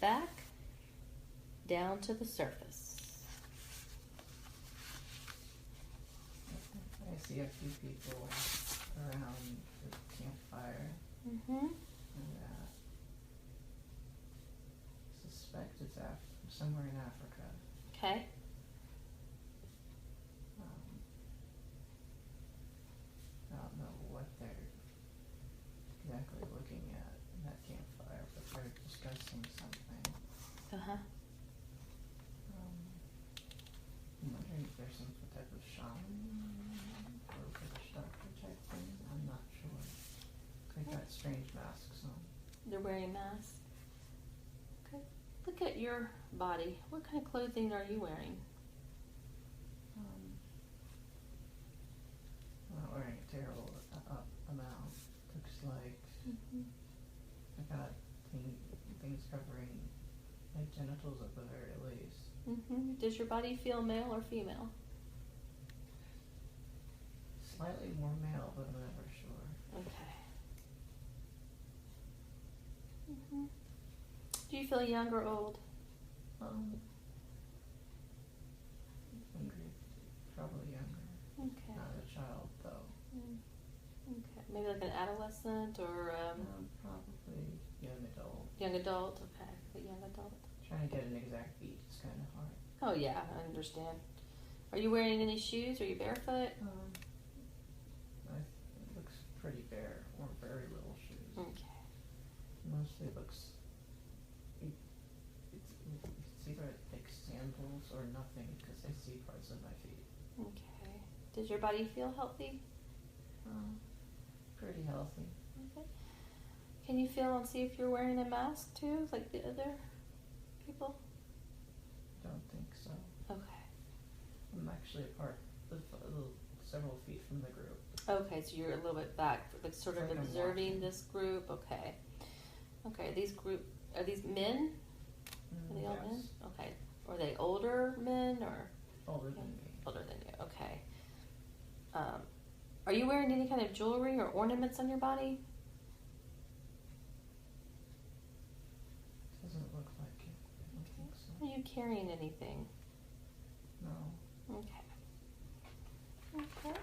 back down to the surface. I see a few people around the campfire. Mm-hmm. And suspect it's somewhere in Africa. Okay. I don't know what they're exactly looking at in that campfire, but they're discussing something. Uh-huh. I'm wondering if there's some type of shaman or British doctor type thing. I'm not sure. They got strange masks on. They're wearing masks. Okay. Look at your body. What kind of clothing are you wearing? I'm not wearing a terrible amount. Looks like I got things covering my genitals at the very least. Does your body feel male or female? Slightly more male, but I'm never sure. Okay. Do you feel young or old? Probably younger. Okay. Not a child, though. Okay. Maybe like an adolescent or probably young adult. young adult. Okay, a young adult. Trying to get an exact beat is kind of hard. Oh yeah, I understand. Are you wearing any shoes? Are you barefoot? It looks pretty bare, or very little shoes. Okay. Mostly looks. It's either like sandals or nothing because I see parts of my feet. Okay. Does your body feel healthy? Pretty healthy. Okay. Can you feel and see if you're wearing a mask too, like the other people? Don't think so. Okay. I'm actually several feet from the group. Okay, so you're a little bit back, like sort of Like I'm observing watching. this group. Okay. Okay. Are these men? Are they all men? Yes. Okay. Are they older men or Older than me. older than you? Okay. Are you wearing any kind of jewelry or ornaments on your body? Doesn't look like it. I don't think so. Are you carrying anything? No. Okay. Okay.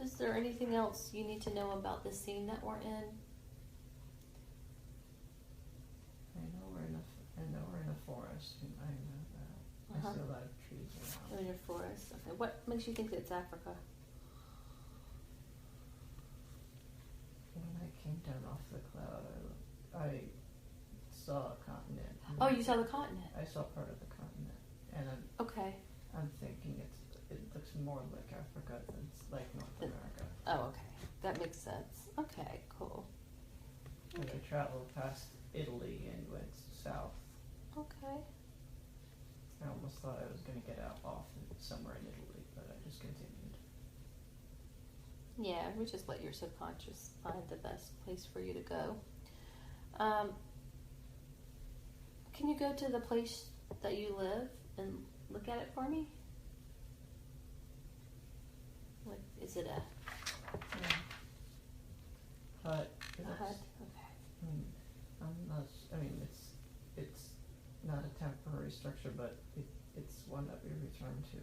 Is there anything else you need to know about the scene that we're in? I know we're in a forest. I know that. I see a lot of trees around. We're in a forest. Okay. What makes you think it's Africa? When I came down off the cloud, I saw a continent. Oh, you saw the continent. I saw part of the continent, and Okay. I'm thinking it looks more like Africa than it's like North America. Oh, okay. That makes sense. Okay, cool. And I traveled past Italy and went south. Okay. I almost thought I was going to get off somewhere in Italy, but I just continued. Yeah, we just let your subconscious find the best place for you to go. Can you go to the place that you live and look at it for me? Like, is it a Hut. hut? Okay. It's not a temporary structure, but it's one that we return to.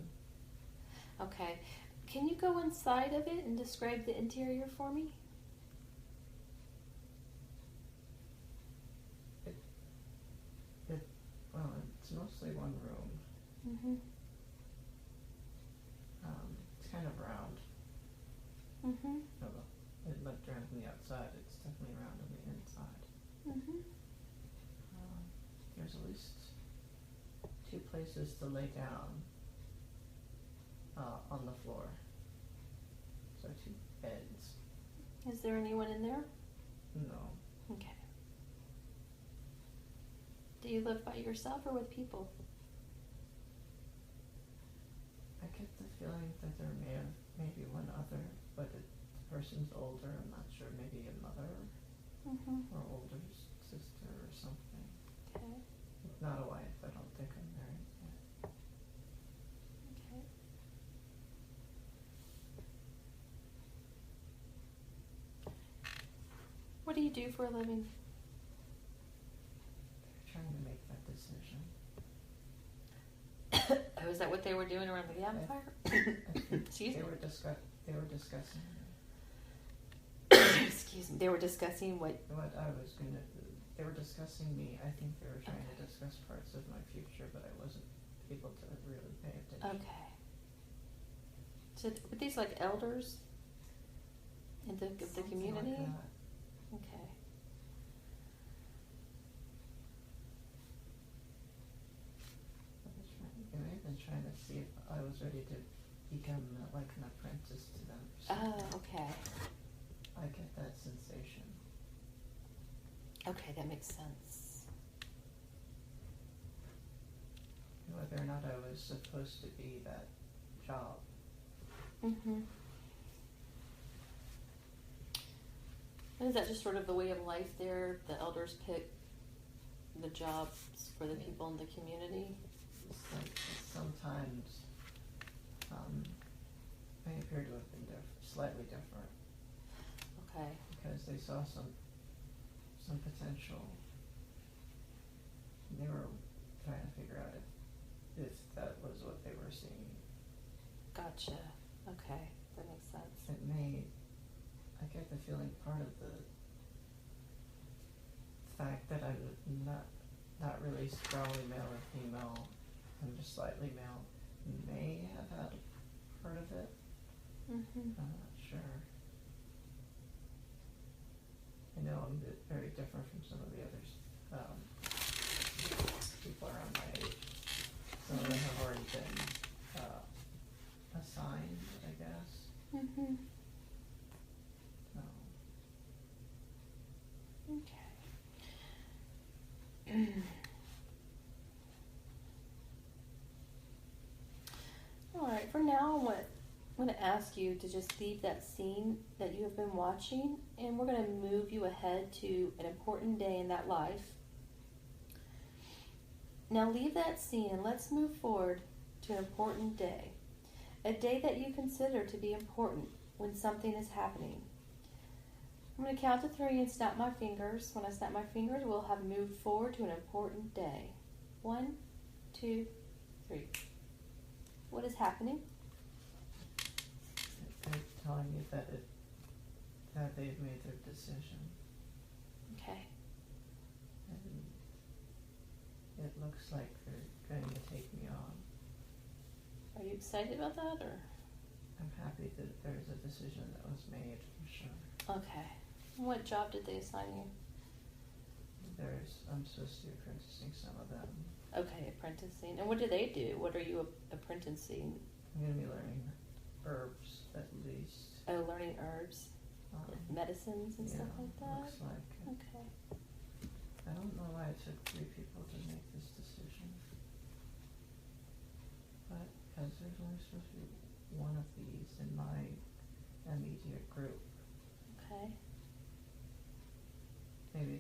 Okay. Can you go inside of it and describe the interior for me? It's mostly one room. Mm-hmm. It's kind of round. Mm-hmm. Although it looked round on the outside, it's definitely round on the inside. Mm-hmm. There's at least 2 places to lay down on the floor. So 2 beds. Is there anyone in there? No. Okay. Do you live by yourself or with people? I get the feeling that there may be one other, but the person's older. I'm not sure. Maybe a mother or older sister or something. Okay. Not a wife. I don't think I'm married yet. Okay. What do you do for a living? Trying to make that decision. Oh, is that what they were doing around the campfire? I think Excuse they me. were discussing Excuse me. They were discussing what? they were discussing me. I think they were trying to discuss parts of my future, but I wasn't able to really pay attention. Okay. So were these like elders in the community? Like that. Okay. They may have been trying to see if I was ready to become like an apprentice to them. Oh, okay. I get that sensation. Okay, that makes sense. Whether or not I was supposed to be that job. Mm-hmm. And is that just sort of the way of life there? The elders pick the jobs for the people in the community? It's like sometimes they appear to have been slightly different. Okay. Because they saw some potential. They were trying to figure out if that was what they were seeing. Gotcha. Okay, that makes sense. I get the feeling part of the fact that I'm not really strongly male or female, I'm just slightly male, may have had part of it. Mm-hmm. I'm not sure. I know I'm very different from some of the others. People around my age. Some of them have already been assigned, I guess. Mm-hmm. So. Okay. All right, for now, I'm going to ask you to just leave that scene that you have been watching, and we're going to move you ahead to an important day in that life. Now leave that scene and let's move forward to an important day. A day that you consider to be important when something is happening. I'm going to count to 3 and snap my fingers. When I snap my fingers, we'll have moved forward to an important day. 1, 2, 3. What is happening? They're telling you that they've made their decision. Okay. And it looks like they're going to take me on. Are you excited about that, or? I'm happy that there's a decision that was made, for sure. Okay. What job did they assign you? I'm supposed to be apprenticing some of them. Okay, apprenticing. And what do they do? What are you apprenticing? I'm going to be learning herbs, at least. Oh, learning herbs, medicines and stuff like that? Looks like it. Okay. I don't know why it took 3 people to make this decision. But because there's only supposed to be one of these in my immediate group. Okay. Maybe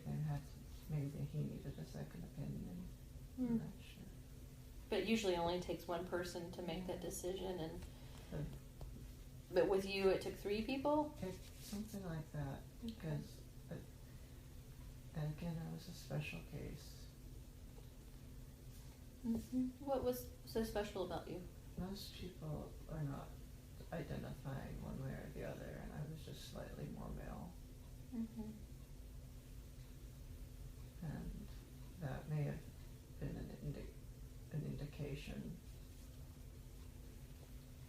he needed a second opinion. I'm not sure. But usually only takes one person to make that decision, and but with you it took 3 people? Something like that. Because and again, it was a special case. Mm-hmm. What was so special about you? Most people are not identifying one way or the other, and I was just slightly more male. Mm-hmm. And that may have been an indication.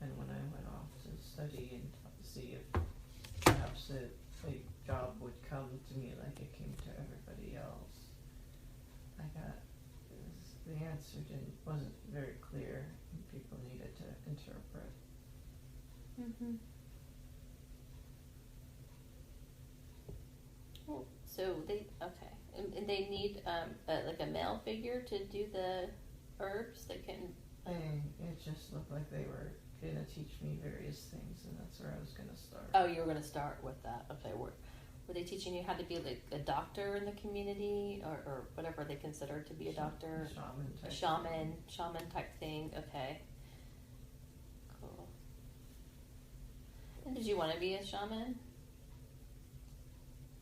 And when I went off to study and see if perhaps a job would come to me like it came to everybody else, the answer wasn't very clear, and people needed to interpret. Mm-hmm. Well, so and they need like a male figure to do the herbs. They can. It just looked like they were going to teach me various things, and that's where I was going to start. Oh, you were going to start with that. Okay, were they teaching you how to be like a doctor in the community, or whatever they consider to be a doctor? Shaman type thing. Okay. Cool. And did you want to be a shaman?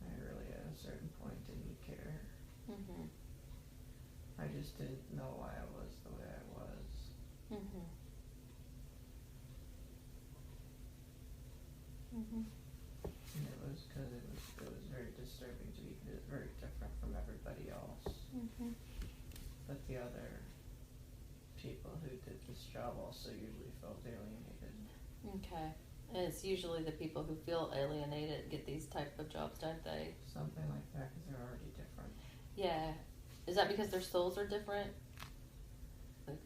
I really was just didn't know why I was the way I was. Mhm. Mhm. And it was because it was very disturbing to me because it's very different from everybody else. Mhm. But the other people who did this job also usually felt alienated. Okay. And it's usually the people who feel alienated get these type of jobs, don't they? Something like that, because they're already different. Yeah. Is that because their souls are different? Like,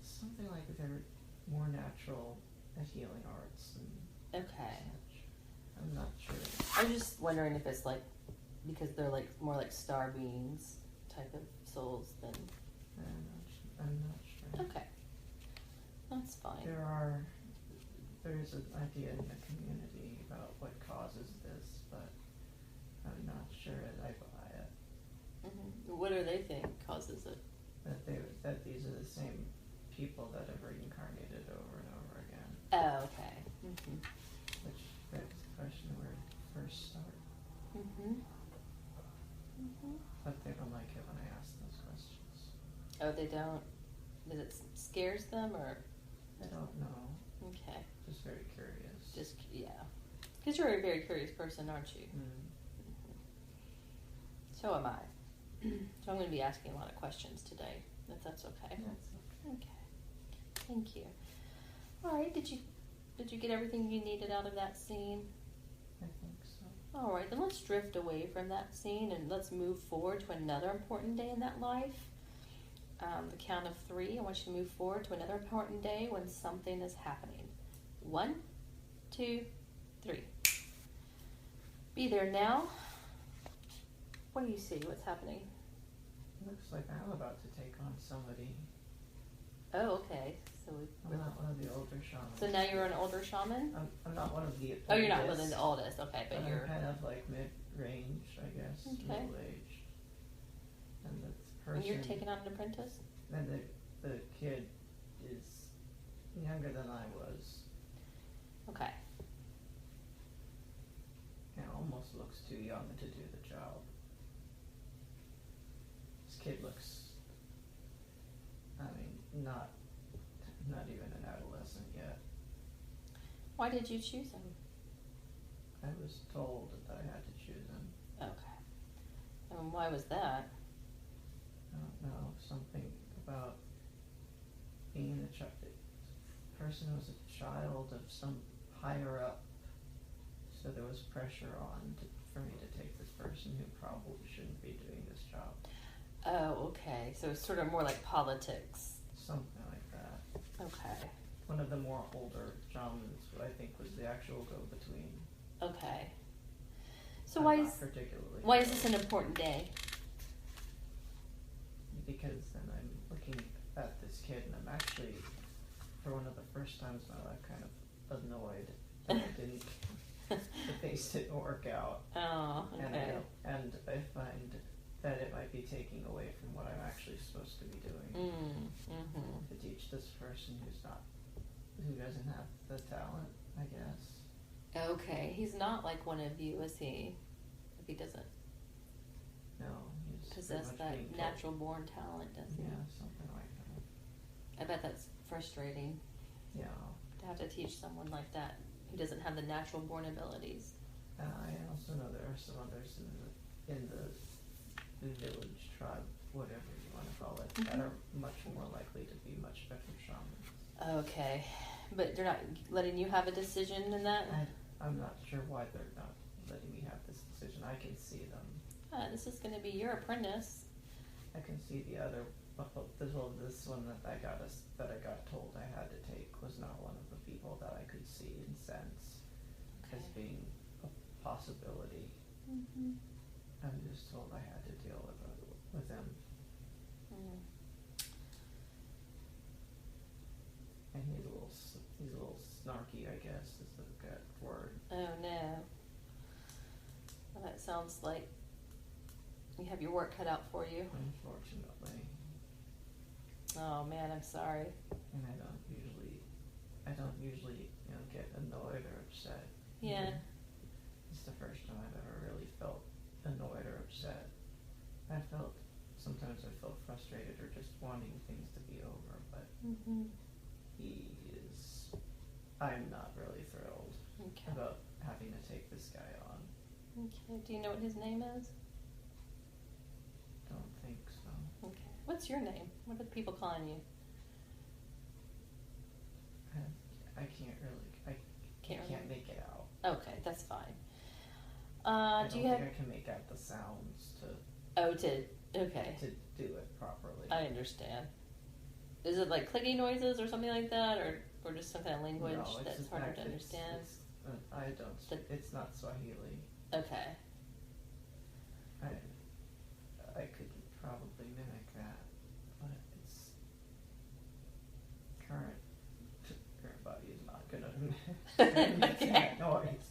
Something like they're more natural at healing arts and okay. such. I'm not sure. I was just wondering if it's like because they're like more like star beings type of souls than. I'm not sure. Okay. That's fine. There's an idea in the community about what causes this, but I'm not sure I buy it. Mm-hmm. What do they think causes it? That these are the same people that have reincarnated over and over again. Oh, okay. Mm-hmm. Which begs the question where it first start. Mm-hmm. Mm-hmm. But they don't like it when I ask those questions. Oh, they don't? Does it scares them or? I don't know. Okay. Just very curious. Yeah. Because you're a very curious person, aren't you? Mm. Mm-hmm. So am I. So I'm going to be asking a lot of questions today, if that's okay. That's okay. Okay. Thank you. All right. Did you get everything you needed out of that scene? I think so. All right. Then let's drift away from that scene and let's move forward to another important day in that life. The count of 3. I want you to move forward to another important day when something is happening. 1, 2, 3. Be there now. What do you see? What's happening? Looks like I'm about to take on somebody. Oh, okay. So I'm not one of the older shamans. So now you're an older shaman? I'm not one of the oldest. Oh, you're not one of the oldest. Okay, but you're I'm kind of like mid-range, I guess, okay. middle-aged. And the person. And you're taking on an apprentice? And the kid is younger than I was. Okay. And almost looks too young to do the job. This kid looks, I mean, not even an adolescent yet. Why did you choose him? I was told that I had to choose him. Okay. And why was that? I don't know, something about being a person who was a child of some higher up, so there was pressure on for me to take this person who probably shouldn't be doing this job. Oh, okay. So it's sort of more like politics. Something like that. Okay. One of the more older shamans, who I think was the actual go-between. Okay. So I'm why is this an important day? Because then I'm looking at this kid and I'm actually, for one of the first times in my life, kind of annoyed that the face didn't work out. Oh, okay. And I find that it might be taking away from what I'm actually supposed to be doing. Mm-hmm. To teach this person who doesn't have the talent, I guess. Okay. He's not like one of you, is he? If he doesn't No, he's possess that natural born talent, doesn't he? Yeah, something like that. I bet that's frustrating. Yeah. To have to teach someone like that who doesn't have the natural born abilities. I also know there are some others in the village, tribe, whatever you want to call it, that are much more likely to be much better shamans. Okay. But they're not letting you have a decision in that? I'm not sure why they're not letting me have this decision. I can see them. This is going to be your apprentice. I can see the other. This one that I got told I had to take was not one of the people that I could see and sense as being a possibility. Mm-hmm. I'm just told I had to deal with him. Mm. And he's a little snarky, I guess, is the good word. Oh no. Well, that sounds like you have your work cut out for you. Unfortunately. Oh man, I'm sorry. And I don't usually, get annoyed or upset. Yeah. It's the first time I've ever really felt annoyed or upset. Sometimes I felt frustrated or just wanting things to be over, but I'm not really thrilled about having to take this guy on. Okay. Do you know what his name is? Don't think so. Okay. What's your name? What are the people calling you? I can't really. I can't make it out. Okay, that's fine. I do you don't have? think I can make out the sounds to Okay. to do it properly. I understand. Is it like clicking noises or something like that, or just some kind of language that's harder to understand? I don't. It's not Swahili. Okay. I could probably mimic that, but it's current body is not gonna make that noise.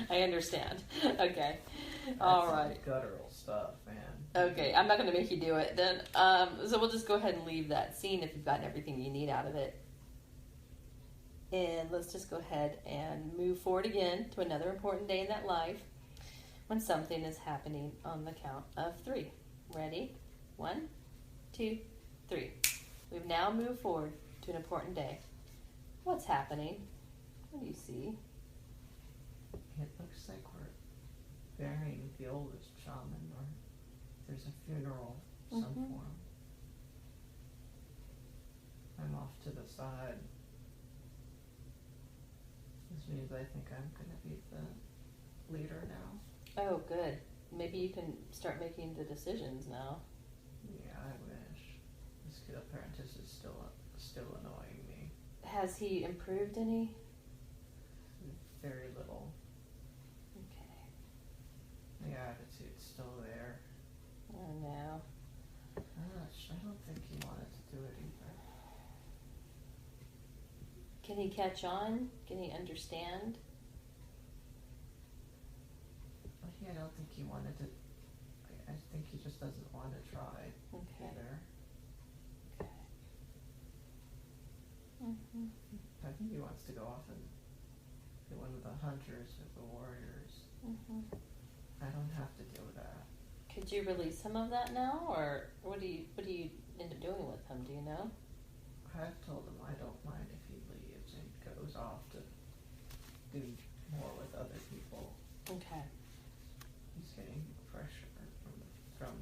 I understand. Okay. That's All right. Guttural stuff, man. Okay, I'm not going to make you do it then. So we'll just go ahead and leave that scene if you've gotten everything you need out of it. And let's just go ahead and move forward again to another important day in that life when something is happening on the count of 3. Ready? 1, 2, 3. We've now moved forward to an important day. What's happening? What do you see? It looks like we're burying the oldest shaman, or there's a funeral of some form. I'm off to the side. This means I think I'm going to be the leader now. Oh, good. Maybe you can start making the decisions now. Yeah, I wish. This kid apprentice is still annoying me. Has he improved any? Very little. Okay. The attitude's still there. Oh, no. I don't think he wanted to do it either. Can he catch on? Can he understand? I don't think he wanted to. I think he just doesn't want to try either. Okay. I think he wants to go off and be one of the hunters or the warriors. I don't have to do that. Could you release some of that now, or what do you end up doing with him? Do you know? I've told him I don't mind if he leaves and goes off to do more with other people. Okay. He's getting pressure from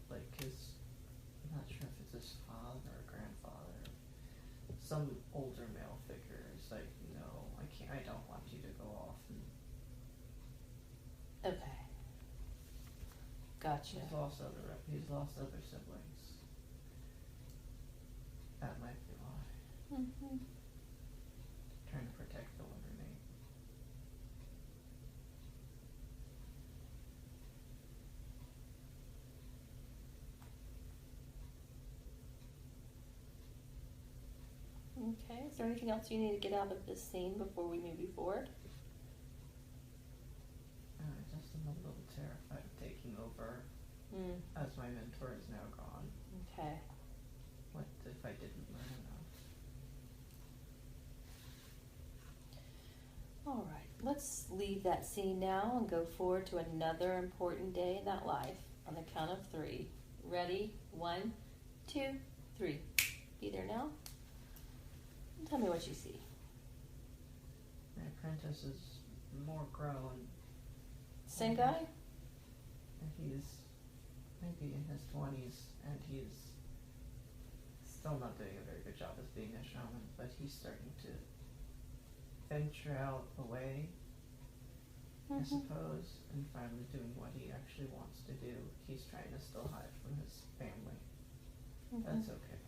like his, I'm not sure if it's his father or grandfather, some older male figure is like, no, I don't want you to go off. Okay. Gotcha. He's lost other siblings. That might be why. Trying to protect the one remaining. Okay. Is there anything else you need to get out of this scene before we move you forward? Just I'm a little terrified of taking over as my mentor is now gone. Okay. What if I didn't learn enough? All right. Let's leave that scene now and go forward to another important day in that life on the count of 3. Ready? 1, 2, 3. Be there now. Tell me what you see. My apprentice is more grown. Same guy? He's maybe in his 20s, and he's still not doing a very good job as being a shaman, but he's starting to venture out away, I suppose, and finally doing what he actually wants to do. He's trying to still hide from his family. That's okay.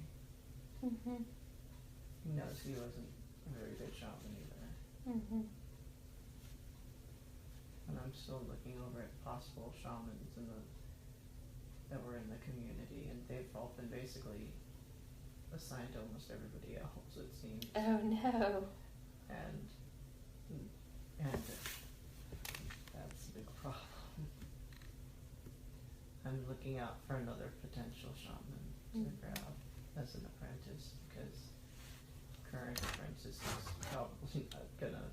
He knows he wasn't a very good shaman either. And I'm still looking over at possible shamans that were in the community, and they've all been basically assigned to almost everybody else, it seems. Oh no. And that's a big problem. I'm looking out for another potential shaman to grab as an apprentice, because current apprentice is probably not gonna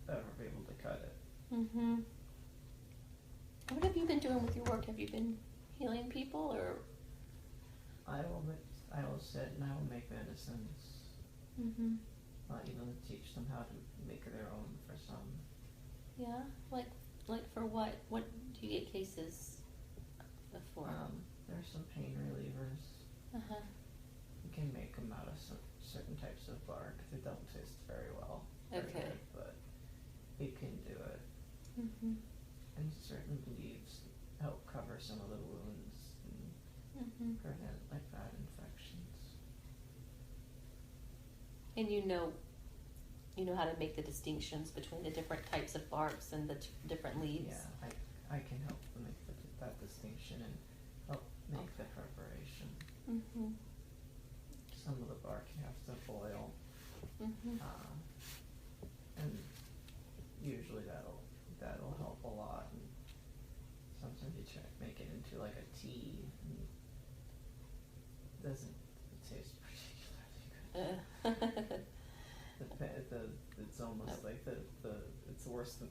ever be able to cut it. What have you been doing with your work? Have you been healing people, or I will sit and I will make medicines. Mm-hmm. I'll even teach them how to make their own for some. Yeah, like for what? What do you get cases for? There's some pain relievers. Uh-huh. You can make them out of certain types of bark. They don't taste very well. Okay. Good, but you can do it. Mm-hmm. And certain leaves help cover some of the wounds and prevent like bad infections. And you know how to make the distinctions between the different types of barks and the different leaves? Yeah, I can help them make that distinction and help make the preparation. Mm-hmm. Some of the bark you have to boil, Mm-hmm. and usually that'll help a lot. And sometimes you try to make it into like a tea, and it doesn't taste particularly good. It's almost like it's worse than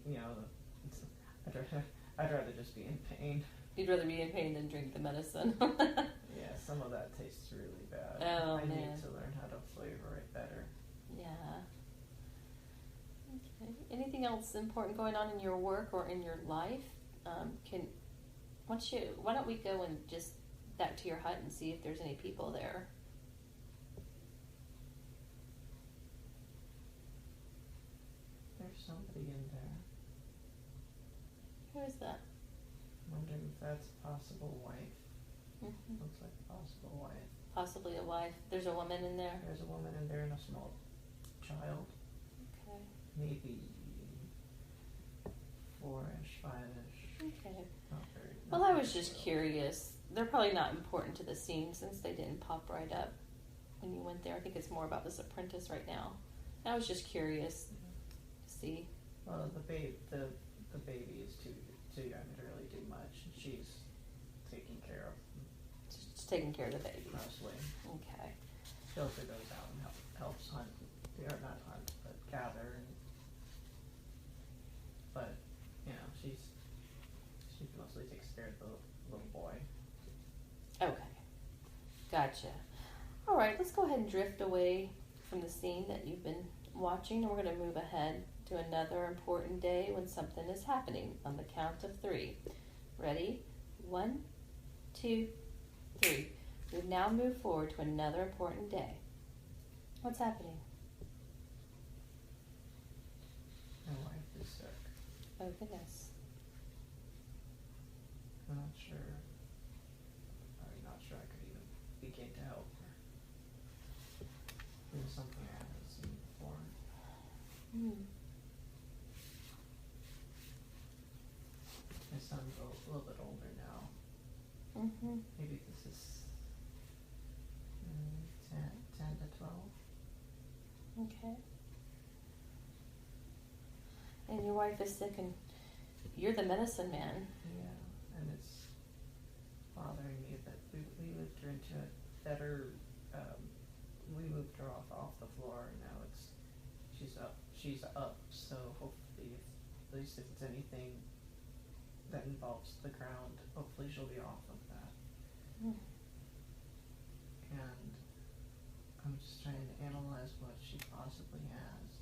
I'd rather just be in pain. You'd rather be in pain than drink the medicine. Yeah, some of that tastes really bad. Oh, I man. need to learn how to flavor it better. Yeah. Okay. Anything else important going on in your work or in your life? Why don't we go and just back to your hut and see if there's any people there? There's somebody in there. Who is that? Wondering if that's a possible wife. Mm-hmm. Looks like a possible wife. Possibly a wife. There's a woman in there? There's a woman in there and a small child. Okay. Maybe 4-ish, 5-ish. Okay. Not very. Well, I was just curious. They're probably not important to the scene since they didn't pop right up when you went there. I think it's more about this apprentice right now. I was just curious to see. Well, the baby is too young to really do much. She's taking care of Just taking care of the baby. mostly. Okay. She also goes out and helps hunt, or not hunt, but gather. But she mostly takes care of the little boy. Okay. Gotcha. All right, let's go ahead and drift away from the scene that you've been watching, and we're going to move ahead to another important day when something is happening on the count of 3. Ready? 1, 2, 3. We've now moved forward to another important day. What's happening? My wife is sick. Oh, goodness. I'm not sure I could even begin to help her. It was something I haven't seen before. My son's a little bit older now. Mm-hmm. Maybe this is 10 to 12. Okay. And your wife is sick, and you're the medicine man. Yeah, and it's bothering me that we moved her into a better. We moved her off the floor, and now she's up. So hopefully, at least if it's anything that involves the ground, hopefully she'll be off of that. And I'm just trying to analyze what she possibly has.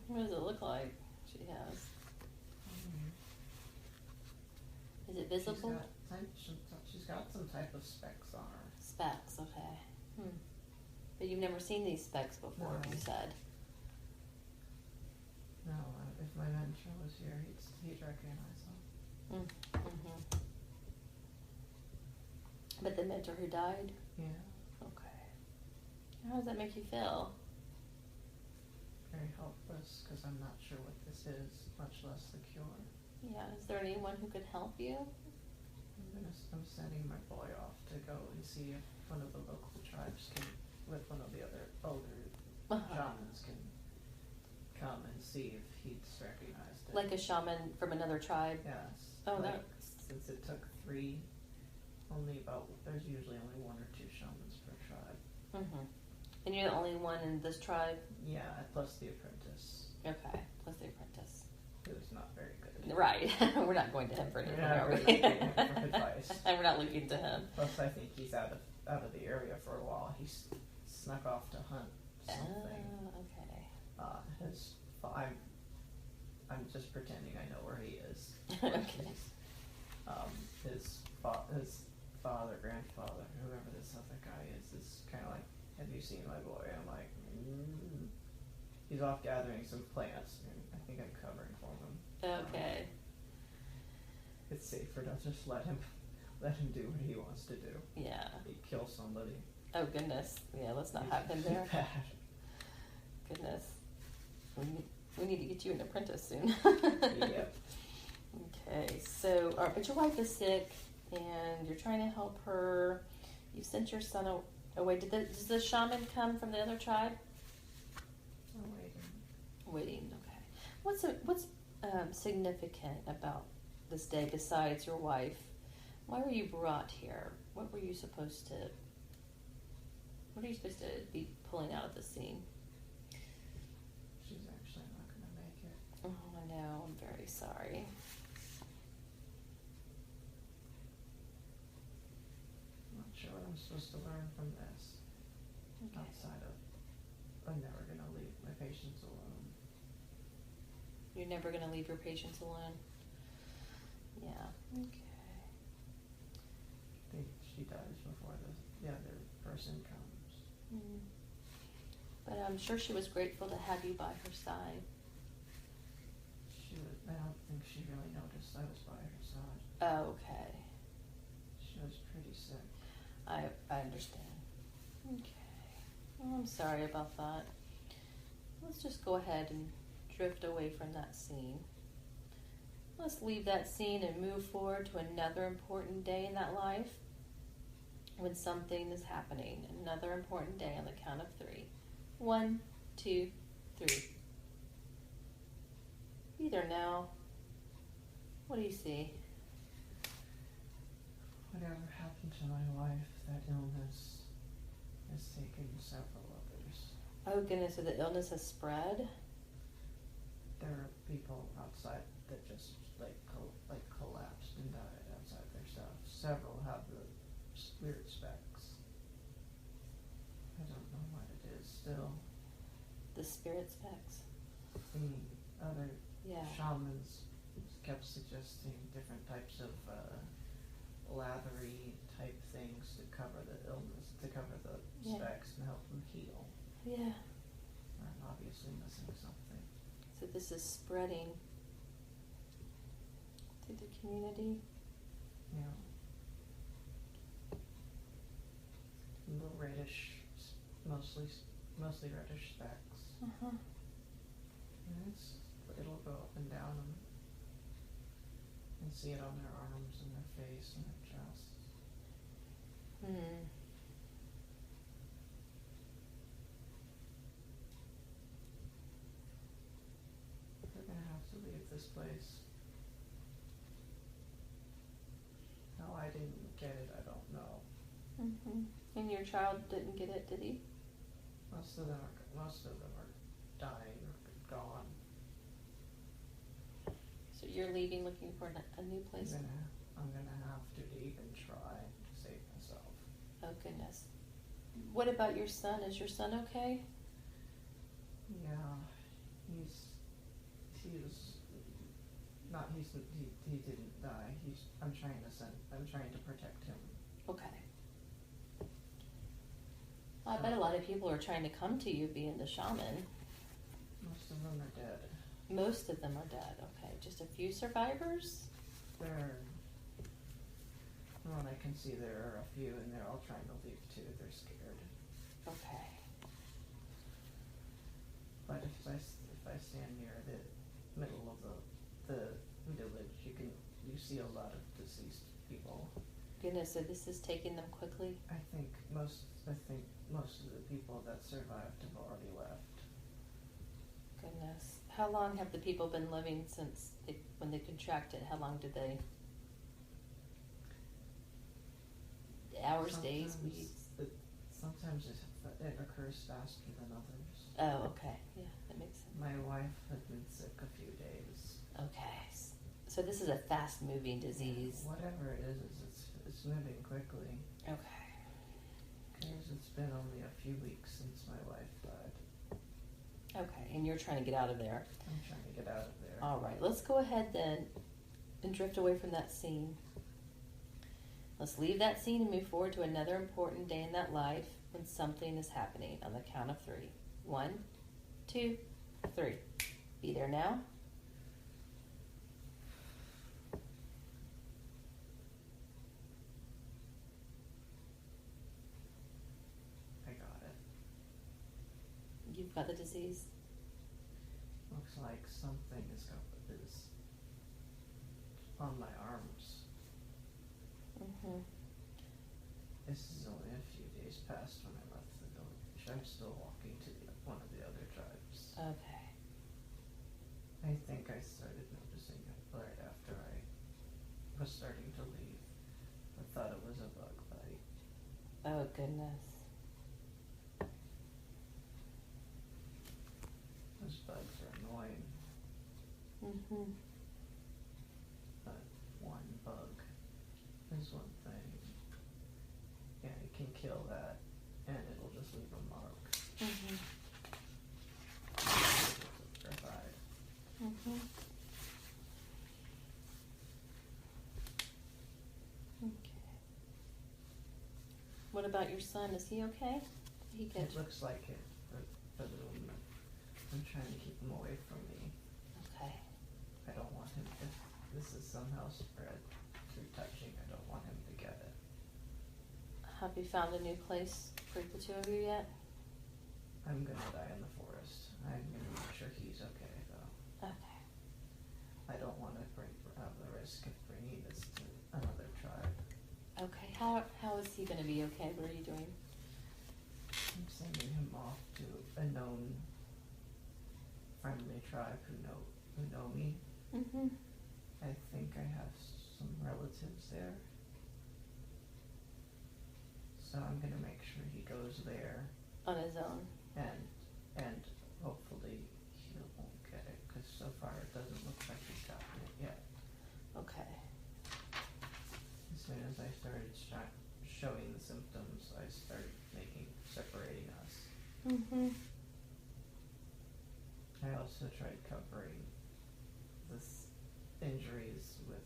What does it look like she has? Is it visible? She's got some type of specks on her. Specs, okay. But you've never seen these specs before, No. you said. No, if my mentor was here, he'd recognize them. But the mentor who died? Yeah. Okay. How does that make you feel? Very helpless, because I'm not sure what this is, much less the cure. Yeah, is there anyone who could help you? I'm sending my boy off to go and see if one of the local tribes can, with one of the other older shamans, can come and see if he's recognized it. Like a shaman from another tribe? Yes. Oh, since it took 3, there's usually only 1 or 2 shamans per tribe. And you're the only one in this tribe? Yeah, plus the apprentice. Okay, plus the apprentice. Who's not very good. Right. We're not going to him for anything, We're not are really we? looking for advice. And we're not looking to him. Plus, I think he's out of out of the area for a while. He snuck off to hunt something. Oh, okay. I'm just pretending I know where he is. Okay. His father, grandfather, whoever this other guy is kind of like, have you seen my boy? I'm like, he's off gathering some plants, and I think I'm covering for him. Okay. It's safer to just let him do what he wants to do. Yeah. He kills somebody. Oh, goodness. Yeah, let's not have him there. Bad. Goodness. We need to get you an apprentice soon. Yep. Okay, so, but your wife is sick, and you're trying to help her. You sent your son away. Does the shaman come from the other tribe? I'm Waiting, okay. What's significant about this day besides your wife? Why were you brought here? What are you supposed to be pulling out of the scene? She's actually not going to make it. Oh, I know. I'm very sorry. I'm not sure what I'm supposed to learn from this. Okay. Outside of, I'm never going to leave my patients alone. You're never going to leave your patients alone? Yeah. Okay. She dies before the other person comes. Mm. But I'm sure she was grateful to have you by her side. I don't think she really noticed I was by her side. Oh, okay. She was pretty sick. I understand. Okay. Well, I'm sorry about that. Let's just go ahead and drift away from that scene. Let's leave that scene and move forward to another important day in that life when something is happening. Another important day on the count of 3. 1, 2, 3. Be there now. What do you see? Whatever happened to my wife, that illness has taken several others. Oh goodness, so the illness has spread? There are people outside that just collapsed and died outside their stuff. Several have the spirit specs. I don't know what it is still. The spirit specs? The other Yeah. shamans kept suggesting different types of lathery type things to cover the illness, to cover the specs and help them heal. Yeah. I'm obviously missing something. So this is spreading through the community. Yeah. Little reddish, mostly reddish specks. Uh-huh. And it'll go up and down and see it on their arms and their face and their chest. We're gonna have to leave this place. How I didn't get it, I don't know. And your child didn't get it, did he? Most of them are dying or gone. So you're leaving, looking for a new place? I'm gonna have to even try to save myself. Oh goodness. What about your son? Is your son okay? Yeah, he didn't die. I'm trying to protect him. Okay. I bet a lot of people are trying to come to you being the shaman. Most of them are dead. Most of them are dead, okay. Just a few survivors? From what I can see, there are a few, and they're all trying to leave too. They're scared. Okay. But if I stand near the middle of the village, you see a lot of deceased people. Goodness, so this is taking them quickly? I think most of the people that survived have already left. Goodness. How long have the people been living since when they contracted? How long did they? Hours, days, weeks? Sometimes it occurs faster than others. Oh, okay. Yeah, that makes sense. My wife had been sick a few days. Okay. So this is a fast-moving disease. Whatever it is, it's moving quickly. Okay. Because it's been only a few weeks since my wife died. Okay, and you're trying to get out of there. I'm trying to get out of there. All right, let's go ahead then and drift away from that scene. Let's leave that scene and move forward to another important day in that life when something is happening on the count of 3. 1, 2, 3. Be there now. I got it. You've got the disease. Looks like something is on my arms. Mm-hmm. This is only a few days past when I left the village. I'm still walking to one of the other tribes. Okay. I think I started noticing it right after I was starting to leave. I thought it was a bug bite. Oh, goodness. Those bugs are annoying, Mm-hmm. but one bug is one thing. Yeah, it can kill that, and it'll just leave a mark. Mm-hmm. Provide. Mm-hmm. Okay. What about your son? Is he okay? Did he get It looks like it, but for the moment, I'm trying to keep him away from me. Okay. I don't want him, if this is somehow spread through touching, I don't want him to get it. Have you found a new place for the two of you yet? I'm gonna die in the forest. I'm gonna make sure he's okay, though. Okay. I don't want to have the risk of bringing this to another tribe. Okay. How is he going to be okay? What are you doing? I'm sending him off to a known friendly tribe who know me. Mm-hmm. I think I have some relatives there. So I'm gonna make sure he goes there On his own. and hopefully he won't get it, because so far it doesn't look like he's gotten it yet. Okay. As soon as I started showing the symptoms, I started separating us. Mm-hmm. I also tried covering this injuries with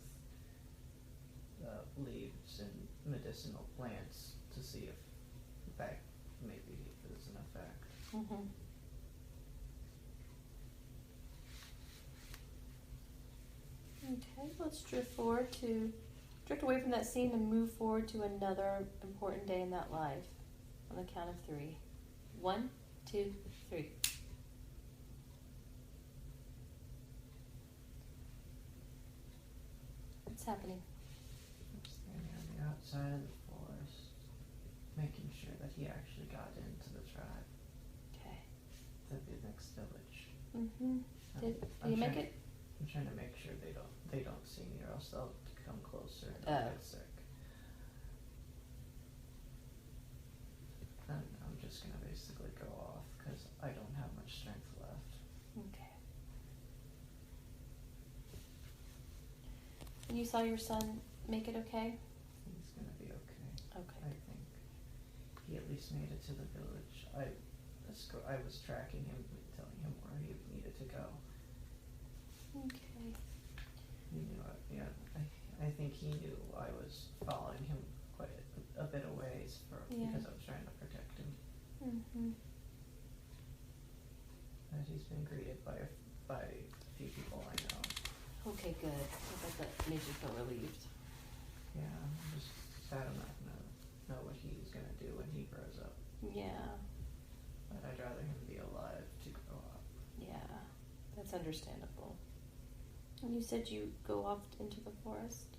leaves and medicinal plants to see if that maybe is an effect. Mm-hmm. Okay, let's drift away from that scene and move forward to another important day in that life on the count of 3. 1, 2, 3. What's happening? I'm standing on the outside of the forest, making sure that he actually got into the tribe, Okay. to the next village. Mm-hmm. Did you make it? I'm trying to make sure they don't see me, or else they'll come closer and I'll get sick. And I'm just gonna basically go off because I don't have much strength left. Okay. And you saw your son make it okay? He's gonna be okay. Okay. I think he at least made it to the village. I was tracking him, telling him where he needed to go. Okay. He knew I think he knew I was following him quite a bit of ways because I was trying to protect him. Mm-hmm. And he's been greeted by a few people I know. Okay, good. I bet that made you feel relieved. Yeah, I'm just sad I'm not gonna know what he's gonna do when he grows up. Yeah. But I'd rather him be alive to grow up. Yeah. That's understandable. And you said you go off into the forest?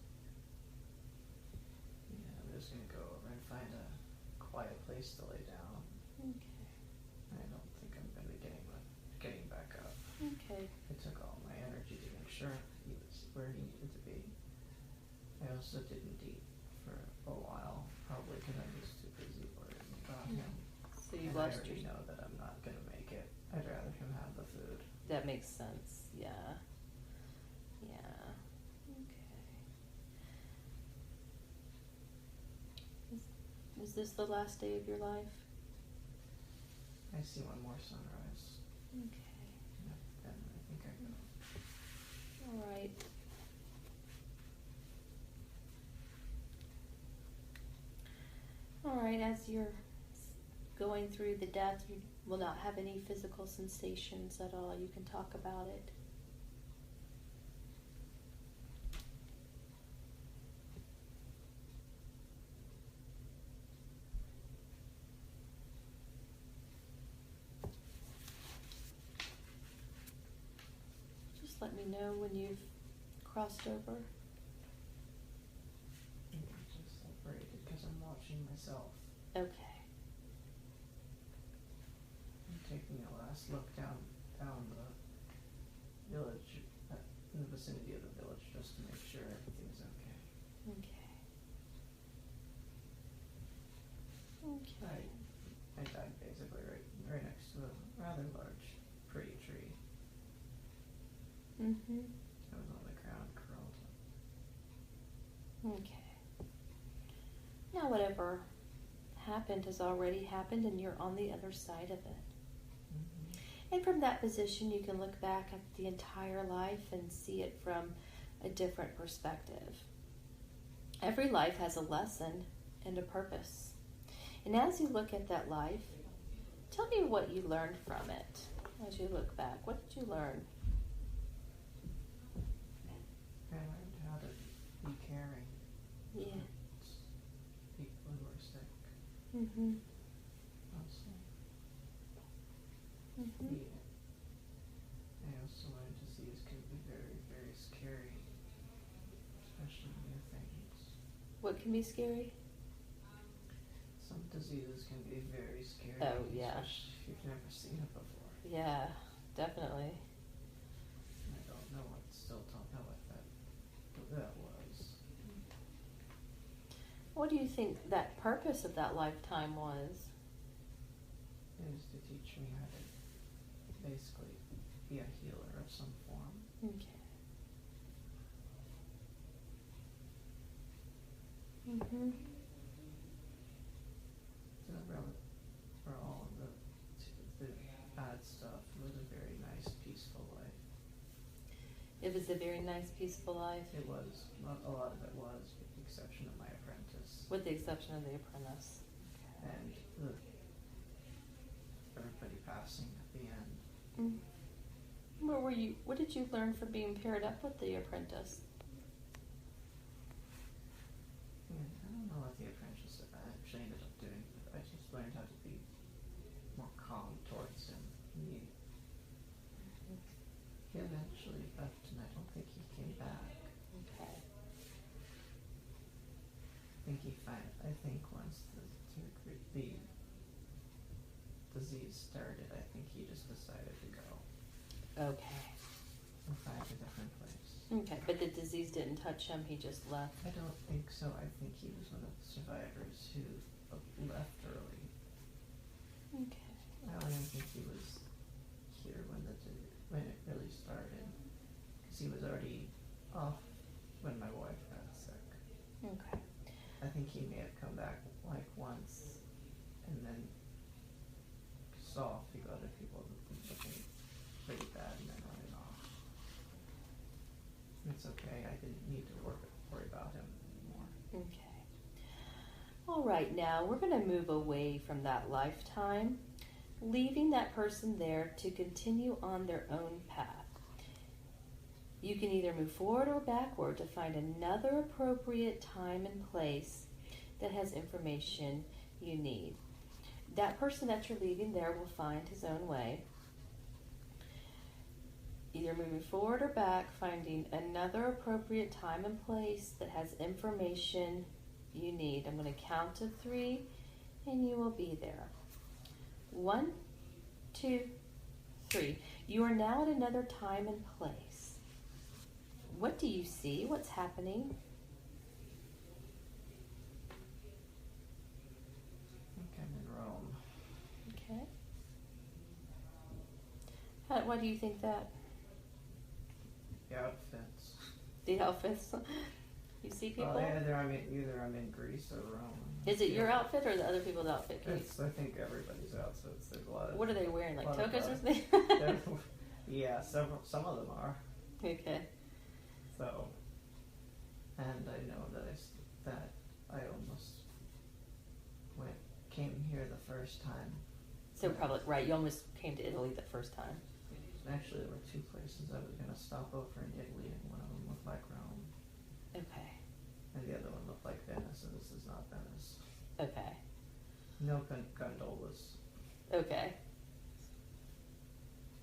Yeah, I'm just gonna go over and find a quiet place to lay down. Okay. I don't think I'm gonna be getting back up. Okay. It took all my energy to make sure he was where he needed to be. I also didn't eat for a while, probably because I was too busy worrying about him. So you and lost I already know that I'm not gonna make it. I'd rather him have the food. That makes sense. Yeah. Yeah. Okay. Is this the last day of your life? I see one more sunrise. Okay. Yeah, then I think I go. All right. All right, as you're going through the death, you will not have any physical sensations at all. You can talk about it. Just let me know when you've crossed over. I'm just separated because I'm watching myself. Okay. I'm taking a last look down the village, in the vicinity of the village, just to make sure everything's okay. Okay. Okay. I died basically right next to a rather large, pretty tree. Mm-hmm. I was on the ground, curled up. Okay. Now whatever happened has already happened and you're on the other side of it. Mm-hmm. And from that position you can look back at the entire life and see it from a different perspective. Every life has a lesson and a purpose. And as you look at that life, tell me what you learned from it as you look back. What did you learn? I learned how to be caring. Yeah. People who are sick. Mm-hmm. Mostly. Mm-hmm. Yeah. I also learned disease can be very, very scary, especially new things. What can be scary? Some diseases can be very scary. Oh, yeah. Especially if you've never seen it before. Yeah, definitely. I don't know what that was. What do you think that purpose of that lifetime was? It was to teach me how to basically be a healer of some form. Okay. Mm-hmm. So for all of the bad stuff, it was a very nice, peaceful life. It was a very nice, peaceful life. It was. A lot of it was, with the exception of my apprentice. With the exception of the apprentice. And everybody passing at the end. Mm. What did you learn from being paired up with the apprentice? Yeah, I don't know what the apprentice actually ended up doing, but I just learned how to be more calm towards him. He eventually left, and I don't think he came back. Okay. I think once the disease started, I think he just decided to go Okay. and find a different place. Okay, but the disease didn't touch him, he just left. I don't think so. I think he was one of the survivors who left early. Okay. I don't even think he was here when it really started, because he was already off when my wife got sick. Okay. I think he may have come back like once, and then saw a few other people looking pretty bad, and then running off. It's okay. I didn't need to worry about him anymore. Okay. All right, now we're going to move away from that lifetime, leaving that person there to continue on their own path. You can either move forward or backward to find another appropriate time and place that has information you need. That person that you're leaving there will find his own way. Either moving forward or back, finding another appropriate time and place that has information you need. I'm going to count to 3 and you will be there. 1, 2, 3. You are now at another time and place. What do you see? What's happening? I think I'm in Rome. Okay. Why do you think that? The outfits. The outfits? You see people? Either I'm in Greece or Rome. Is it your outfit or the other people's outfit? I think everybody's outfits. There's a lot of. What are they wearing? Like togas or something? Yeah, some of them are. Okay. So, and I know that I almost came here the first time. So probably right. You almost came to Italy the first time. Actually, there were two places I was going to stop over in Italy, and one of them looked like Rome. Okay. And the other one looked like Venice, and this is not Venice. Okay. No gondolas. Okay.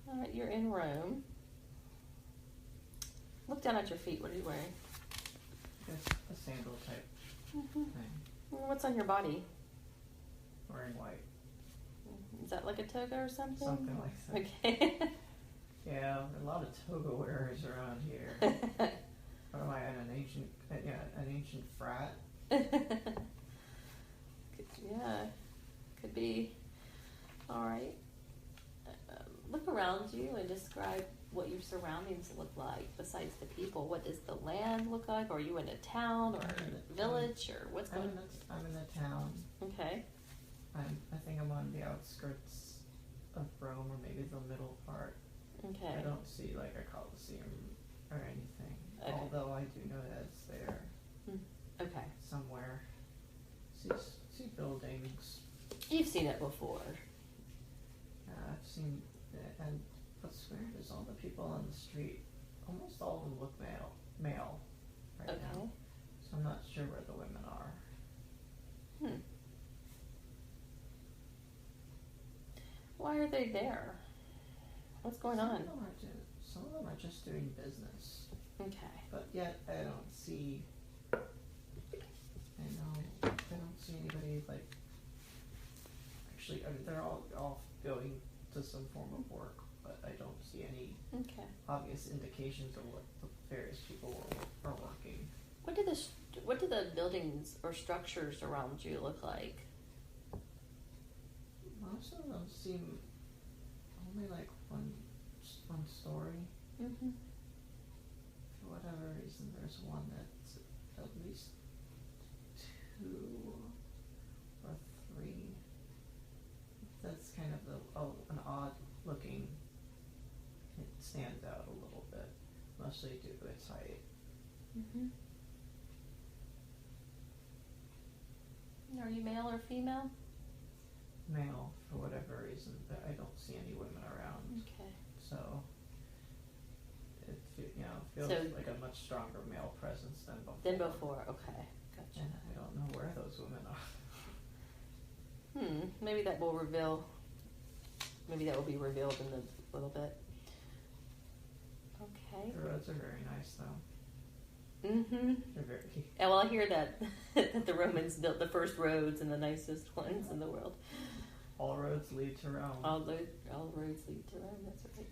All right, you're in Rome. Look down at your feet. What are you wearing? It's a sandal type thing. What's on your body? Wearing white. Is that like a toga or something? Something like that. Okay. Yeah, a lot of toga wearers around here. What am I, an ancient frat? Yeah, could be. All right. Look around you and describe what your surroundings look like besides the people. What does the land look like? Or are you in a town or a village or what's going on? I'm in a town. Okay. I think I'm on the outskirts of Rome, or maybe the middle part. Okay. I don't see like a Colosseum or anything, Okay. although I do know that it's there. Okay. Somewhere. See buildings. You've seen it before. I've seen it, and what's weird is all the people on the street, almost all of them look male right now. So I'm not sure where the women are. Why are they there? What's going on? Some of them are just doing business. Okay. But yet I don't see anybody like actually. I mean, they're all going to some form of work, but I don't see any obvious indications of what the various people are working. What do the buildings or structures around you look like? Most of them seem only like one story. For whatever reason, there's one that's at least 2 or 3. That's kind of an odd looking. It stands out a little bit, mostly due to its height. Are you male or female? Male, for whatever reason, but I don't see any women around. Okay. So it feels like a much stronger male presence than before. Okay, gotcha. And I don't know where those women are. Maybe that will be revealed in a little bit. Okay. The roads are very nice, though. They're very. Yeah, well, I hear that that the Romans built the first roads and the nicest ones in the world. All roads lead to Rome. All roads lead to Rome. That's right.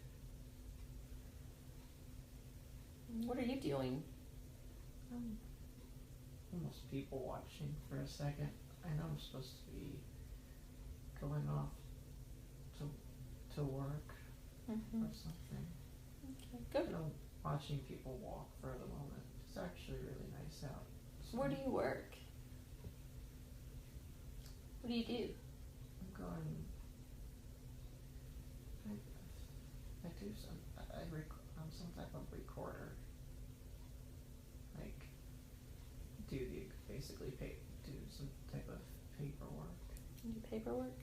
What are you doing? I'm almost people watching for a second. I know I'm supposed to be going off to work or something. Okay, good. Watching people walk for the moment. It's actually really nice out. So where do you work? What do you do? I'm some type of recorder. Like, do some type of paperwork. You do paperwork?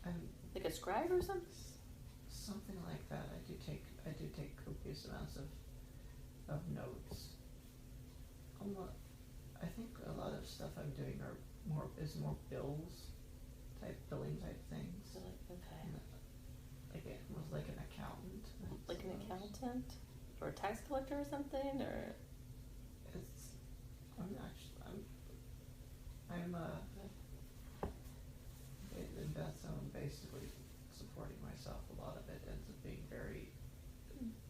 I'm like a scribe or something? Something like that. I do take copious amounts of notes. I think a lot of stuff I'm doing is more billing type things. Okay. Almost like an accountant. Like an accountant? Or a tax collector or something? Or I'm basically supporting myself. A lot of it ends up being very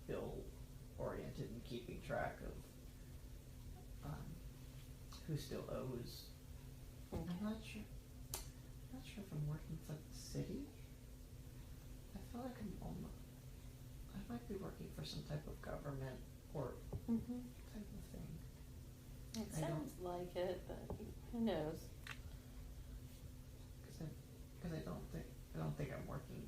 bill oriented and keeping track of who still owes. Okay. I'm not sure if I'm working for the city. I feel like I might be working for some type of government or type of thing. It sounds like it, but who knows? Because I don't think I'm working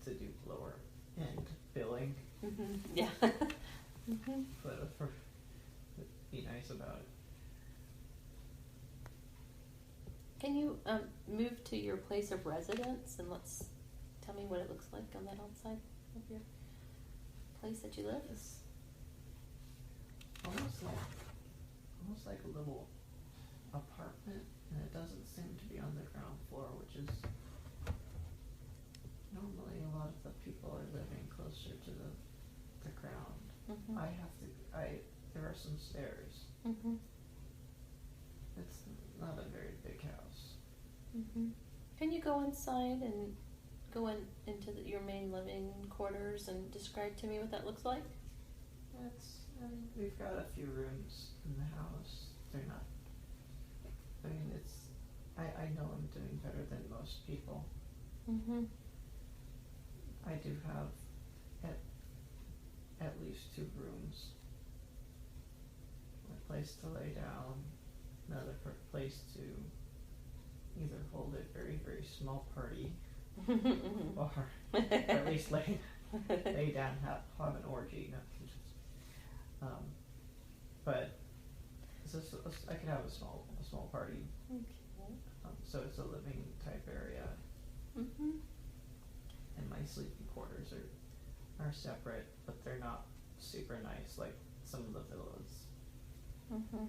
to do lower end billing. Mm-hmm. Yeah. Mm-hmm. But be nice about it. Can you move to your place of residence and tell me what it looks like on that outside of your place that you live? It's almost like a little apartment, and it doesn't seem to be on the ground floor, which is normally a lot of the people are living closer to the ground. Mm-hmm. There are some stairs. Mm-hmm. It's not a very big house. Mm-hmm. Can you go inside and go into your main living quarters and describe to me what that looks like? We've got a few rooms in the house. They're not, I know I'm doing better than most people. Mm-hmm. I do have at least 2 rooms. A place to lay down, another place to either hold a very, very small party or at least lay down, have an orgy. No, but I could have a small party. Okay. So it's a living type area. Mm-hmm. And my sleeping quarters are separate, but they're not super nice like some of the villas. Mm-hmm.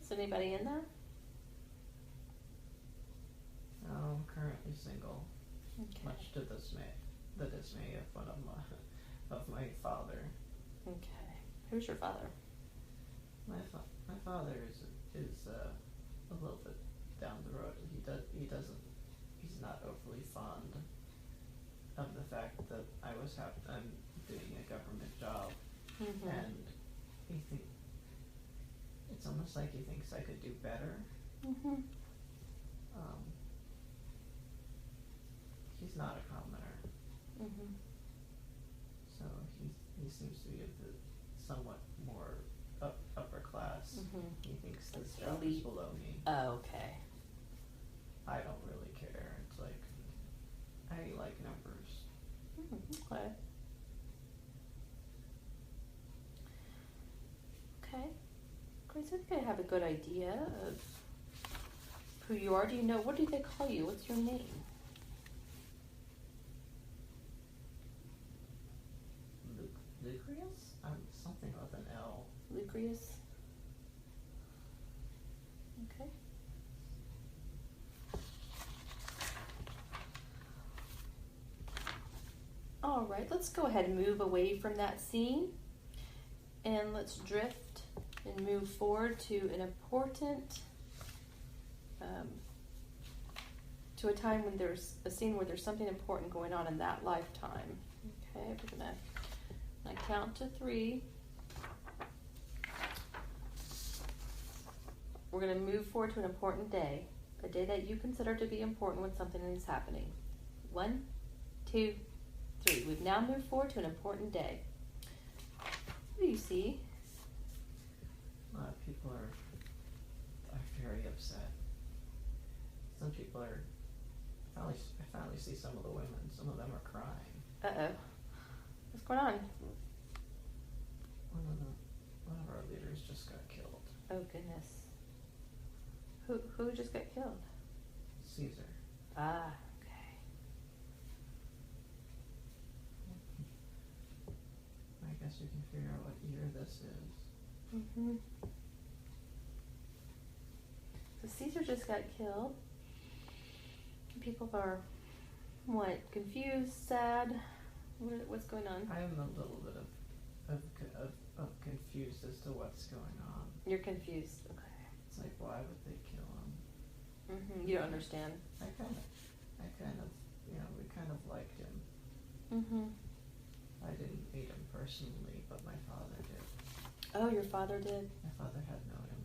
Is anybody in there? I'm currently single, Okay. much to the dismay of one of my father. Okay. Who's your father? My father is a little bit down the road. He's not overly fond of the fact that I'm doing a government job, Mm-hmm. and it's almost like he thinks I could do better. Mm-hmm. He's not a commoner, Mm-hmm. so he seems to be somewhat more upper class. Mm-hmm. He thinks this That's job elite. is below me. Oh, okay. I don't really care. It's like I like numbers. Mm-hmm. Okay. Okay. Great. So I think I have a good idea of who you are. Do you know, what do they call you? What's your name? Lucreus? Something with an L. Lucreus? Okay. All right, let's go ahead and move away from that scene, and let's drift and move forward to an important, to a time when there's a scene where there's something important going on in that lifetime. Okay, we're gonna count to 3. We're going to move forward to an important day, a day that you consider to be important when something is happening. 1, 2, 3. We've now moved forward to an important day. What do you see? A lot of people are very upset. Some people are. I finally see some of the women. Some of them are crying. Uh-oh. What's going on? One of our leaders just got killed. Oh, goodness. Who just got killed? Caesar. Ah, okay. I guess you can figure out what year this is. Mm-hmm. So Caesar just got killed. People are, confused, sad? What's going on? I'm a little bit of confused as to what's going on. You're confused. Okay. It's like, why would they kill him? Mm-hmm. You don't understand. I kind of, we kind of liked him. Mm-hmm. I didn't meet him personally, but my father did. Oh, your father did? My father had known him.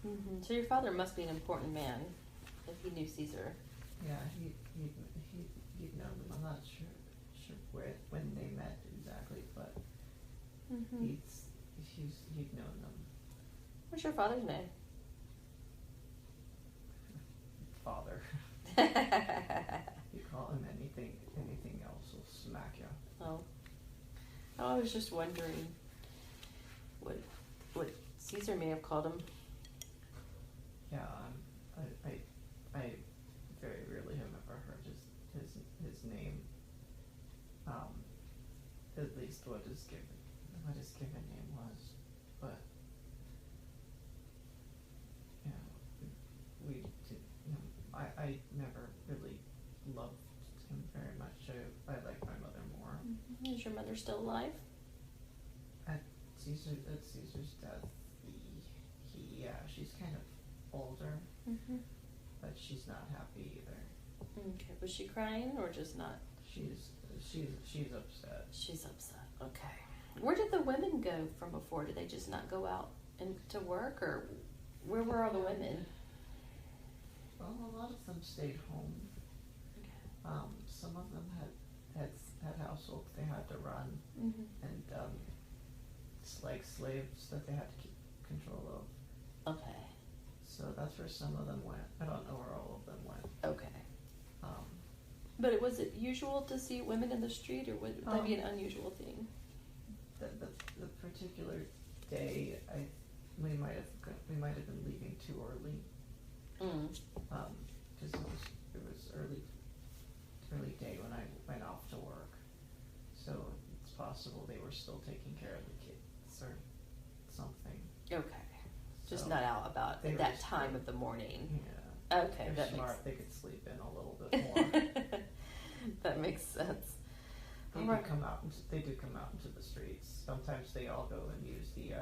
Mm-hmm. So your father must be an important man if he knew Caesar. Yeah, he'd known him. I'm not sure when they met exactly, but Mm-hmm. he he'd known them. What's your father's name? Father. You call him anything else will smack you. Oh. I was just wondering what Caesar may have called him. Yeah, I very rarely have ever heard his name. At least what his given name was, but you know, we did. You know, I never really loved him very much. I liked my mother more. Mm-hmm. Is your mother still alive? At Caesar's death, she's kind of older, but she's not happy either. Okay. Was she crying or just not? She's upset. She's upset. Okay. Where did the women go from before? Did they just not go out to work, or where were all the women? Well, a lot of them stayed home. Okay. Some of them had households they had to run, and like slaves that they had to keep control of. Okay. So that's where some of them went. I don't know where all of them went. Okay. But was it usual to see women in the street, or would that be an unusual thing? The particular day, we might have been leaving too early. Because it was early day when I went off to work, so it's possible they were still taking care of the kids or something. Okay. Just So not out about they at were that just time of the morning. Yeah. Okay, They're that smart. makes They could sleep in a little bit more. that makes sense. They do come out into the streets. Sometimes they all go and use the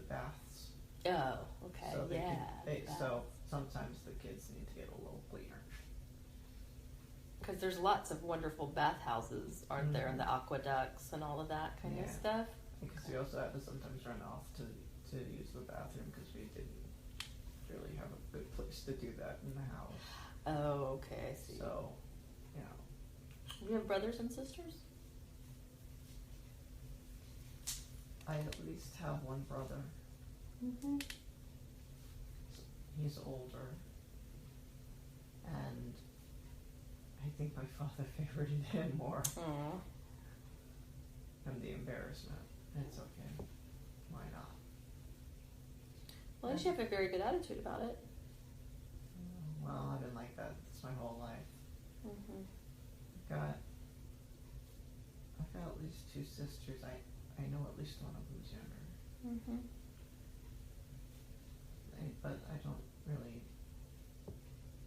baths. Oh, okay. So Yeah. sometimes the kids need to get a little cleaner. Because there's lots of wonderful bathhouses, aren't there, and the aqueducts and all of that kind of stuff. Because we also had to sometimes run off to use the bathroom because we didn't really have a good place to do that in the house. Oh, okay, I see. So, You have brothers and sisters? I at least have one brother. He's older, and I think my father favored him more. And the embarrassment. It's okay. Why not? Well, at least you have a very good attitude about it. Well, I've been like that my whole life. I've got at least two sisters. I know at least one of them's younger. But I don't really.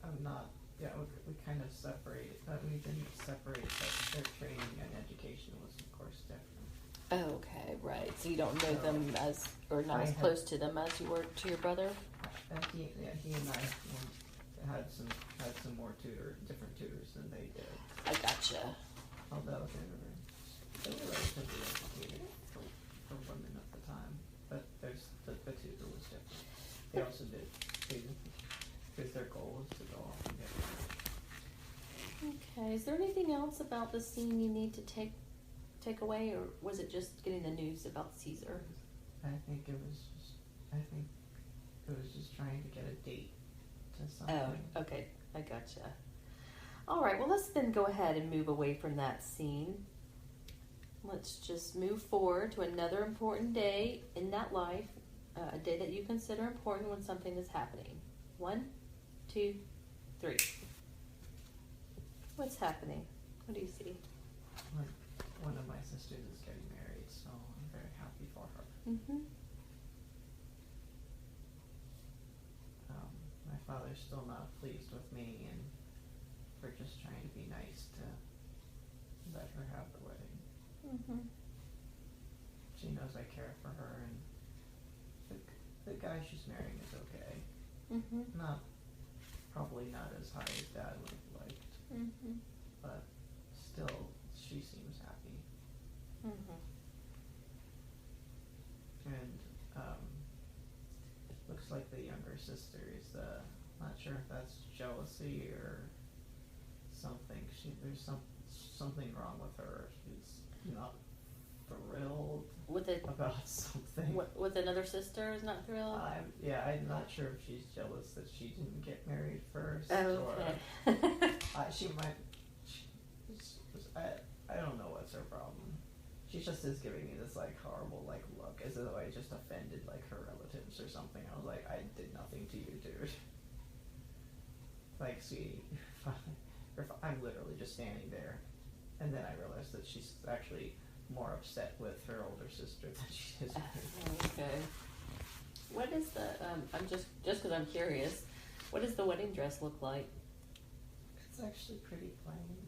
I'm not. Yeah, we kind of separated. We didn't separate, but their training and education was, of course, different. Oh, okay, right. So you don't know them or not as close to them as you were to your brother? He and I had some more different tutors than they did. I gotcha. Although they were relatively educated for women at the time, but the tutor was different. They also did because their goal was to go off and get married. Okay. Is there anything else about the scene you need to take away, or was it just getting the news about Caesar? I think it was just trying to get a date to something. Oh, okay. I gotcha. All right. Well, let's then go ahead and move away from that scene. Let's just move forward to another important day in that life, a day that you consider important when something is happening. 1, 2, 3. What's happening? What do you see? One of my sisters is getting married, so I'm very happy for her. My father's still not pleased with me, and we're just trying to be nice to let her have the wedding. She knows I care for her, and the guy she's marrying is okay. Probably not as high as Dad would have liked, but still, she seems happy. And looks like the younger sister is not sure if that's jealousy or something. There's something wrong with her. She's not thrilled with about something. With another sister is not thrilled? I'm not sure if she's jealous that she didn't get married first. Okay. Or she might. I don't know what's her problem. She just is giving me this like horrible like look, as though I just offended like her relatives or something. I was like, I did nothing to you, dude. Like, sweetie, I'm literally just standing there, and then I realized that she's actually more upset with her older sister than she is with me. Okay. What is the? I'm just because I'm curious. What does the wedding dress look like? It's actually pretty plain.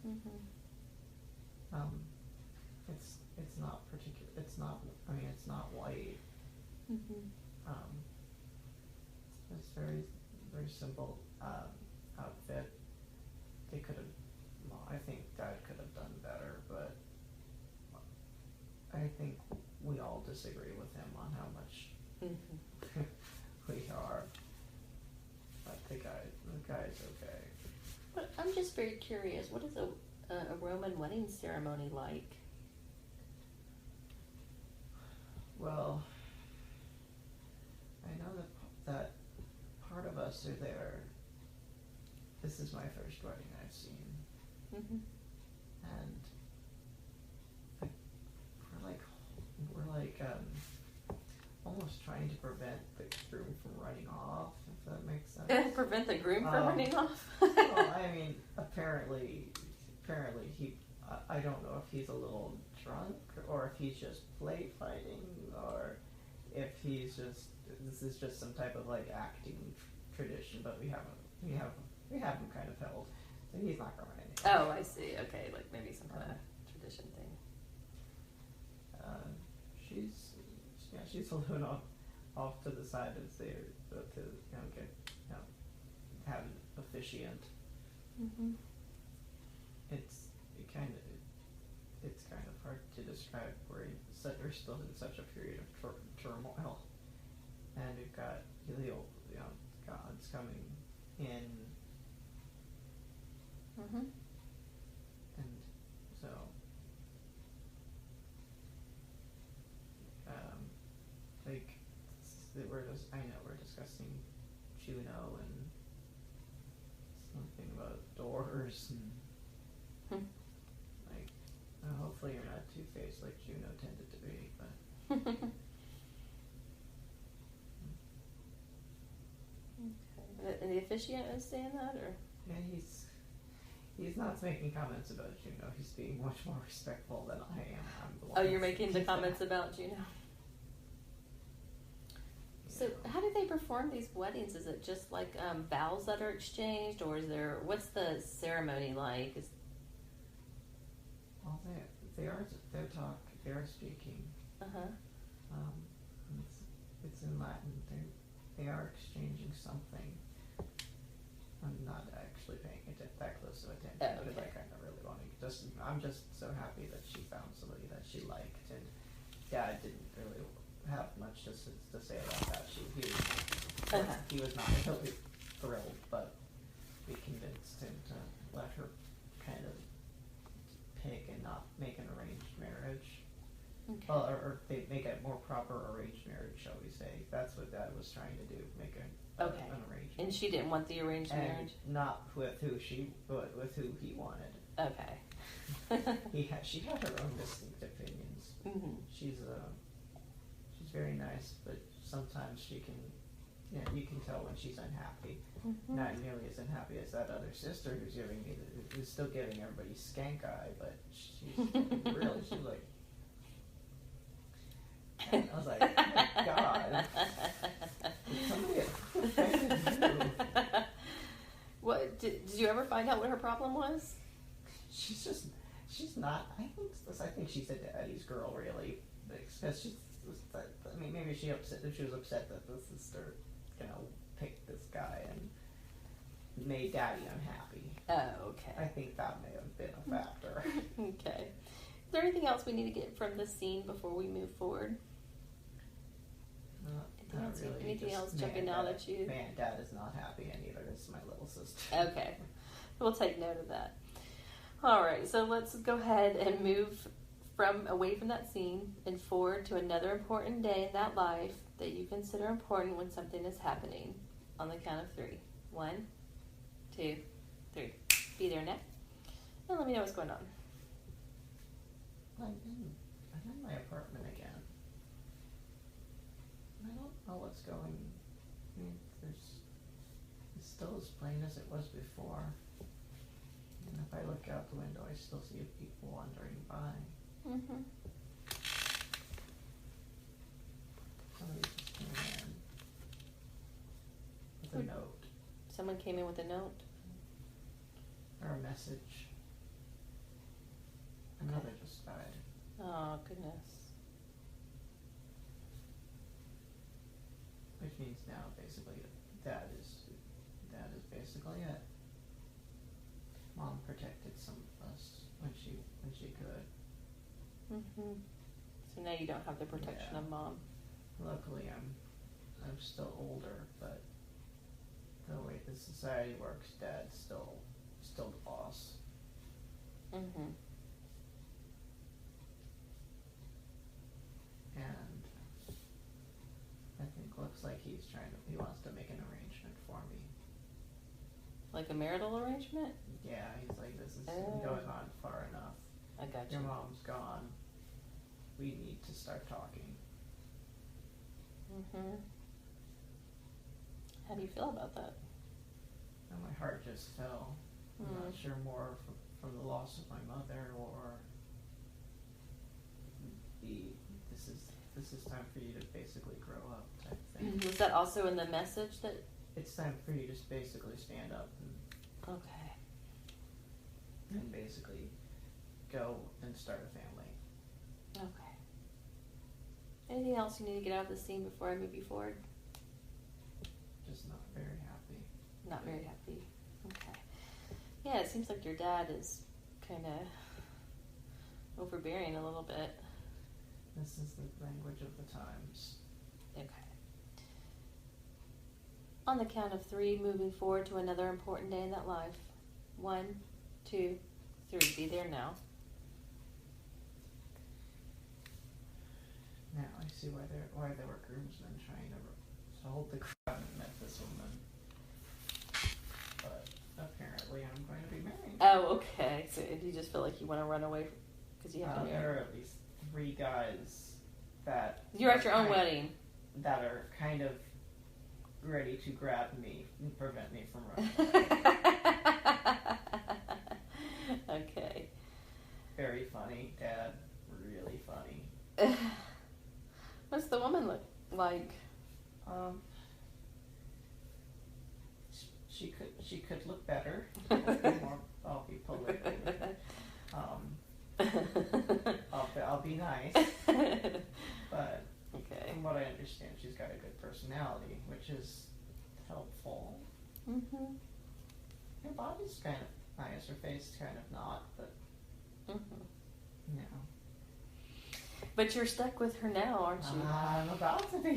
Mm-hmm. It's not particular. It's not. I mean, it's not white. Mm-hmm. It's very simple outfit. They could have. Well, I think Dad could have done better, but I think we all disagree with him on how much we are. But the guy's okay. But I'm just very curious. What is a Roman wedding ceremony like? Well, I know that part of us are there. This is my first wedding I've seen, Mm-hmm. and we're like almost trying to prevent the groom from running off, if that makes sense. Prevent the groom from running off? Well, I mean, apparently he. I don't know if he's a little drunk or if he's just play fighting or if he's just. This is just some type of like acting tradition, but we have him kind of held, so he's not going anywhere. Oh, I see. Okay, like maybe some kind of tradition thing. She's alone off to the side as they're to have an officiant. Mm-hmm. It's kind of hard to describe. We're still in such a period of turmoil, and we've got God's coming in. Mm-hmm. And so, we're discussing Juno and something about doors and like, hopefully you're not two-faced like Juno tended to be, but. Okay. And the officiant is saying that, or? Yeah, he's not making comments about Juno. He's being much more respectful than I am. I'm the one You're making the comments about Juno. So, how do they perform these weddings? Is it just like vows that are exchanged, or what's the ceremony like? Well, they are speaking. It's in Latin. They are exchanging something. I'm not actually paying that close of attention because I kind of really want to. I'm just so happy that she found somebody that she liked, and Dad didn't really have much to say about that. He was not really thrilled, but we convinced him to let her kind of pick and not make an arranged marriage. Okay. Well, or they make a more proper arranged marriage, shall we say? That's what Dad was trying to do, make an arranged. And she didn't want the arranged marriage. Not with who with who he wanted. Okay. She had her own distinct opinions. Mm-hmm. She's very nice, but sometimes she can, you can tell when she's unhappy. Mm-hmm. Not nearly as unhappy as that other sister who's still giving everybody skank eye, but she's really, she's like, I was like, oh my God, somebody offended you. What did you ever find out what her problem was? She's not. I think she's a daddy's girl, really. Because maybe she was upset that the sister, picked this guy and made Daddy unhappy. Oh, okay. I think that may have been a factor. Okay. Is there anything else we need to get from this scene before we move forward? Anything else jumping out at you? Man, Dad is not happy, and neither is my little sister. Okay. We'll take note of that. All right, so let's go ahead and move away from that scene and forward to another important day in that life that you consider important when something is happening. On the count of 3. 1, 2, 3. Be there now. And let me know what's going on. I'm in my apartment again. I don't know what's going. I mean, it's still as plain as it was before. And if I look out the window, I still see people wandering by. Mm-hmm. Somebody just came in with a note. Someone came in with a note? Or a message. Another just died. Oh, goodness. Which means now basically that is basically it. Mom protected some of us when she could. Mm-hmm. So now you don't have the protection of Mom. Luckily I'm still older, but the way the society works, Dad's still the boss. Mm-hmm. And I think looks like he wants to make an arrangement for me. Like a marital arrangement? Yeah, he's like, this is going on far enough. I got you. Your mom's gone. We need to start talking. Mm-hmm. How do you feel about that? And my heart just fell. I'm not sure more from the loss of my mother or this is time for you to basically grow up type thing. Was that also in the message that? It's time for you to just basically stand up and and basically go and start a family. Okay. Anything else you need to get out of the scene before I move you forward? Just not very happy. Not very happy. Okay. Yeah, it seems like your dad is kind of overbearing a little bit. This is the language of the times. Okay. On the count of 3, moving forward to another important day in that life. 1, 2, 3. Be there now. Now I see why there were groomsmen trying to hold the crowd and met this woman. But apparently I'm going to be married. Oh, okay. So do you just feel like you want to run away because you have to marry? There are at least 3 guys that... You're at your own wedding. That are kind of ready to grab me and prevent me from running. Okay. Very funny, Dad. Really funny. What's the woman look like? She could look better. I'll be politically. I'll be nice. But okay. From what I understand, she's got a good personality, which is helpful. Mm-hmm. Her body's kind of nice. Her face kind of not, but no. But you're stuck with her now, aren't you? I'm about to be.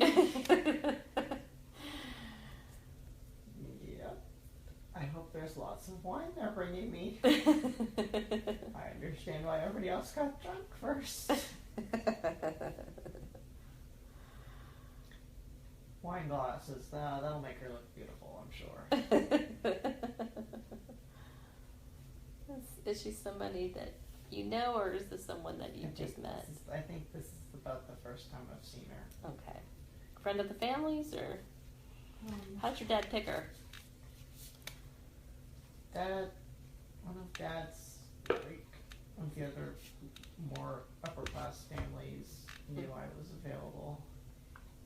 Yep. I hope there's lots of wine they're bringing me. I understand why everybody else got drunk first. Wine glasses, that'll make her look beautiful, I'm sure. Is she somebody that you know, or is this someone that you just met? I think this is about the first time I've seen her. Okay. Friend of the family's, or how'd your dad pick her? One of Dad's, one of the other more upper class families knew I was available,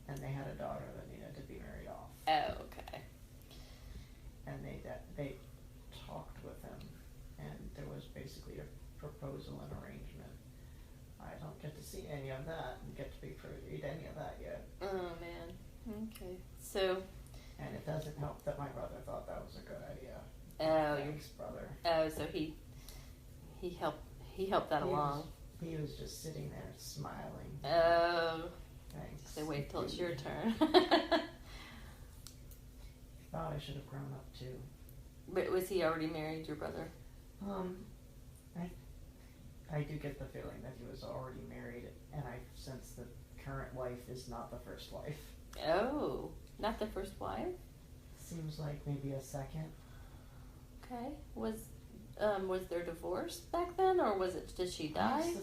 and they had a daughter that needed to be married off. Oh, okay. And they talked with him, and there was basically a proposal and arrangement. I don't get to see any of that and get to be privy to any of that yet. Oh, man. Okay. So. And it doesn't help that my brother thought that was a good idea. Oh, Thanks, brother. Oh, so he helped that along. He was just sitting there smiling. Oh. Thanks. So wait till it's your turn. Thought I should have grown up too. But was he already married, your brother? I do get the feeling that he was already married, and I sense the current wife is not the first wife. Oh, not the first wife? Seems like maybe a second. Okay. Was there divorce back then, or did she die?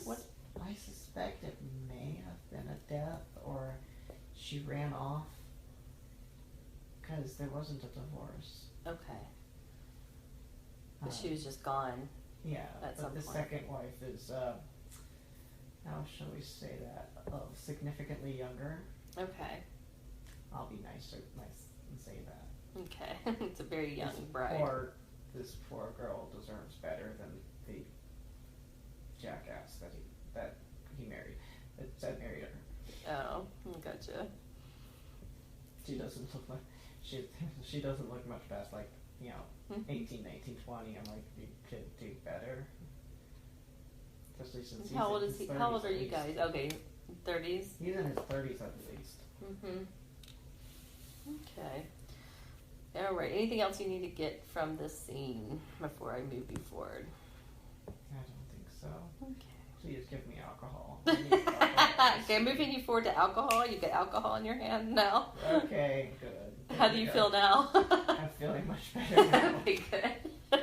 I suspect it may have been a death, or she ran off, because there wasn't a divorce. Okay. But she was just gone. Yeah, at some but the point. second wife is, how shall we say that, significantly younger. Okay. I'll be nice and say that. Okay. It's a very young bride. This poor girl deserves better than the jackass that he married, that married her. Oh, gotcha. She doesn't look like, she doesn't look much past, like, 18, 19, 20. I'm like, you could do better. Especially since he's How old in is his he? How old 30s are at you least. guys? Okay, 30s. He's in his 30s at least. Okay. All right. Anything else you need to get from this scene before I move you forward? I don't think so. Okay. Please give me alcohol. I need alcohol. Okay, I'm moving you forward to alcohol. You get alcohol in your hand now. Okay, good. How do you feel now? I'm feeling much better now. Okay, good.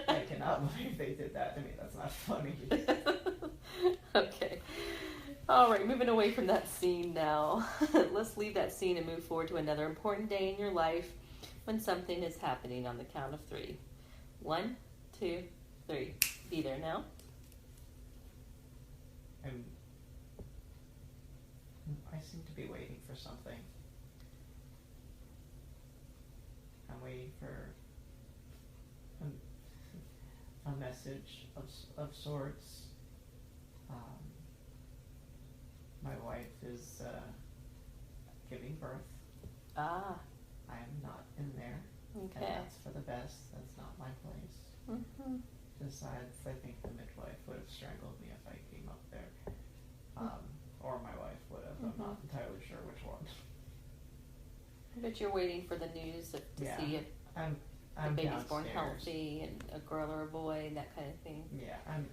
I cannot believe they did that to me. That's not funny. Okay. All right, moving away from that scene now. Let's leave that scene and move forward to another important day in your life when something is happening on the count of 3. 1, 2, 3. Be there now. I seem to be waiting for something. I'm waiting for a message of sorts. My wife is giving birth. Ah, I am not in there. okay. And that's for the best. That's not my place. Mm-hmm. Besides, I think the midwife would have strangled me if I came up there. Or my wife would have. I'm not entirely sure which one. But you're waiting for the news to see if I'm the baby's downstairs. born healthy and a girl or a boy and that kind of thing. Yeah, I'm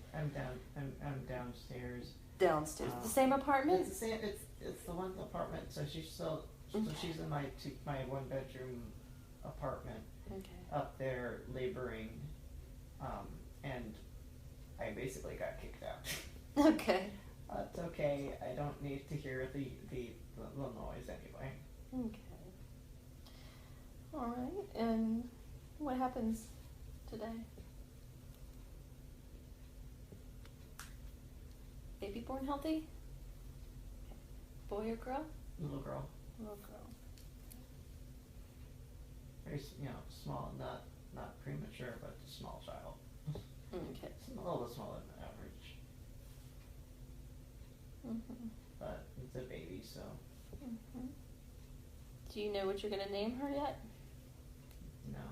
downstairs. Downstairs, the same apartment. It's the same. It's the one apartment. So she's still. So she's in my 1-bedroom apartment. Okay. Up there laboring, and I basically got kicked out. Okay. It's okay. I don't need to hear the noise anyway. Okay. All right. And what happens today? Baby born healthy? Boy or girl? Little girl. Little girl. Very small, not premature, but a small child. Okay. It's a little bit smaller than average. Mm-hmm. But it's a baby, so. Mm-hmm. Do you know what you're going to name her yet? No.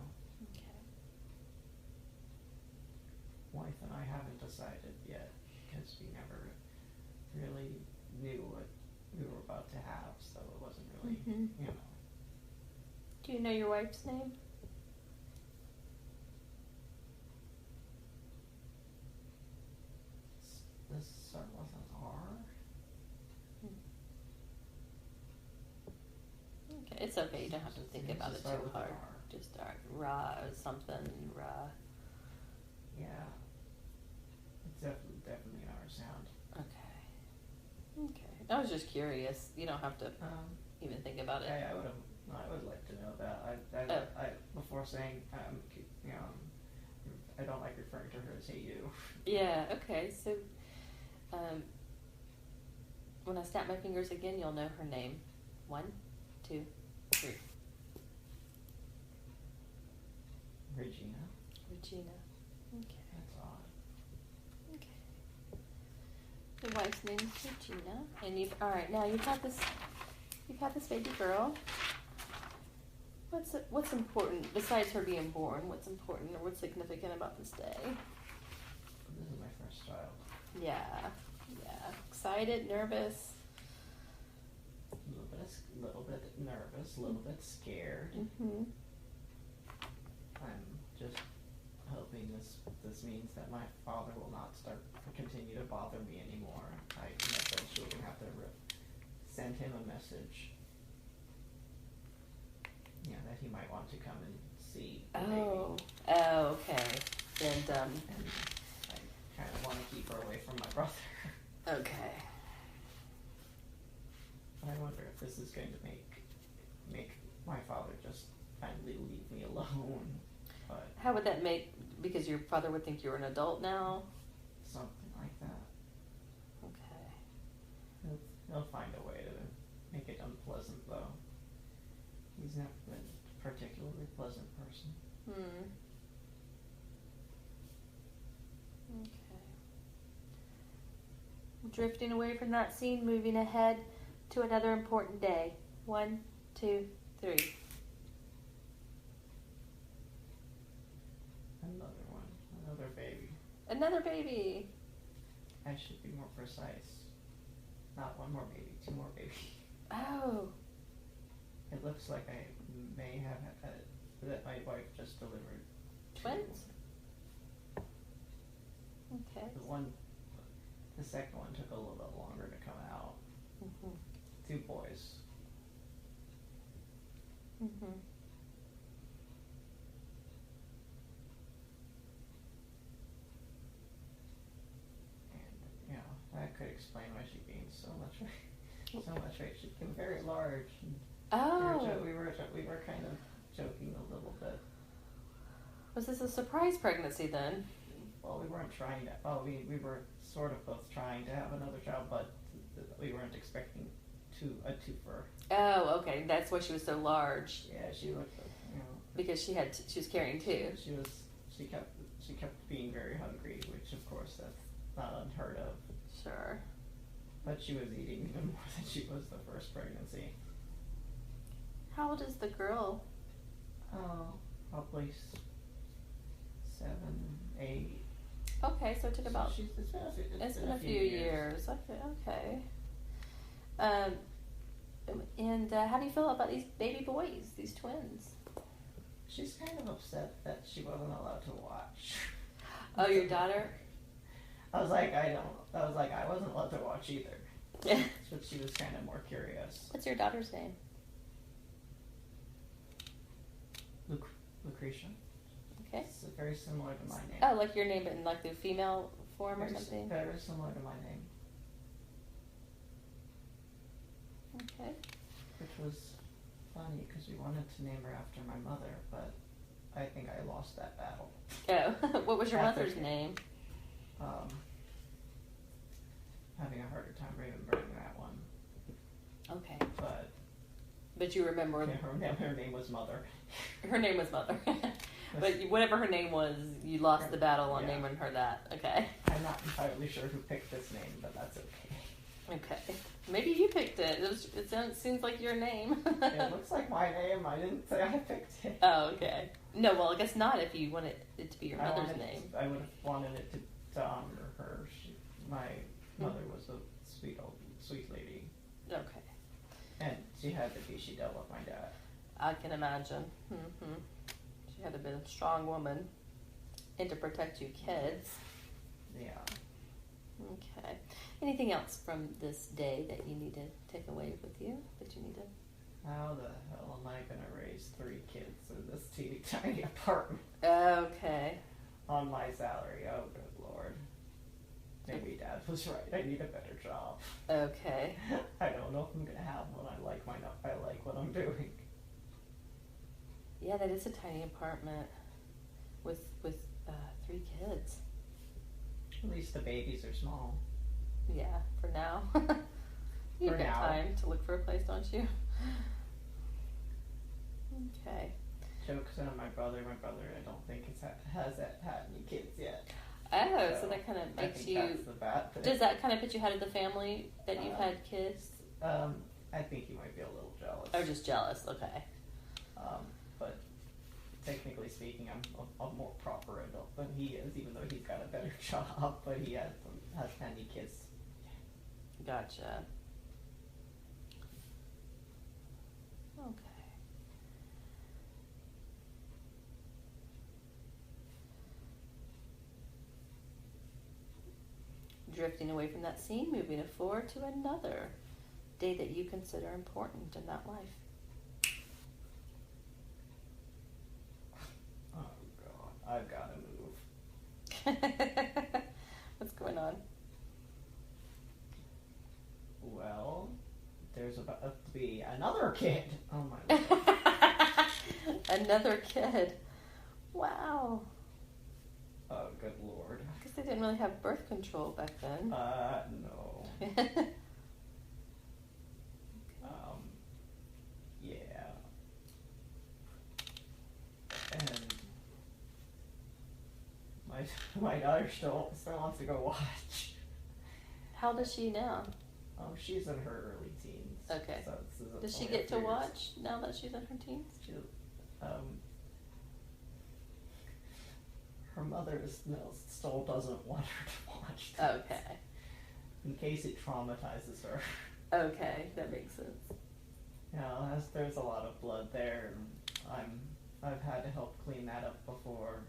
Okay. Wife and I haven't decided yet, because we never really knew what we were about to have, so it wasn't really, Do you know your wife's name? This start with an R? Okay, it's okay. You don't have to think about it too hard. R. Just start Ra or something. Ra. Yeah. It's definitely an R sound. Okay. Okay. I was just curious. You don't have to even think about it. I would like to know that. I before saying I don't like referring to her as "Hey you." Yeah. Okay. So, when I snap my fingers again, you'll know her name. 1, 2, 3. Regina. Regina. Okay. That's odd. Okay. Your wife's name is Regina, and all right. Now you've had this baby girl. What's important besides her being born? What's important or what's significant about this day? This is my first child. Yeah. Excited, nervous. A little bit nervous, a little bit scared. Mm-hmm. I'm just hoping this means that my father will not continue to bother me anymore. I sent him a message. Yeah, that he might want to come and see the baby. Oh, okay. And I kind of want to keep her away from my brother. Okay. But I wonder if this is going to make my father just finally leave me alone. But How would that make, because your father would think you're an adult now? something like that. Okay. He'll find a way to make it unpleasant, though. He's never been a particularly pleasant person. Okay. Drifting away from that scene, moving ahead to another important day. 1, 2, 3. Another one. Another baby. Another baby. I should be more precise. Not one more baby, 2 more babies. Oh. It looks like I may have that my wife just delivered 2. Twins? Okay. The second one took a little bit longer to come out. 2 boys. And that could explain why she gained so much weight. She became very large. Oh. We were kind of joking a little bit. Was this a surprise pregnancy then? Well, we weren't trying to. Well, we were sort of both trying to have another child, but we weren't expecting a twofer. Oh, okay. That's why she was so large. Yeah, she looked. Because she was carrying 2. She kept being very hungry, which of course that's not unheard of. Sure. But she was eating even more than she was the first pregnancy. How old is the girl? Oh, probably 7, 8. Okay, so it took about. It's been a few years. Okay. And how do you feel about these baby boys, these twins? She's kind of upset that she wasn't allowed to watch. Oh, your daughter? I wasn't allowed to watch either. But she was kind of more curious. What's your daughter's name? Regression. Okay. It's very similar to my name. Oh, like your name, but in like the female form or something? Very similar to my name. Okay. Which was funny because we wanted to name her after my mother, but I think I lost that battle. Oh, what was your mother's name? Having a harder time remembering that one. Okay. But you remember her name was Mother. Her name was Mother. But whatever her name was, you lost the battle on naming her that. Okay. I'm not entirely sure who picked this name, but that's okay. Okay. Maybe you picked it. It seems like your name. It looks like my name. I didn't say I picked it. Oh, okay. No, well, I guess not if you wanted it to be your mother's name. I would have wanted it to honor her. My mother was a sweet lady. Okay. And she had to be. She dealt with my dad. I can imagine. She had to be a strong woman. And to protect you kids. Yeah. Okay. Anything else from this day that you need to take away with you? That you need to... How the hell am I going to raise 3 kids in this teeny tiny apartment? Okay. On my salary. Oh, good Lord. Maybe Dad was right. I need a better job. Okay. I don't know if I'm going to have one. I like what I'm doing. Yeah, that is a tiny apartment with 3 kids. At least the babies are small. Yeah, for now. You've got time to look for a place, don't you? Okay. Jokes on my brother. My brother, I don't think has had any kids yet. Oh, so that kind of makes you... That's the bad thing. Does that kind of put you ahead of the family that you've had kids? I think he might be a little jealous. Oh, just jealous. Okay. But technically speaking, I'm a more proper adult than he is, even though he's got a better job. But he has many kids. Gotcha. Okay. Drifting away from that scene, moving forward to another day that you consider important in that life. Oh God, I've got to move. What's going on? Well, there's about to be another kid. Oh my Lord. Another kid. Wow. Oh, good Lord. I guess they didn't really have birth control back then. No. Yeah. And my daughter still wants to go watch. How old is she now? She's in her early teens. Okay. So Does she get to watch now that she's in her teens? Her mother still doesn't want her to watch this. Okay. In case it traumatizes her. Okay, that makes sense. There's a lot of blood there, and I've had to help clean that up before,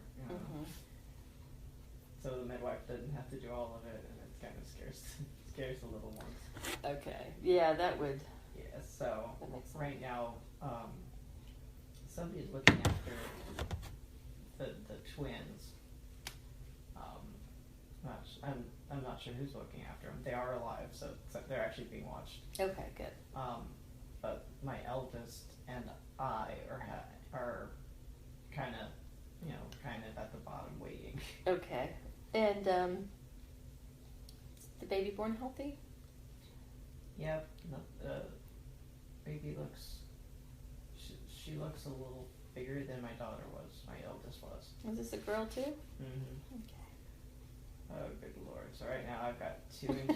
so the midwife doesn't have to do all of it, and it kind of scares the little ones. Okay, yeah, that would. Yeah, so That makes sense. right now, somebody's looking after the twins. I'm not sure who's looking after them. They are alive, so they're actually being watched. Okay, good. But my eldest and I are kind of at the bottom waiting. Okay, and is the baby born healthy? Yep, the baby looks. She looks a little bigger than my daughter was. My eldest was. Is this a girl too? Mm-hmm. Okay. Oh, good Lord. So right now I've got 2 and 2.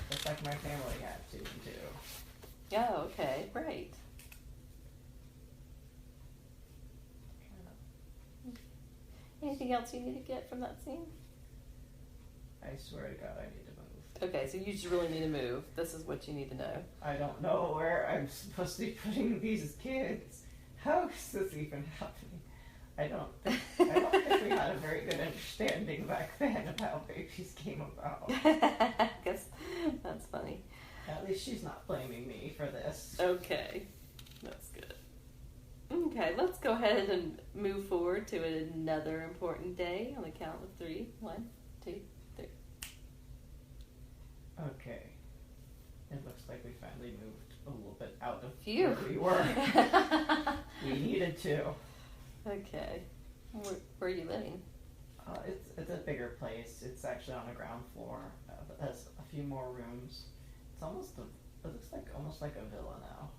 Just like my family had 2 and 2. Oh, okay, great. Anything else you need to get from that scene? I swear to God, I need to move. Okay, so you just really need to move. This is what you need to know. I don't know where I'm supposed to be putting these kids. How is this even happening? I don't think we had a very good understanding back then of how babies came about. I guess that's funny. At least she's not blaming me for this. Okay, that's good. Okay, let's go ahead and move forward to another important day on the count of 3. 1, 2, 3. Okay. It looks like we finally moved a little bit out of Phew. where we were. We needed to. Okay. Where are you living? It's a bigger place. It's actually on the ground floor. It has a few more rooms. It looks like almost like a villa now.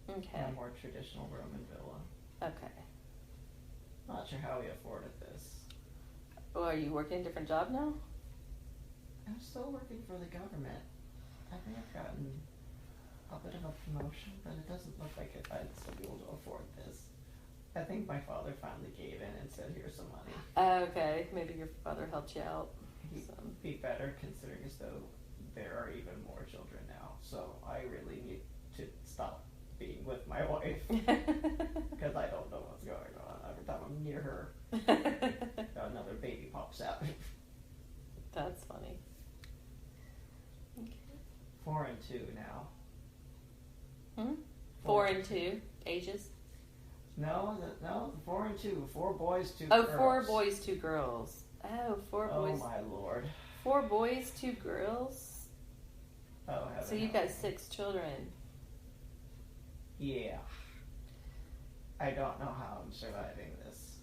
Okay. A more traditional Roman villa. Okay. Not sure how we afforded this. Well, are you working a different job now? I'm still working for the government. I think I've gotten a bit of a promotion, but it doesn't look like I'd still be able to afford this. I think my father finally gave in and said, "Here's some money." Okay, maybe your father helped you out. He'd be better considering as though there are even more children now. So I really need to stop being with my wife because I don't know what's going on. Every time I'm near her, another baby pops out. That's funny. Okay. 4 and 2 now. 4 and 2 ages? No, 4 and 2. 4 boys, 2 girls. Oh, 4 boys, 2 girls. Oh, 4 boys. Oh my Lord. 4 boys, 2 girls. Oh, heaven. So you've got 6 children. Yeah. I don't know how I'm surviving this.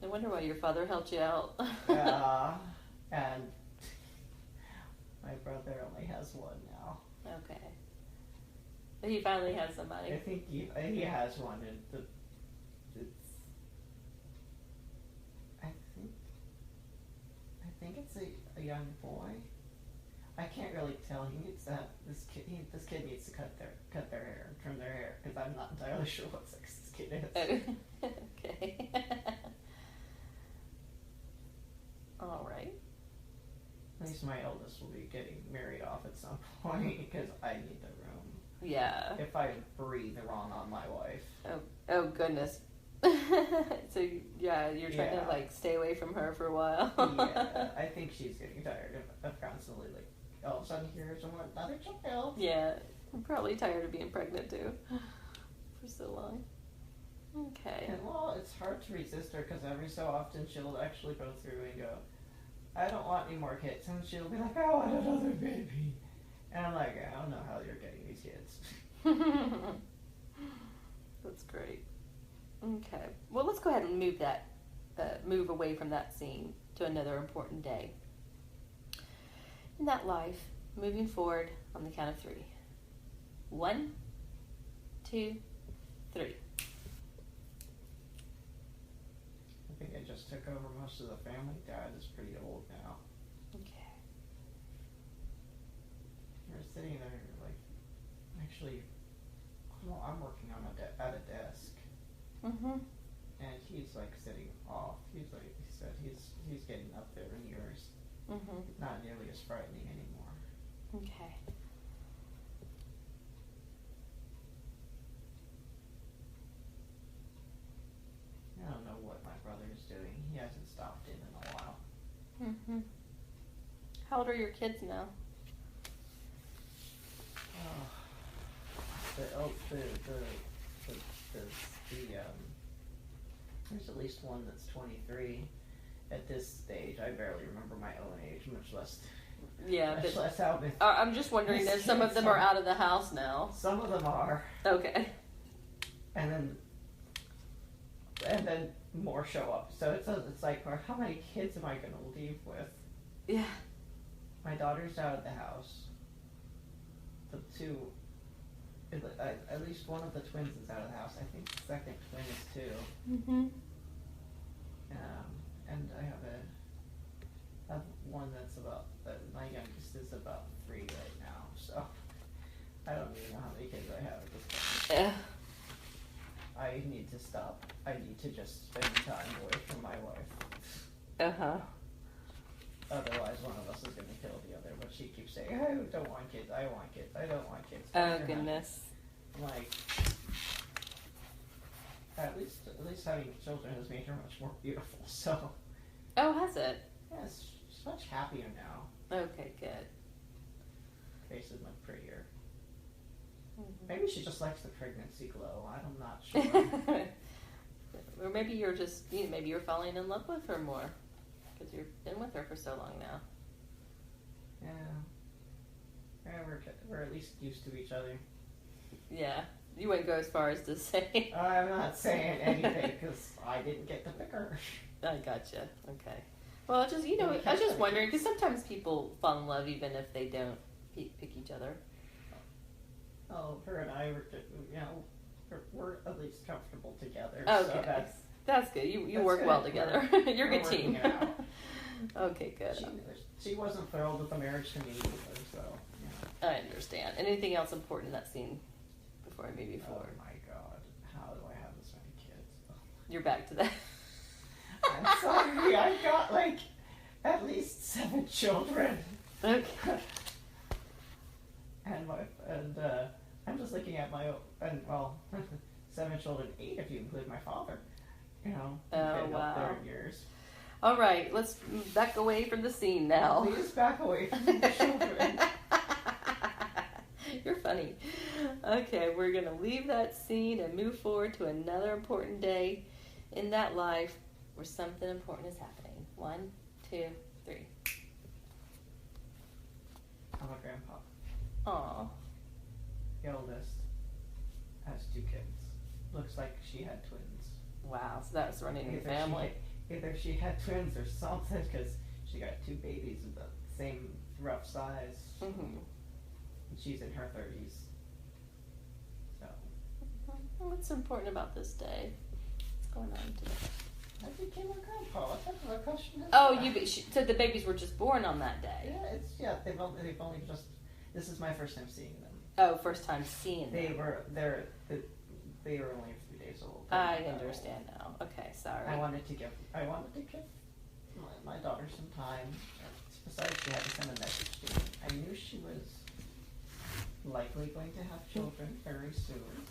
No wonder why your father helped you out. And my brother only has 1 now. Okay. But he finally has some money. I think he has 1. And I think it's a young boy. I can't really tell. This kid needs to cut their hair, trim their hair, because I'm not entirely sure what sex this kid is. Okay. All right. At least my eldest will be getting married off at some point because I need the room. Yeah. If I breathe wrong on my wife. Oh goodness. So you're trying to stay away from her for a while. Yeah, I think she's getting tired of constantly all of a sudden here's another child. Yeah, I'm probably tired of being pregnant too for so long. Okay. And well, it's hard to resist her because every so often she'll actually go through and go, I don't want any more kids. And she'll be like, I want another baby. And I'm like, I don't know how you're getting these kids. That's great. Okay. Well, let's go ahead and move away from that scene to another important day. In that life, moving forward on the count of 3. 1, 2, 3. I think I just took over most of the family. Dad is pretty old now. Okay. We're sitting there, like, actually, well, I'm working on at a desk. Mm-hmm. And he's, like, sitting off. He's, like, he said he's getting up there in years. Mm-hmm. Not nearly as frightening anymore. Okay. I don't know what my brother is doing. He hasn't stopped in a while. Mm-hmm. How old are your kids now? There's at least one that's 23. At this stage, I barely remember my own age, much less. Yeah, much less how big. I'm just wondering if some of them are out of the house now. Some of them are. Okay. And then more show up. So it's like, how many kids am I going to leave with? Yeah. My daughter's out of the house. The two, at least one of the twins is out of the house. I think the second twin is 2. Mm-hmm. And I have one that's my youngest is about 3 right now. So I don't even know how many kids I have at this point. Yeah. I need to stop. I need to just spend time away from my wife. Uh-huh. Otherwise, one of us is going to kill the other. But she keeps saying, I don't want kids. I want kids. I don't want kids. Oh, goodness. I'm like, at least having children has made her much more beautiful. So. Oh, has it? Yes, she's much happier now. Okay, good. Face is much prettier. Mm-hmm. Maybe she just likes the pregnancy glow. I'm not sure. Or maybe maybe you're falling in love with her more because you've been with her for so long now. Yeah, we're at least used to each other. Yeah, you wouldn't go as far as to say. I'm not saying anything because I didn't get to pick her. I gotcha. Okay. Well, I was just wondering because sometimes people fall in love even if they don't pick each other. Oh, her and I we're at least comfortable together. Okay, so that's good. You that's work good. well together. You're a good team. It out. Okay, good. She wasn't thrilled with the marriage to me either, so yeah. I understand. Anything else important in that scene before I move you forward? Oh my God, how do I have this many kids? You're back to that. I'm sorry, I got like at least 7 children. Okay. And I'm just looking at 7 children, 8 if you include my father. You know, getting up there in years. All right, let's back away from the scene now. Please back away from the children. You're funny. Okay, we're going to leave that scene and move forward to another important day in that life where something important is happening. 1, 2, 3. I'm a grandpa. Aw. The oldest has 2 kids. Looks like she had twins. Wow, so that was running in the family. Either she had twins or something, because she got 2 babies of the same rough size. Mm-hmm. And she's in her 30s. So. What's important about this day? What's going on today? I became a grandpa. What type of a question is Oh, that? so the babies were just born on that day? Yeah, they've only just. This is my first time seeing them. Oh, first time seeing them. They were only a few days old. I understand now. Okay, sorry. I wanted to give my daughter some time. Besides, she had to send a message to me. I knew she was likely going to have children very soon,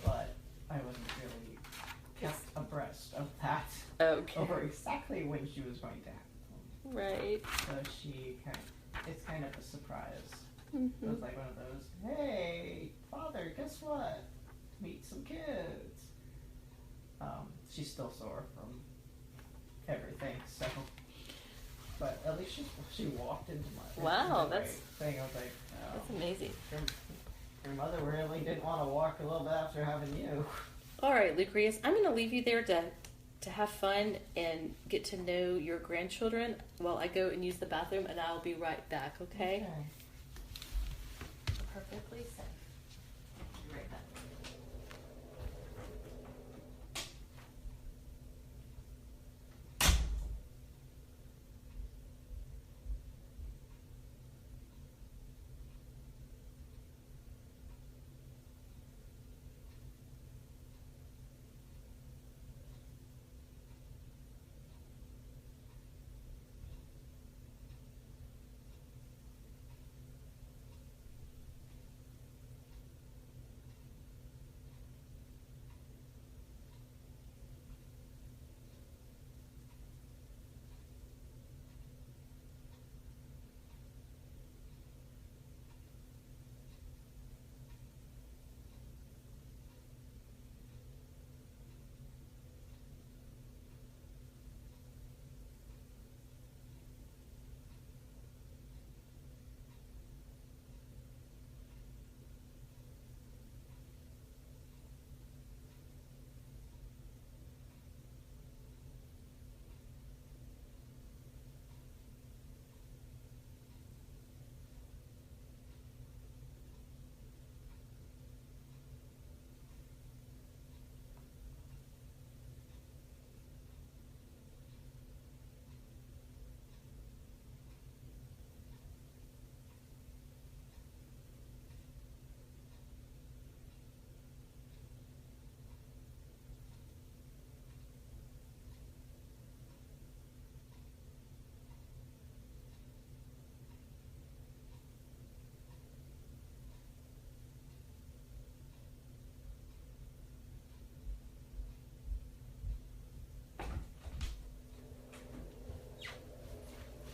but I wasn't really kept abreast of that. Okay. Over exactly when she was going to have them. Right. So she kind of it's kind of a surprise. Mm-hmm. It was like one of those, hey, father, guess what? Meet some kids. She's still sore from everything, so. But at least she walked into my Wow, into my that's thing. I was like, oh, that's amazing. your mother really didn't want to walk a little bit after having you. All right, Lucreus, I'm going to leave you there to have fun and get to know your grandchildren while I go and use the bathroom, and I'll be right back, okay? Perfectly safe. I'll be right back.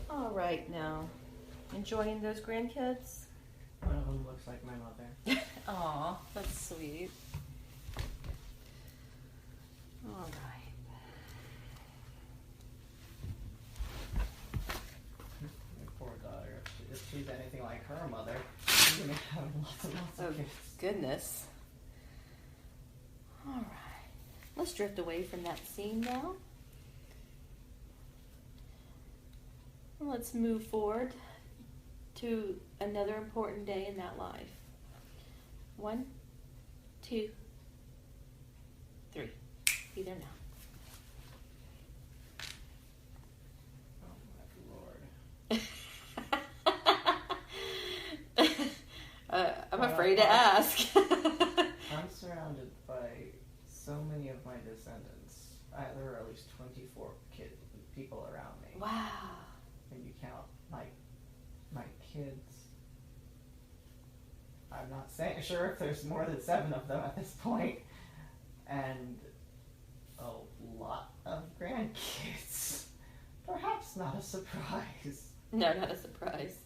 All right, now, enjoying those grandkids? One of them looks like my mother. Aw, that's sweet. All right. My poor daughter, if she's anything like her mother, she's going to have lots and lots of kids. Goodness. All right. Let's drift away from that scene now. Let's move forward to another important day in that life. 1, 2, 3. Be there now. Oh my Lord. I'm afraid to ask. I'm surrounded by so many of my descendants. There are at least 24 people around me. Wow. And you count my kids. I'm not sure if there's more than 7 of them at this point, and a lot of grandkids. Perhaps not a surprise. No, not a surprise.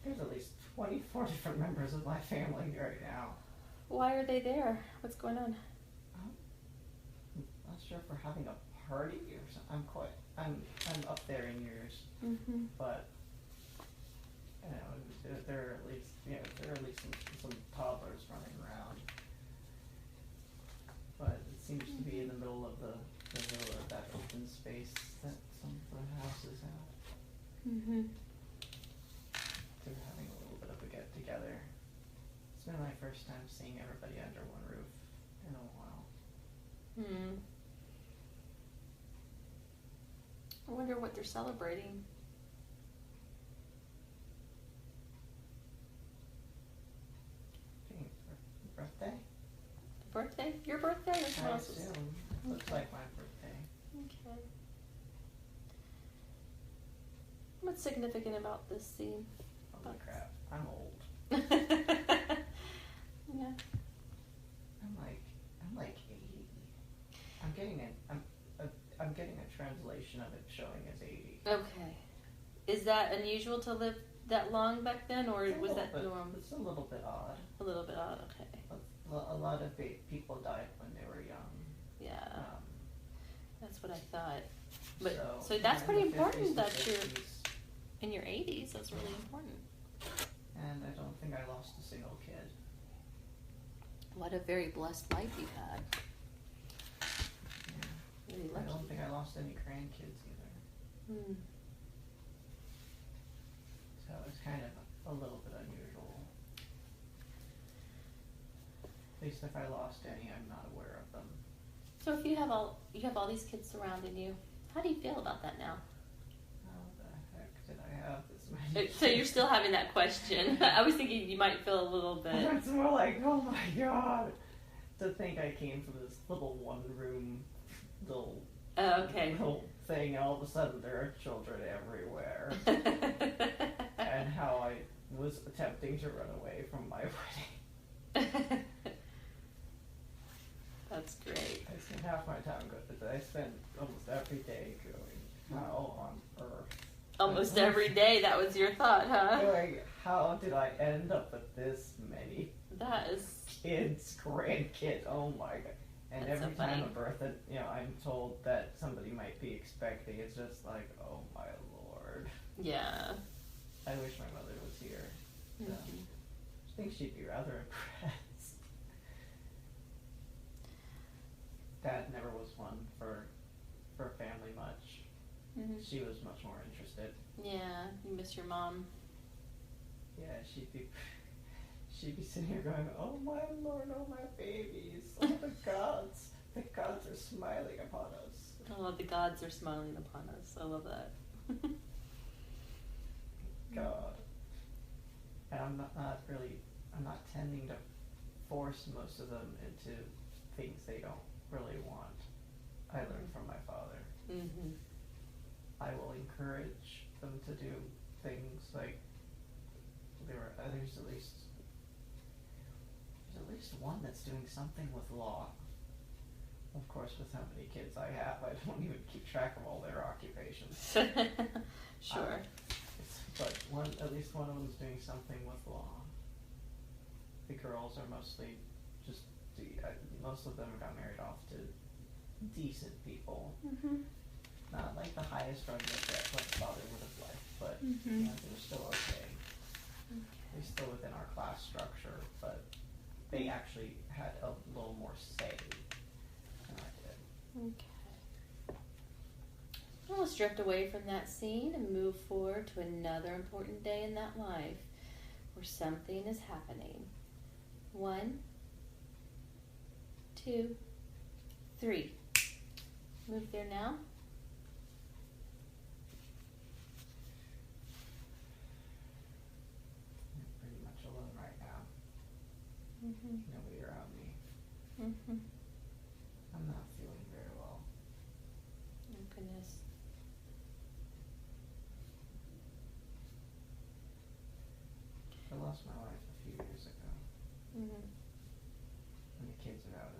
There's at least 24 different members of my family right now. Why are they there? What's going on? I'm not sure if we're having a party or something. I'm up there in years, Mm-hmm. but there are at least some toddlers running around. But it seems to be in the middle of that open space that some of the houses have. Mm-hmm. They're having a little bit of a get together. It's been my first time seeing everybody under one roof in a while. Hmm. I wonder what they're celebrating. Birthday? Birthday? Your birthday or someone I else's? assume. Looks like my birthday. Okay. What's significant about this scene? Holy crap, I'm old. Yeah. I'm like 80. I'm getting a translation of it showing as 80. Okay. Is that unusual to live that long back then, or It's a was little that bit- norm? It's a little bit odd. A little bit odd, okay. A lot of people died when they were young. Yeah, Um, that's what I thought. But so yeah, that's in pretty the 50s important and that you're 60s. in your 80s. That's really important. And I don't think I lost a single kid. What a very blessed life you've had. Yeah. Really I lucky. don't think I lost any grandkids either. Hmm. So it's kind of a little bit unusual. At least if I lost any, I'm not aware of them. So if you have all these kids surrounding you, how do you feel about that now? How the heck did I have this many? So you're still having that question. I was thinking you might feel a little bit. It's more like, oh my god, to think I came from this little one-room, little thing, and all of a sudden there are children everywhere, and how I was attempting to run away from my wedding. That's great. I spent half my time I spent almost every day going, how on earth? Almost every day, that was your thought, huh? Like, how did I end up with this many That is kids, grandkids? Oh my god! And That's every so funny. time a birth, I'm told that somebody might be expecting. It's just like, oh my lord! yeah. I wish my mother was here. Mhm. I think she'd be rather impressed. Dad never was one for family much. Mhm. She was much more interested. Yeah, you miss your mom. Yeah, she'd be sitting here going, oh my lord, oh my babies, oh the gods are smiling upon us. Oh, the gods are smiling upon us. I love that. God. And I'm not tending to force most of them into things they don't really want. I learned from my father. Mhm. I will encourage them to do things like there's at least one that's doing something with law. Of course, with how many kids I have, I don't even keep track of all their occupations. Sure. But at least one of them is doing something with law. The girls are mostly most of them got married off to decent people. Mhm. Not like the highest rung that my father would have liked, but Mhm. they're still okay. They're still within our class structure, but they actually had a little more say than I did. Okay. Well, let's drift away from that scene and move forward to another important day in that life where something is happening. 1, 2, 3. Move there now. I'm pretty much alone right now. Mhm. Nobody around me. Mhm. I'm not feeling very well. Oh goodness. I lost my wife a few years ago. Mhm. And the kids are out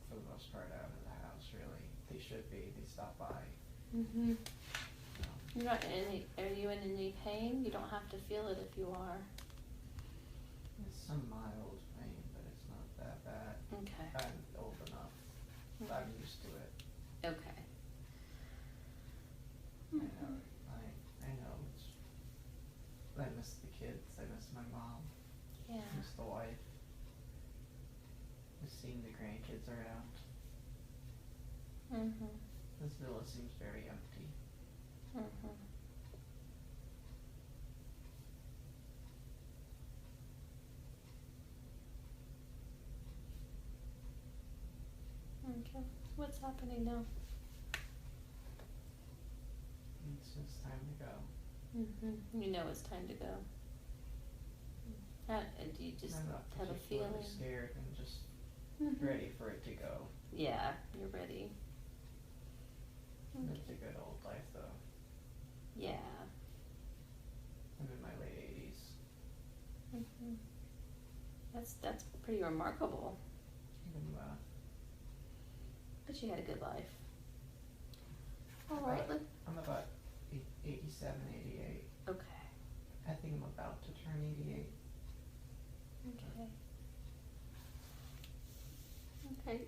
for the most part out of the house, really. They should be. They stop by. Mhm. Um, You're not in any. Are you in any pain? You don't have to feel it if you are. It's some mild pain, but it's not that bad. Okay. I'm old enough. I'm used to it. Okay. I know. I miss the kids. I miss my mom. Yeah. I miss the wife. Just seeing the grandkids around. Mhm. This villa seems very empty. Mhm. Okay. What's happening now? It's just time to go. Mhm. You know it's time to go. Do you just I'm not have a particularly feeling? scared. I'm just Mhm. ready for it to go. Yeah, you're ready. Lived a good old life, though. Yeah. I'm in my late 80s. Mhm. That's pretty remarkable. But you had a good life. All right. I'm about 87, 88. Okay. think I'm about to turn 88. Okay. Okay.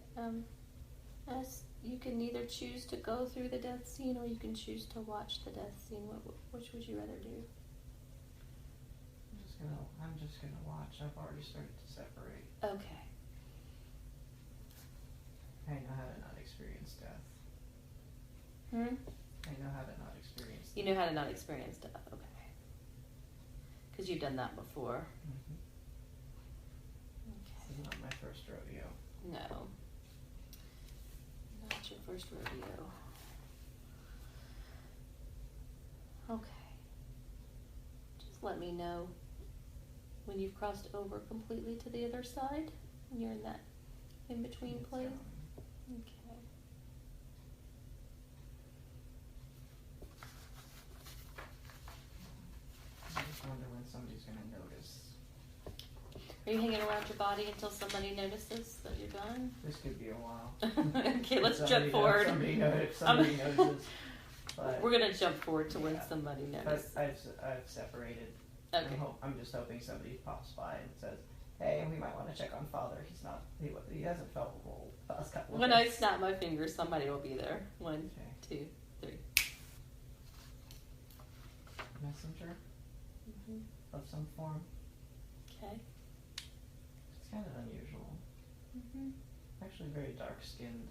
As you can either choose to go through the death scene or you can choose to watch the death scene. Which would you rather do? I'm just gonna watch. I've already started to separate. Okay. I know how to not experience death. I know how to not experience death. You know how to not experience death. Okay. Because you've done that before. Mm-hmm. Okay. This is not my first rodeo. No. Not your first rodeo. Okay. Just let me know when you've crossed over completely to the other side. And you're in that in-between place. Okay. I just wonder when somebody's going to notice. Are you hanging around your body until somebody notices that you're done? This could be a while. Okay, let's jump forward. Somebody notices. But we're going to jump forward to when somebody notices. I've separated. Okay. I'm just hoping somebody pops by and says, hey, we might want to check on Father. He hasn't felt well the past couple of days. When I snap my fingers, somebody will be there. 1, 2, 3. Messenger of some form. Okay. It's kind of unusual. Actually very dark-skinned,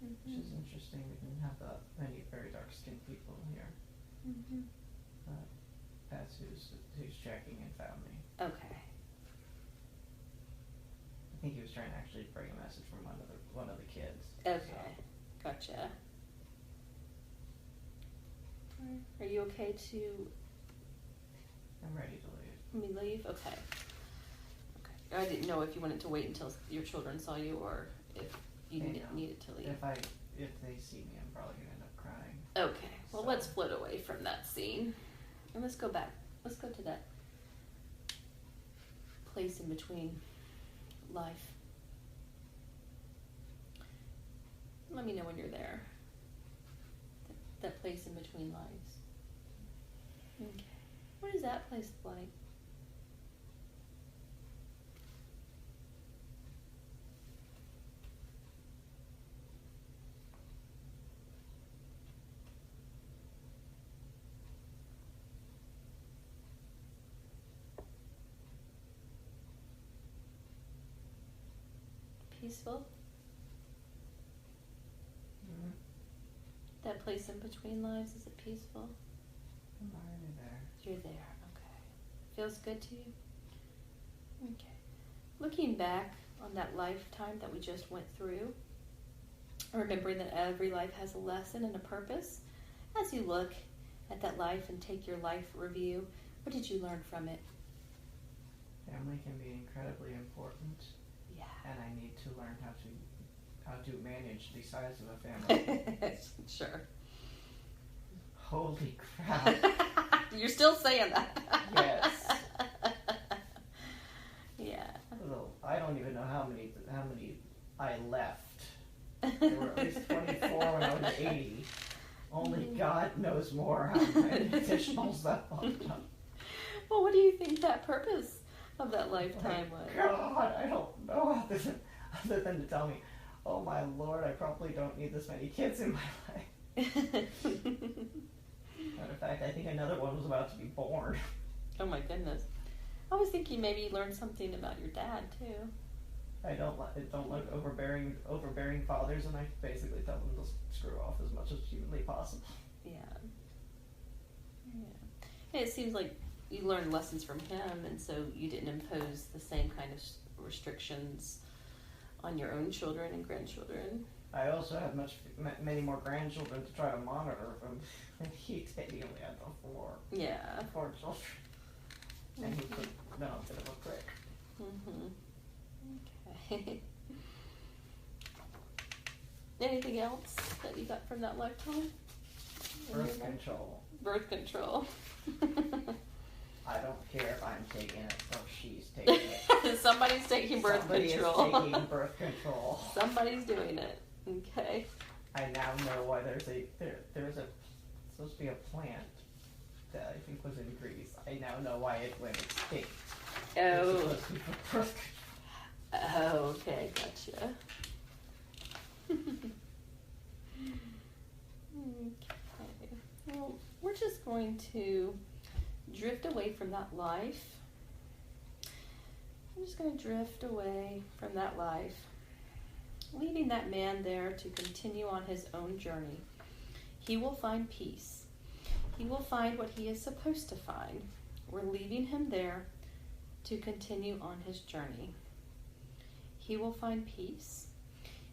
which is interesting. We didn't have that many very dark-skinned people here. But that's who's checking and found me. Okay. I think he was trying to actually bring a message from one of the kids. Okay. So. Gotcha. Are you okay to... I'm ready to leave. Let me leave? Okay. I didn't know if you wanted to wait until your children saw you or if you needed to leave. If they see me, I'm probably going to end up crying. Okay. Well, let's float away from that scene. And let's go back. Let's go to that place in between life. Let me know when you're there. That place in between lives. Okay. What is that place like? Peaceful? That place in between lives, is it peaceful? I'm already there. You're there, okay. Feels good to you? Okay. Looking back on that lifetime that we just went through, remembering that every life has a lesson and a purpose, as you look at that life and take your life review, what did you learn from it? Family can be incredibly important. Yeah. And I need to learn how to manage the size of a family. Sure. Holy crap. You're still saying that. Yes. Yeah. I don't even know how many I left. There were at least 24 when I was 80. Only God knows more how many additionals that popped up. Well, what do you think that purpose of that lifetime was? God, I don't know other than to tell me, oh my Lord, I probably don't need this many kids in my life. Matter of fact, I think another one was about to be born. Oh my goodness. I was thinking maybe you learned something about your dad too. I don't like overbearing fathers, and I basically tell them to screw off as much as humanly possible. Yeah. And it seems like you learned lessons from him, and so you didn't impose the same kind of restrictions on your own children and grandchildren. I also had many more grandchildren to try to monitor them. He only had 4. Yeah. 4 children. And he could have been a bit of a prick. Okay. Anything else that you got from that lifetime? Birth control. Birth control. I don't care if I'm taking it or she's taking it. Somebody's taking birth control. Somebody is taking birth control. Somebody's doing it. Okay. I now know why there's supposed to be a plant that I think was in Greece. I now know why it went extinct. Oh. It's supposed to be for birth Oh, okay, gotcha. Okay. Well, we're just going to drift away from that life. I'm just going to drift away from that life, leaving that man there to continue on his own journey. He will find peace. He will find what he is supposed to find. We're leaving him there to continue on his journey. He will find peace.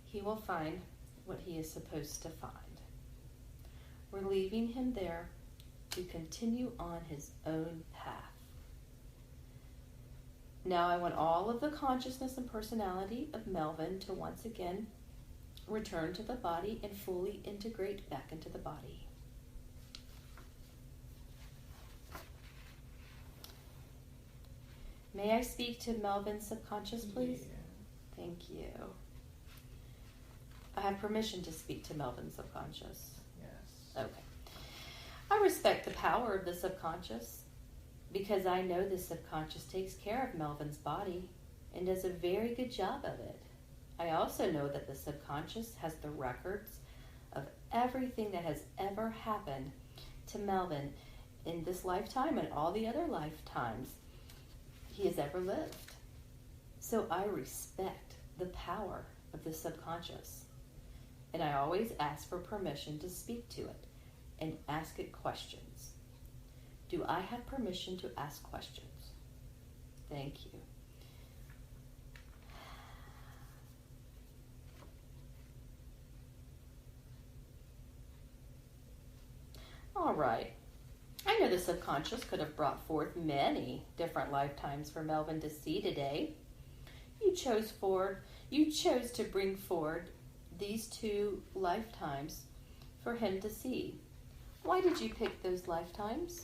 He will find what he is supposed to find. We're leaving him there to continue on his own path. Now I want all of the consciousness and personality of Melvin to once again return to the body and fully integrate back into the body. May I speak to Melvin's subconscious, please? Yeah. Thank you. I have permission to speak to Melvin's subconscious. Yes. Okay. I respect the power of the subconscious because I know the subconscious takes care of Melvin's body and does a very good job of it. I also know that the subconscious has the records of everything that has ever happened to Melvin in this lifetime and all the other lifetimes he has ever lived. So I respect the power of the subconscious. And I always ask for permission to speak to it and ask it questions. Do I have permission to ask questions? Thank you. All right. I know the subconscious could have brought forth many different lifetimes for Melvin to see today. You chose to bring forward these 2 lifetimes for him to see. Why did you pick those lifetimes?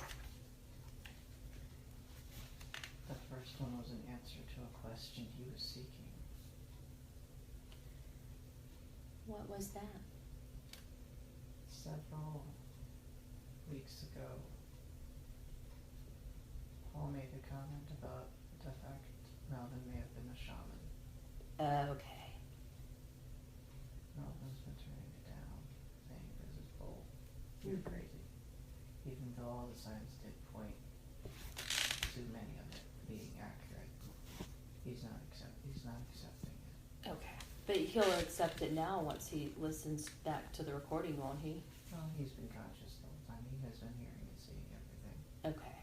The first one was an answer to a question he was seeking. What was that? Several weeks ago, Paul made a comment about the fact Melvin may have been a shaman. Okay. Melvin's been turning it down, saying this is bull. You're crazy. Even though all the signs did point to many of it being accurate, he's not accepting it. Okay. But he'll accept it now once he listens back to the recording, won't he? Well, he's been conscious the whole time. He has been hearing and seeing everything. Okay.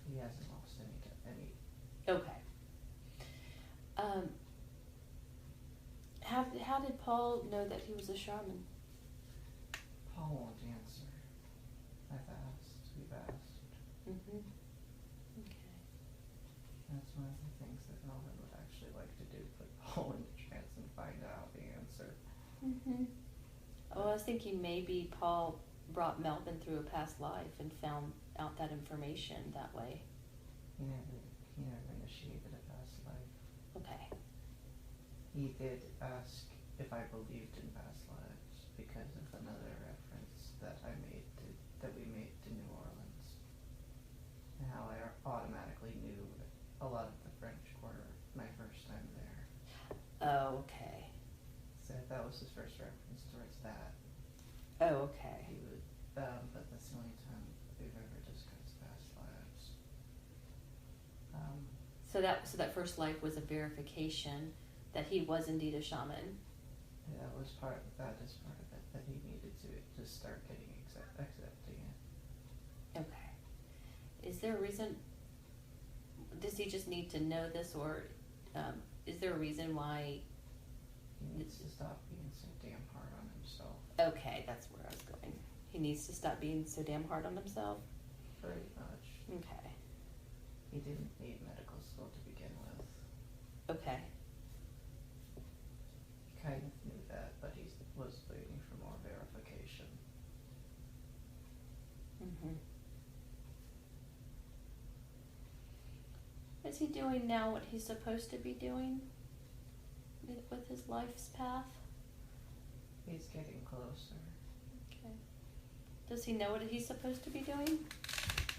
He hasn't lost any. Okay. How did Paul know that he was a shaman? Paul won't answer. We've asked. Mm-hmm. Okay. That's one of the things that Melvin would actually like to do, put Paul into trance and find out the answer. Mm-hmm. Oh, I was thinking maybe Paul brought Melvin through a past life and found out that information that way. He never initiated a past life. Okay. He did ask if I believed in past lives because of another reference that we made to New Orleans, and how I automatically knew a lot of the French Quarter my first time there. Oh, okay. So that was his first reference towards that. Oh, okay. He would, but that's the only time we've ever discussed past lives. So that first life was a verification that he was indeed a shaman. That is part of it, that he needed to start getting accepting it. Okay. Is there a reason? Does he just need to know this, or is there a reason why? He needs to stop being so damn hard on himself. Okay, that's where I was going. He needs to stop being so damn hard on himself? Pretty much. Okay. He didn't need medical school to begin with. Okay. He kind of knew that, but he was waiting for more verification. Mm-hmm. Is he doing now what he's supposed to be doing with his life's path? He's getting closer. Okay. Does he know what he's supposed to be doing?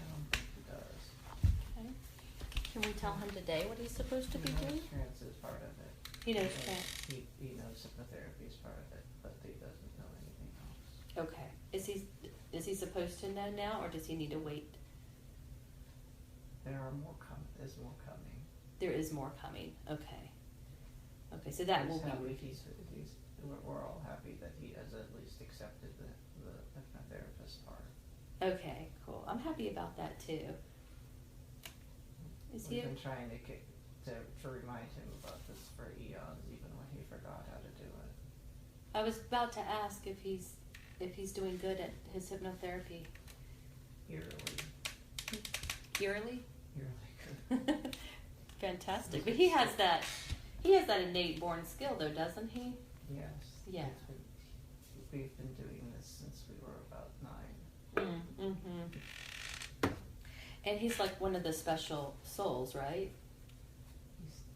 I don't think he does. Okay. Can we tell him today what he's supposed to be doing? Trance is part of it. He knows trance. He knows hypnotherapy is part of it, but he doesn't know anything else. Okay. Is he supposed to know now, or does he need to wait? There's more coming. There is more coming. Okay. Okay, so that will be... We're all happy that he has at least accepted the hypnotherapist part. Okay, cool. I'm happy about that too. We've been trying to remind him about this for eons, even when he forgot how to do it. I was about to ask if he's doing good at his hypnotherapy. Yearly? Good. Fantastic. But he has that innate born skill though, doesn't he? Yes. Yeah. We've been doing this since we were about 9. Mm-hmm. And he's like one of the special souls, right?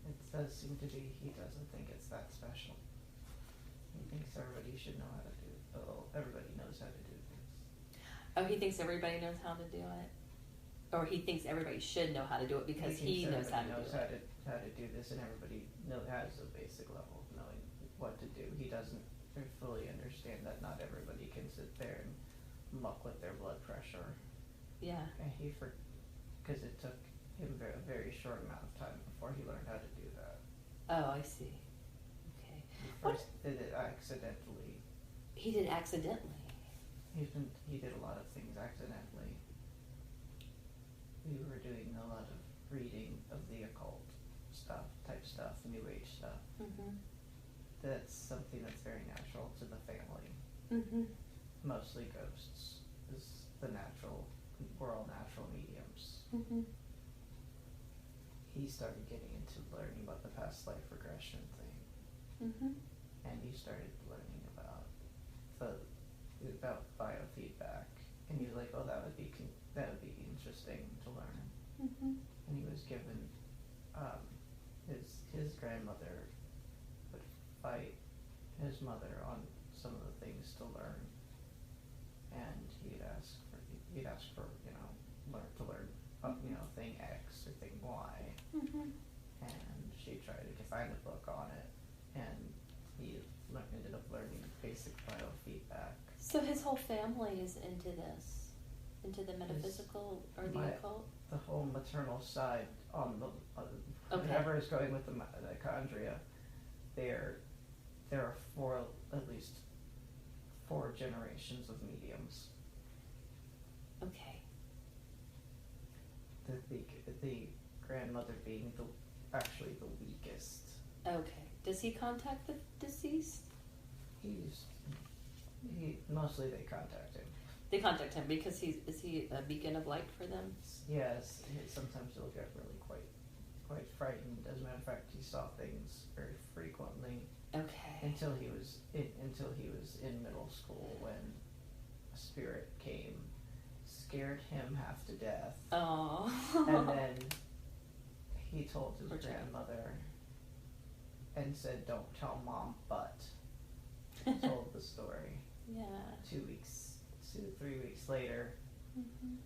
It does seem to be. He doesn't think it's that special. He thinks everybody should know how to do it. Oh, everybody knows how to do this. Oh, he thinks everybody knows how to do it? Or he thinks everybody should know how to do it because he knows how to do it. How to do this, and everybody has a basic level of knowing what to do. He doesn't fully understand that not everybody can sit there and muck with their blood pressure. Yeah. And because it took him a very short amount of time before he learned how to do that. Oh, I see. Okay. He first did it accidentally. He did accidentally? He did a lot of things accidentally. We were doing a lot of reading of the occult type stuff, New Age stuff. Mm-hmm. That's something that's very natural to the family. Mm-hmm. Mostly ghosts is the natural. We're all natural mediums. Mm-hmm. He started getting into learning about the past life regression thing. Mm-hmm. And he started learning about biofeedback. And he was like, "Oh, that would be interesting to learn." Mm-hmm. And he was given his grandmother would fight his mother on some of the things to learn, and he'd ask for learn thing X or thing Y, Mm-hmm. and she tried to find a book on it, and he ended up learning basic biofeedback. So his whole family is into this, into the metaphysical or the occult? The whole maternal side on the Okay. whoever is going with the mitochondria, there are at least 4 generations of mediums. Okay. The grandmother being actually the weakest. Okay. Does he contact the deceased? Mostly they contact him. They contact him because is he a beacon of light for them? Yes. Sometimes he'll get really quite frightened. As a matter of fact, he saw things very frequently. Okay. Until he was in middle school, when a spirit came, scared him half to death. Oh. And then he told his Poor child. grandmother and said, "Don't tell Mom," but told the story. Yeah. 3 weeks later, Mm-hmm.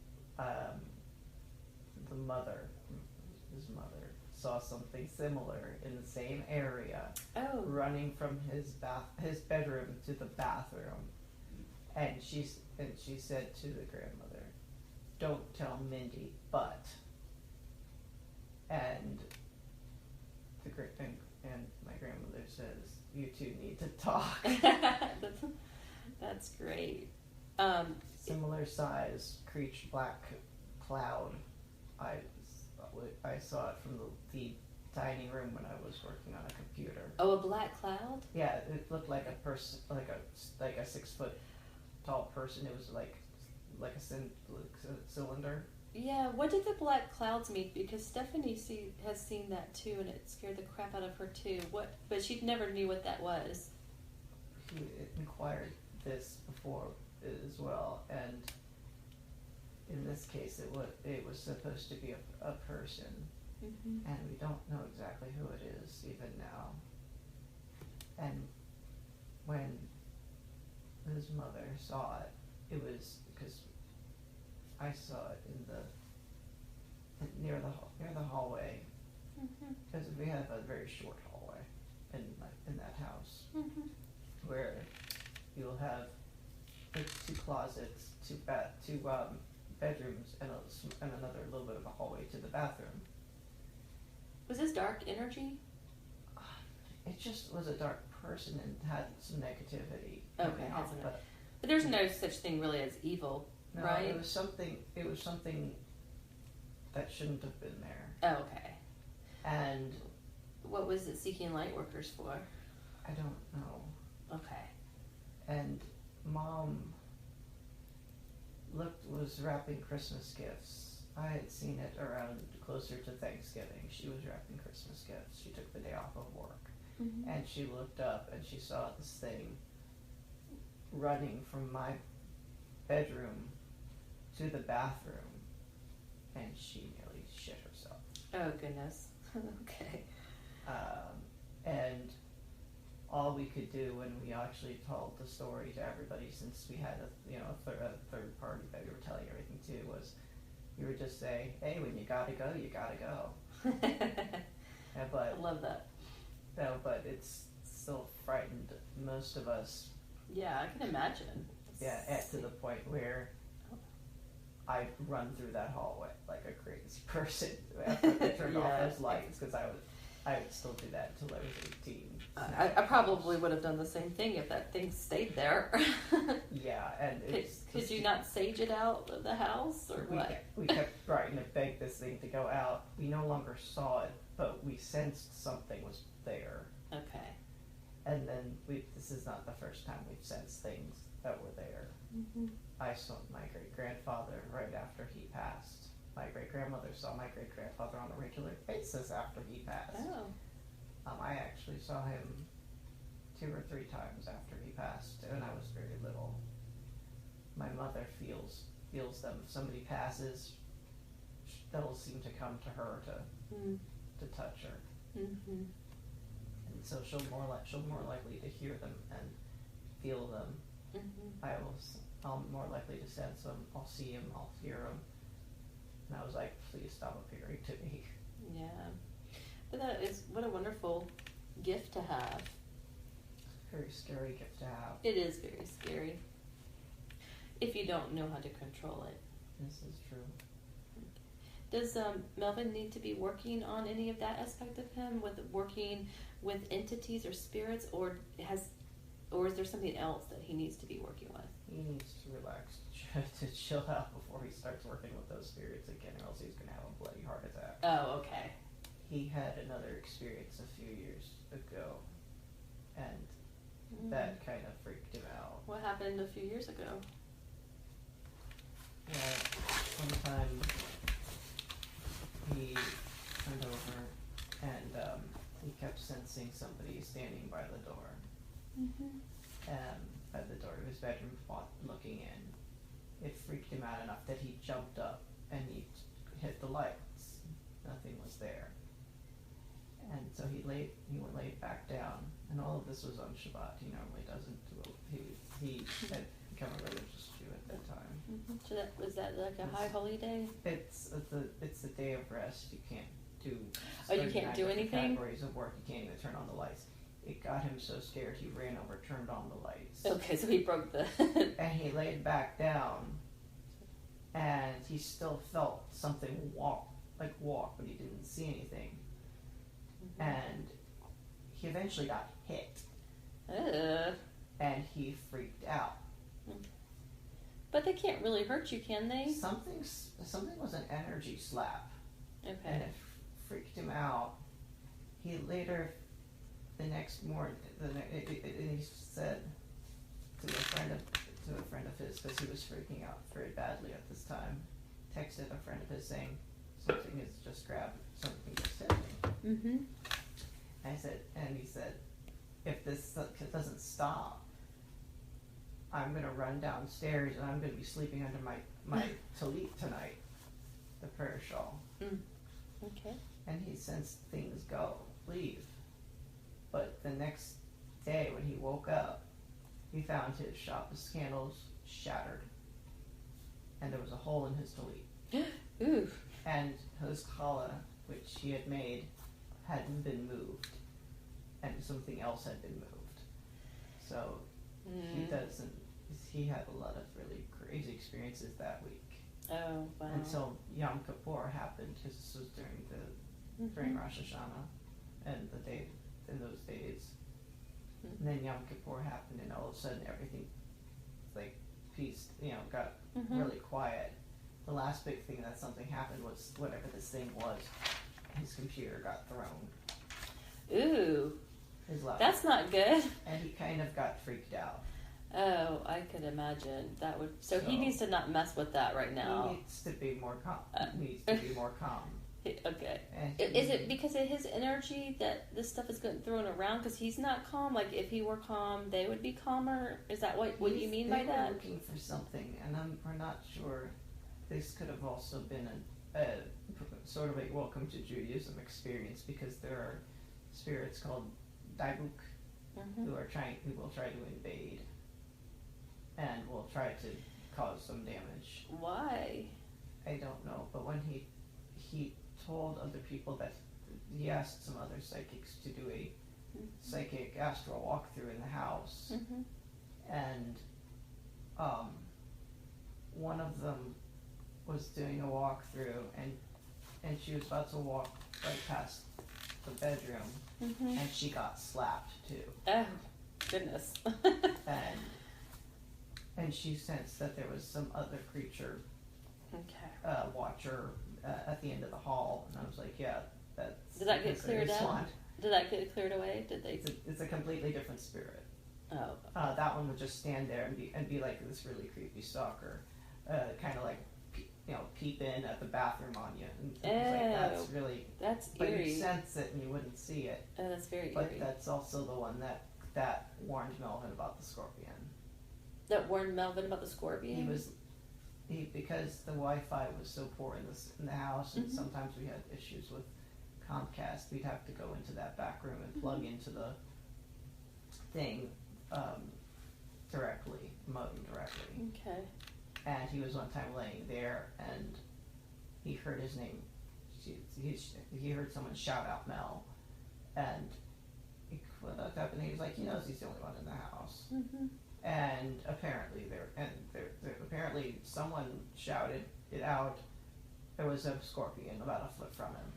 his mother saw something similar in the same area, Oh. running from his bedroom to the bathroom, and she said to the grandmother, "Don't tell Mindy, but," and my grandmother says, "You two need to talk." That's great. Similar size, creature, black cloud. I saw it from the dining room when I was working on a computer. Oh, a black cloud? Yeah, it looked like a person, like a 6 foot tall person. It was like a cylinder. Yeah, what did the black clouds mean? Because Stephanie has seen that too, and it scared the crap out of her too. But she never knew what that was. He inquired this before as well, and in this case, it was supposed to be a person, Mm-hmm. and we don't know exactly who it is even now. And when his mother saw it, it was because I saw it near the hallway, because we have a very short hallway in that house, where you'll have like 2 closets, 2 bedrooms, and another little bit of a hallway to the bathroom. Was this dark energy? It just was a dark person and had some negativity. Okay, but there's no such thing really as evil, no, right? It was something that shouldn't have been there. Oh, okay. And what was it seeking light workers for? I don't know. Okay. And Mom was wrapping Christmas gifts. I had seen it around closer to Thanksgiving. She was wrapping Christmas gifts. She took the day off of work. And she looked up and she saw this thing running from my bedroom to the bathroom, and she nearly shit herself. Oh, goodness. Okay. And all we could do when we actually told the story to everybody, since we had a third party that we were telling everything to, was you would just say, hey, when you gotta go, you gotta go. But I love that. No, but it's still frightened most of us. Yeah, I can imagine. Yeah, to the point where I'd run through that hallway like a crazy person after they turned off those lights, because I would still do that until I was 18. I probably would have done the same thing if that thing stayed there. Yeah, and could you not sage it out of the house, or what? We kept trying to beg this thing to go out. We no longer saw it, but we sensed something was there. Okay. And then this is not the first time we've sensed things that were there. I saw my great-grandfather right after he passed. My great-grandmother saw my great-grandfather on a regular basis after he passed. Oh. I actually saw him 2 or 3 times after he passed, and I was very little. My mother feels them. If somebody passes, they'll seem to come to her to touch her. And so she'll more likely to hear them and feel them. I'm more likely to sense them. I'll see them. I'll hear them. And I was like, please stop appearing to me. Yeah. But that is, what a wonderful gift to have. Very scary gift to have. It is very scary. If you don't know how to control it. This is true. Does Melvin need to be working on any of that aspect of him, with working with entities or spirits, or is there something else that he needs to be working with? He needs to relax, to chill out before he starts working with those spirits again, or else he's going to have a bloody heart attack. Oh, okay. He had another experience a few years ago, and that kind of freaked him out. What happened a few years ago? Well, one time he turned over and he kept sensing somebody standing by the door. By the door of his bedroom, looking in. It freaked him out enough that he jumped up and he hit the lights. Nothing was there. And so he laid back down, and all of this was on Shabbat. He normally doesn't do it. He had become a religious Jew at that time. So was that like a high holy day? It's the day of rest. You can't do. Oh, you can't do anything? Categories of work. You can't even turn on the lights. It got him so scared he ran over, turned on the lights. Okay, so he broke the. And he laid back down, and he still felt something walk, but he didn't see anything. And he eventually got hit. And he freaked out. But they can't really hurt you, can they? Something was an energy slap. Okay. And it freaked him out. He later, the next morning, he said to a friend of his, because he was freaking out very badly at this time, texted a friend of his saying, something just hit me. And he said, if this doesn't stop, I'm going to run downstairs and I'm going to be sleeping under my tallit tonight, the prayer shawl. Okay. And he sensed things leave. But the next day when he woke up, he found his shop of candles shattered. and there was a hole in his talit. Ooh. And his challah, which he had made, hadn't been moved, and something else had been moved. So he had a lot of really crazy experiences that week. Oh, wow. Until Yom Kippur happened. This was during Rosh Hashanah, and the day in those days. And then Yom Kippur happened, and all of a sudden everything, like, got really quiet. The last big thing that something happened was whatever this thing was, his computer got thrown. Ooh. His laptop. That's not good. And he kind of got freaked out. Oh, I could imagine that would. So he needs to not mess with that right now. He needs to be more calm. Okay. Is it because of his energy that this stuff is getting thrown around? Because he's not calm. Like, if he were calm, they would be calmer. Is that what you mean by that? They were looking for something, and we're not sure. This could have also been a sort of a welcome to Judaism experience, because there are spirits called Daibuk who will try to invade and will try to cause some damage. Why? I don't know, but when he told other people that he asked some other psychics to do a psychic astral walkthrough in the house, and one of them was doing a walkthrough, and she was about to walk right past the bedroom, and she got slapped too. Oh, goodness. and she sensed that there was some other creature, watcher at the end of the hall, and I was like, yeah, that's. Did that get cleared out? Did that get cleared away? Did they? It's a completely different spirit. Oh. That one would just stand there and be like this really creepy stalker, kind of like, peep in at the bathroom on you, and that's eerie. But you sense it and you wouldn't see it. Oh, that's very eerie. But that's also the one that warned Melvin about the scorpion. That warned Melvin about the scorpion? Because the Wi-Fi was so poor in the house, and sometimes we had issues with Comcast, we'd have to go into that back room and plug into the thing modem directly. Okay. And he was one time laying there, and he heard his name. He heard someone shout out Mel, and he looked up, and he was like, he knows he's the only one in the house. And apparently apparently someone shouted it out. There was a scorpion about a foot from him.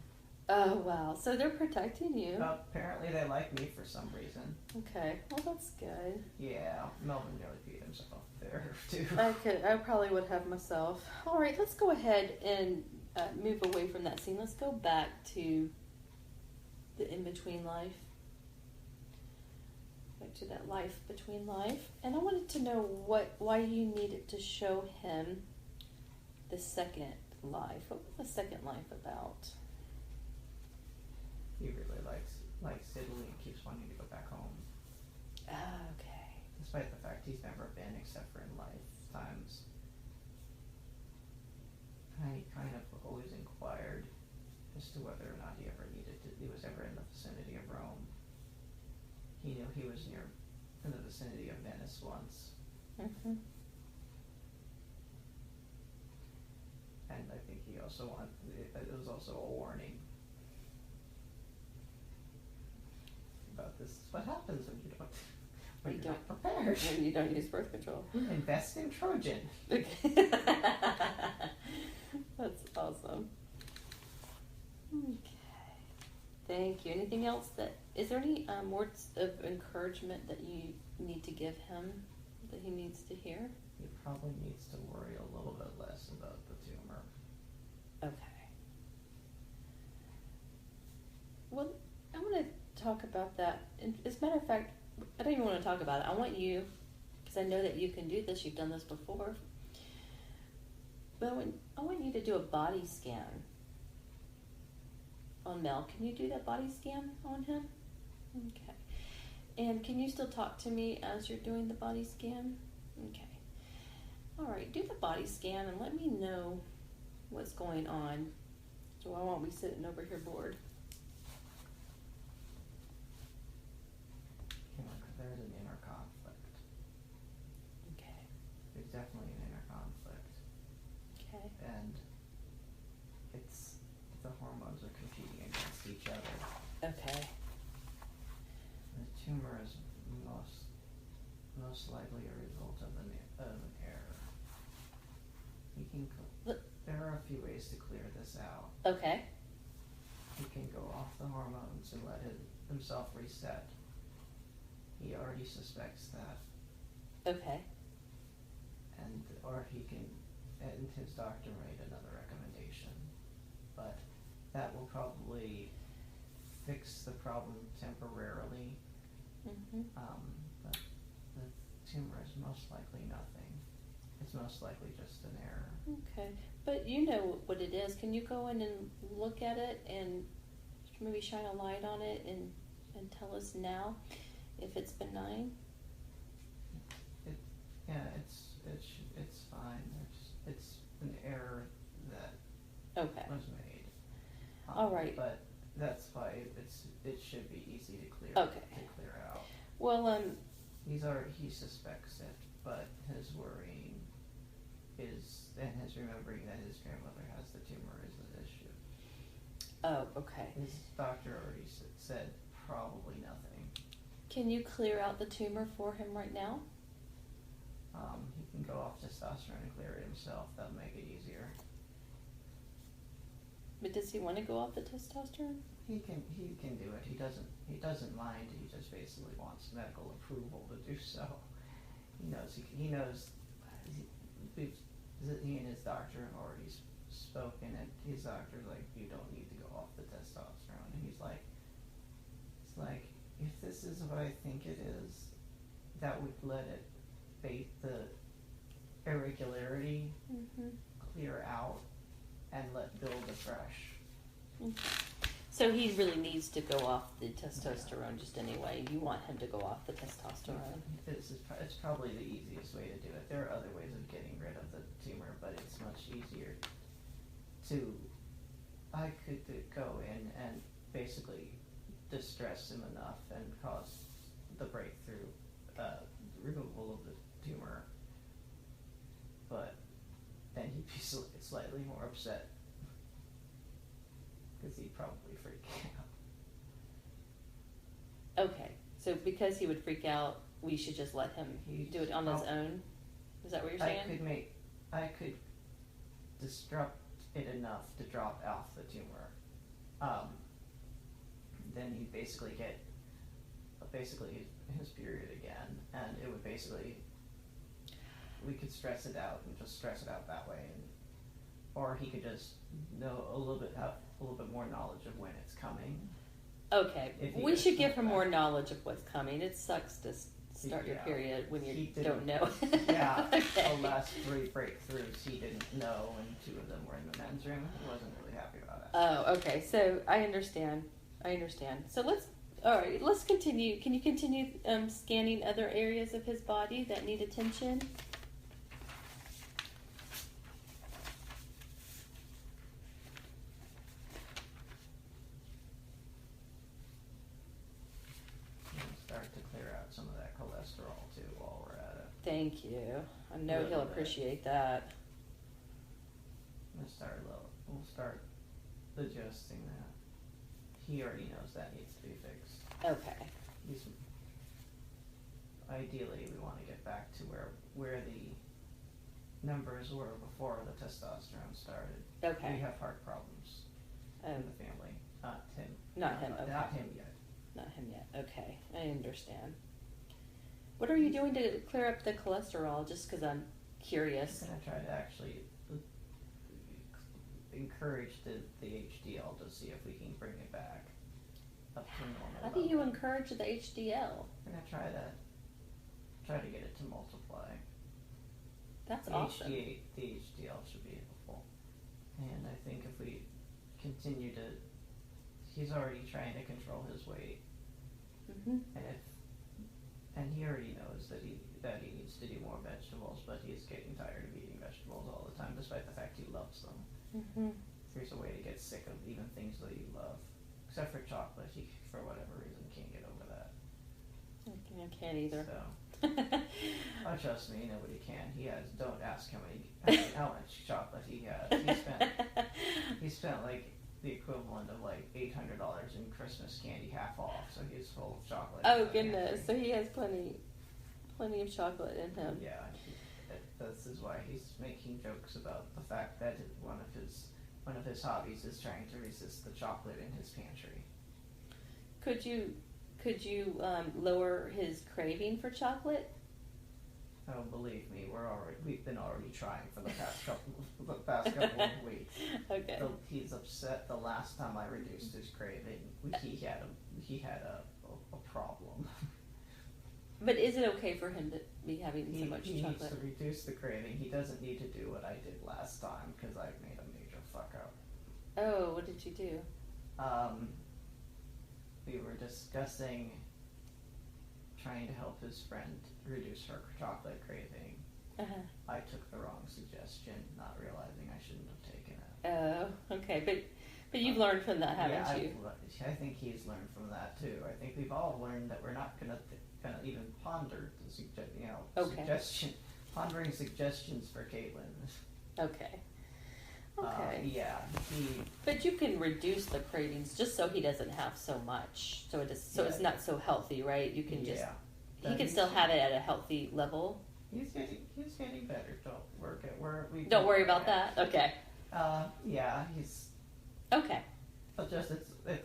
Oh, wow. So they're protecting you. Apparently they like me for some reason. Okay. Well, that's good. Yeah. Melvin nearly peed himself there, too. I probably would have myself. All right. Let's go ahead and move away from that scene. Let's go back to the in-between life. Back to that life between life. And I wanted to know why you needed to show him the second life. What was the second life about? He really likes Italy and keeps wanting to go back home. Okay. Despite the fact he's never been except for in lifetimes. I kind of always inquired as to whether or not he was ever in the vicinity of Rome. He knew he was in the vicinity of Venice once. And I think he also it was also a warning about this. What happens when you're not prepared? When you don't use birth control. Invest in Trojan. That's awesome. Okay. Thank you. Anything else is there any words of encouragement that you need to give him, that he needs to hear? He probably needs to worry a little bit less about the tumor. Okay. Well, I want to talk about that. And as a matter of fact, I don't even want to talk about it. I want you, because I know that you can do this. You've done this before. But I want you to do a body scan on Mel. Can you do that body scan on him? Okay. And can you still talk to me as you're doing the body scan? Okay. All right. Do the body scan and let me know what's going on. So I won't be sitting over here bored. There's an inner conflict. Okay. There's definitely an inner conflict. and it's the hormones are competing against each other. Okay. The tumor is most likely a result of an error. He can. There are a few ways to clear this out. Okay. He can go off the hormones and let himself reset. He already suspects that. Okay. Or he can, and his doctor made another recommendation, but that will probably fix the problem temporarily. Mm-hmm. But the tumor is most likely nothing. It's most likely just an error. Okay, but you know what it is. Can you go in and look at it and maybe shine a light on it and tell us now if it's benign? It's fine. It's an error that was made. All right. But that's why it should be easy to clear. Okay. To clear out. Well, he suspects it, but his worrying and his remembering that his grandmother has the tumor is an issue. Oh, okay. His doctor already said probably nothing. Can you clear out the tumor for him right now? He can go off testosterone and clear it himself. That'll make it easier. But does he want to go off the testosterone? He can do it. He doesn't mind. He just basically wants medical approval to do so. He knows. He and his doctor have already spoken, and his doctor's like, you don't need to go off the testosterone. And he's like, it's like, if this is what I think it is, that would let it bait the irregularity, clear out, and let build afresh. Okay. So he really needs to go off the testosterone just anyway. You want him to go off the testosterone. It's probably the easiest way to do it. There are other ways of getting rid of the tumor, but it's much easier I could go in and basically distress him enough and cause the breakthrough, removal of the tumor, but then he'd be slightly more upset because he'd probably freak out. Okay, so because he would freak out, we should just let him do it on his own? Is that what you're saying? I could disrupt it enough to drop off the tumor. Then he'd basically get his period again, and it would basically, we could stress it out and just stress it out that way, or he could just have a little bit more knowledge of when it's coming. Okay, we should give him more knowledge of what's coming. It sucks to start your period when you don't know. Yeah, okay. The last 3 breakthroughs he didn't know, and 2 of them were in the men's room. He wasn't really happy about it. Oh, okay. So I understand. So let's continue. Can you continue scanning other areas of his body that need attention? Start to clear out some of that cholesterol too while we're at it. Thank you. I know he'll appreciate that. We'll start adjusting that. He already knows that needs to be fixed. Okay. Ideally, we want to get back to where the numbers were before the testosterone started. Okay. We have heart problems in the family. Not him. Not him. Okay. Not him yet. Not him yet. Okay, I understand. What are you doing to clear up the cholesterol? Just because I'm curious. I'm going to try to actually encourage the HDL to see if we can bring it back up to normal. How do you encourage the HDL? I'm going to try to get it to multiply. That's awesome. The HDL should be helpful. And I think if we continue to, he's already trying to control his weight. And he already knows that he needs to do more vegetables, but he's getting tired of eating vegetables all the time, despite the fact he loves them. There's a way to get sick of even things that you love, except for chocolate. He, for whatever reason, can't get over that. I can't either. So Oh, trust me, nobody can. Don't ask how much chocolate he has. He spent like the equivalent of like $800 in Christmas candy, half off. So he's full of chocolate. Oh goodness! So he has plenty of chocolate in him. Yeah, this is why he's making jokes about the fact that one of his hobbies is trying to resist the chocolate in his pantry. Could you lower his craving for chocolate? Oh, believe me, we've been already trying for the past couple of weeks. Okay. He's upset. The last time I reduced his craving, he had a problem. But is it okay for him to be having so much chocolate? He needs to reduce the craving. He doesn't need to do what I did last time because I made a major fuck up. Oh, what did you do? We were discussing trying to help his friend reduce her chocolate craving. Uh-huh. I took the wrong suggestion, not realizing I shouldn't have taken it. Oh, okay. But you've learned from that, haven't you? I think he's learned from that too. I think we've all learned that we're not going to even ponder the suggestion, pondering suggestions for Caitlin. Okay. Okay. Yeah. But you can reduce the cravings just so he doesn't have so much. So it's not so healthy, right? You can just he can still have it at a healthy level. He's getting better. Don't worry about that. Okay. Yeah, he's okay. But just it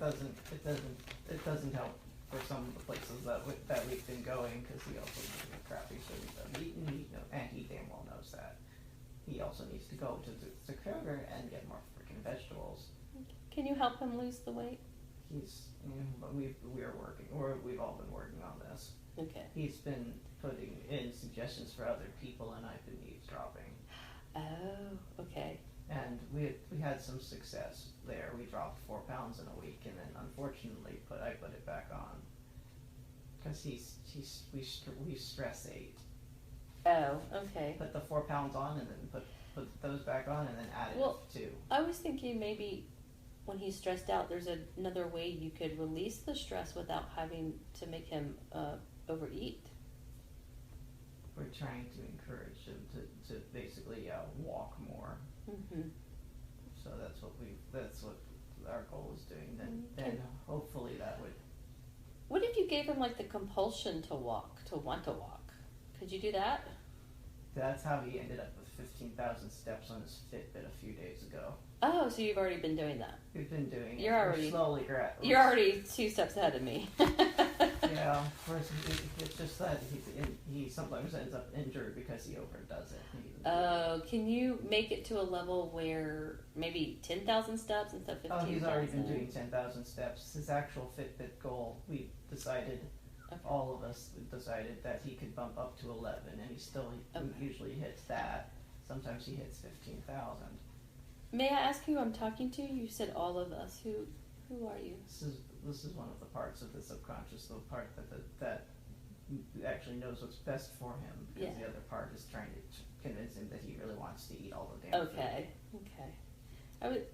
doesn't help for some of the places that we've been going because he also needs a crappy food of eating, and he damn well knows that. He also needs to go to the Kroger and get more freaking vegetables. Can you help him lose the weight? But we've all been working on this. Okay. He's been putting in suggestions for other people, and I've been eavesdropping. Oh, okay. And we had some success there. We dropped 4 pounds in a week, and then unfortunately, I put it back on because we stress ate. Oh, okay. Put the 4 pounds on, and then put those back on, and then added 2. I was thinking maybe when he's stressed out, there's another way you could release the stress without having to make him overeat. We're trying to encourage him to basically walk more. Mm-hmm. So that's what our goal is doing. Then hopefully that would. What if you gave him like the compulsion to want to walk? Could you do that? That's how he ended up with 15,000 steps on his Fitbit a few days ago. Oh, so you've already been doing that. We've been doing You're it. You're already 2 steps ahead of me. Yeah, it's just that he sometimes ends up injured because he overdoes it. Oh, can you make it to a level where maybe 10,000 steps instead of 15,000? Oh, he's already been doing 10,000 steps. His actual Fitbit goal, we decided, all of us decided that he could bump up to 11, and he still usually hits that. Sometimes he hits 15,000. May I ask who I'm talking to? You said all of us. Who are you? This is one of the parts of the subconscious, the part that actually knows what's best for him, because the other part is trying to convince him that he really wants to eat all the damn food. Okay.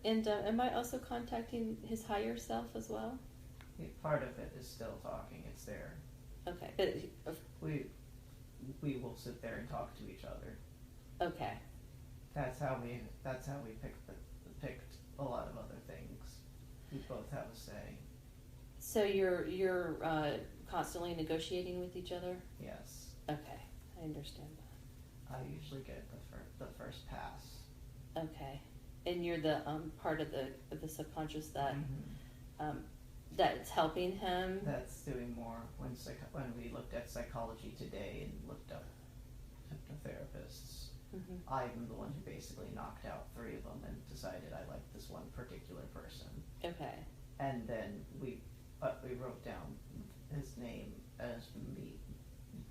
Am I also contacting his higher self as well? Part of it is still talking. It's there. Okay. We will sit there and talk to each other. Okay. That's how we picked a lot of other things. We both have a say. So you're constantly negotiating with each other? Yes. Okay, I understand that. I usually get the first pass. Okay, and you're the part of the subconscious that that's helping him. That's doing more. When we looked at psychology today and looked up hypnotherapists, I'm the one who basically knocked out 3 of them and decided I liked this one particular person. Okay. And then we wrote down his name as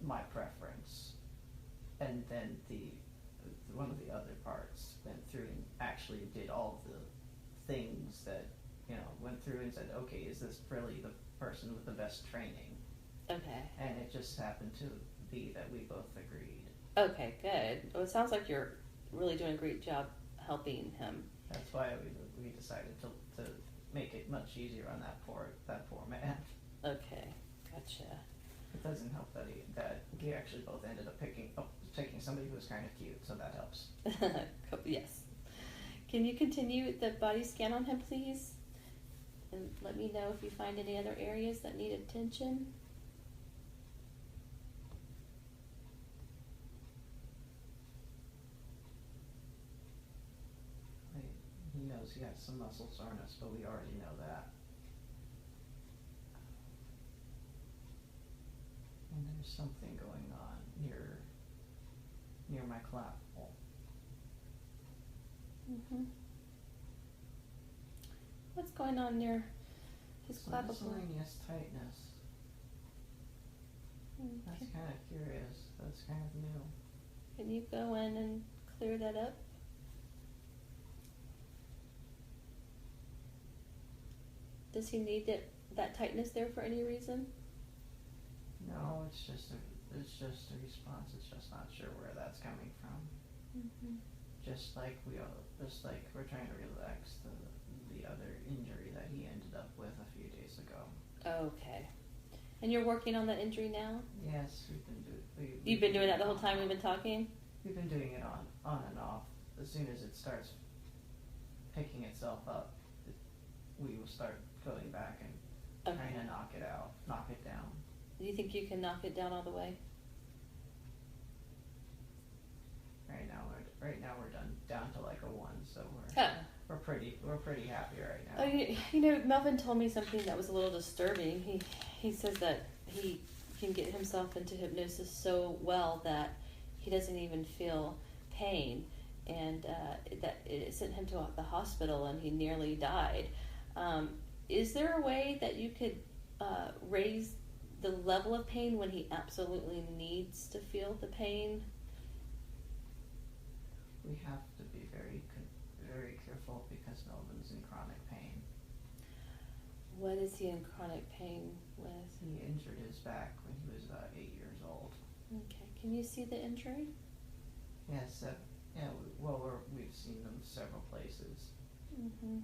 my preference, and then one of the other parts went through and actually did all of the things that went through and said, okay, is this really the person with the best training? Okay. And it just happened to be that we both agreed. Okay, good. Well, it sounds like you're really doing a great job helping him. That's why we decided to make it much easier on that poor man. Okay, gotcha. it doesn't help that he actually both ended up picking somebody who was kind of cute, so that helps. Yes. Can you continue the body scan on him, please? And let me know if you find any other areas that need attention. He knows he has some muscle soreness, but we already know that. And there's something going on near my clavicle. Mm-hmm. What's going on near his clavicle? Miscellaneous tightness. Okay. That's kind of curious. That's kind of new. Can you go in and clear that up? Does he need that tightness there for any reason? No, it's just a response. It's just not sure where that's coming from. Mm-hmm. Just like we're trying to relax the other injury that he ended up with a few days ago. Okay. And you're working on that injury now? Yes, You've been doing that the whole time we've been talking? We've been doing it on and off. As soon as it starts picking itself up, we will start going back and trying to knock it down. Do you think you can knock it down all the way? Right now we're down to like a 1, so we're pretty happy right now. Oh, you know, Melvin told me something that was a little disturbing. He says that he can get himself into hypnosis so well that he doesn't even feel pain, and that it sent him to the hospital and he nearly died. Is there a way that you could raise the level of pain when he absolutely needs to feel the pain? We have to be very careful because Melvin's in chronic pain. What is he in chronic pain with? He injured his back when he was 8 years old. Okay. Can you see the injury? Yes. We've seen them several places. Mm-hmm.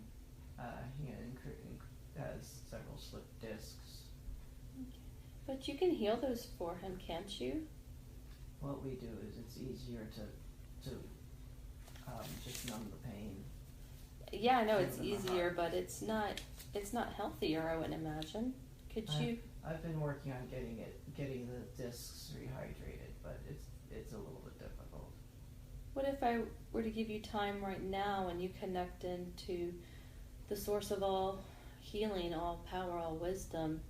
He has several slipped discs. Okay. But you can heal those for him, can't you? What we do is it's easier to just numb the pain. Yeah, I know it's easier, but it's not healthier, I wouldn't imagine. Could you? I've been working on getting the discs rehydrated, but it's a little bit difficult. What if I were to give you time right now and you connect into the source of all healing, all power, all wisdom,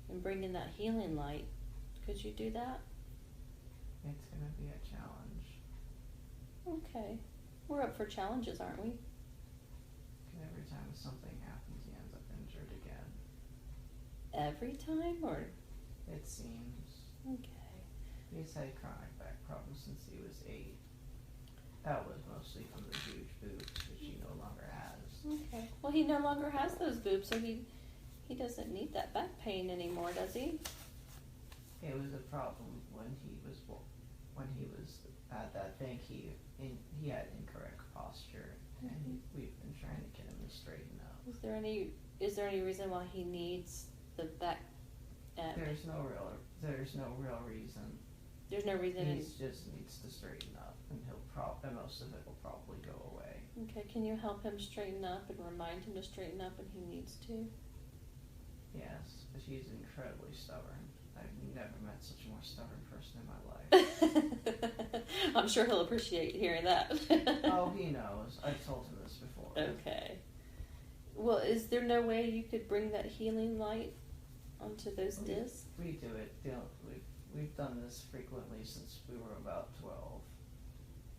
and bring in that healing light? Could you do that? It's going to be a challenge. Okay. We're up for challenges, aren't we? And every time something happens, he ends up injured again. Every time, or? It seems. Okay. He's had chronic back problems since he was 8. That was mostly from the huge boobs, which he no longer has. Okay. Well, he no longer has those boobs, so he doesn't need that back pain anymore, does he? It was a problem when he was at that thing. He had incorrect posture, and we've been trying to get him to straighten up. Is there any reason why he needs the back? There's no real reason. There's no reason. He just needs to straighten up, and and most of it will probably go away. Okay, can you help him straighten up and remind him to straighten up when he needs to? Yes, but he's incredibly stubborn. I've never met such a more stubborn person in my life. I'm sure he'll appreciate hearing that. Oh, he knows. I've told him this before. Okay. Well, is there no way you could bring that healing light onto those discs? We do it. We've done this frequently since we were about 12.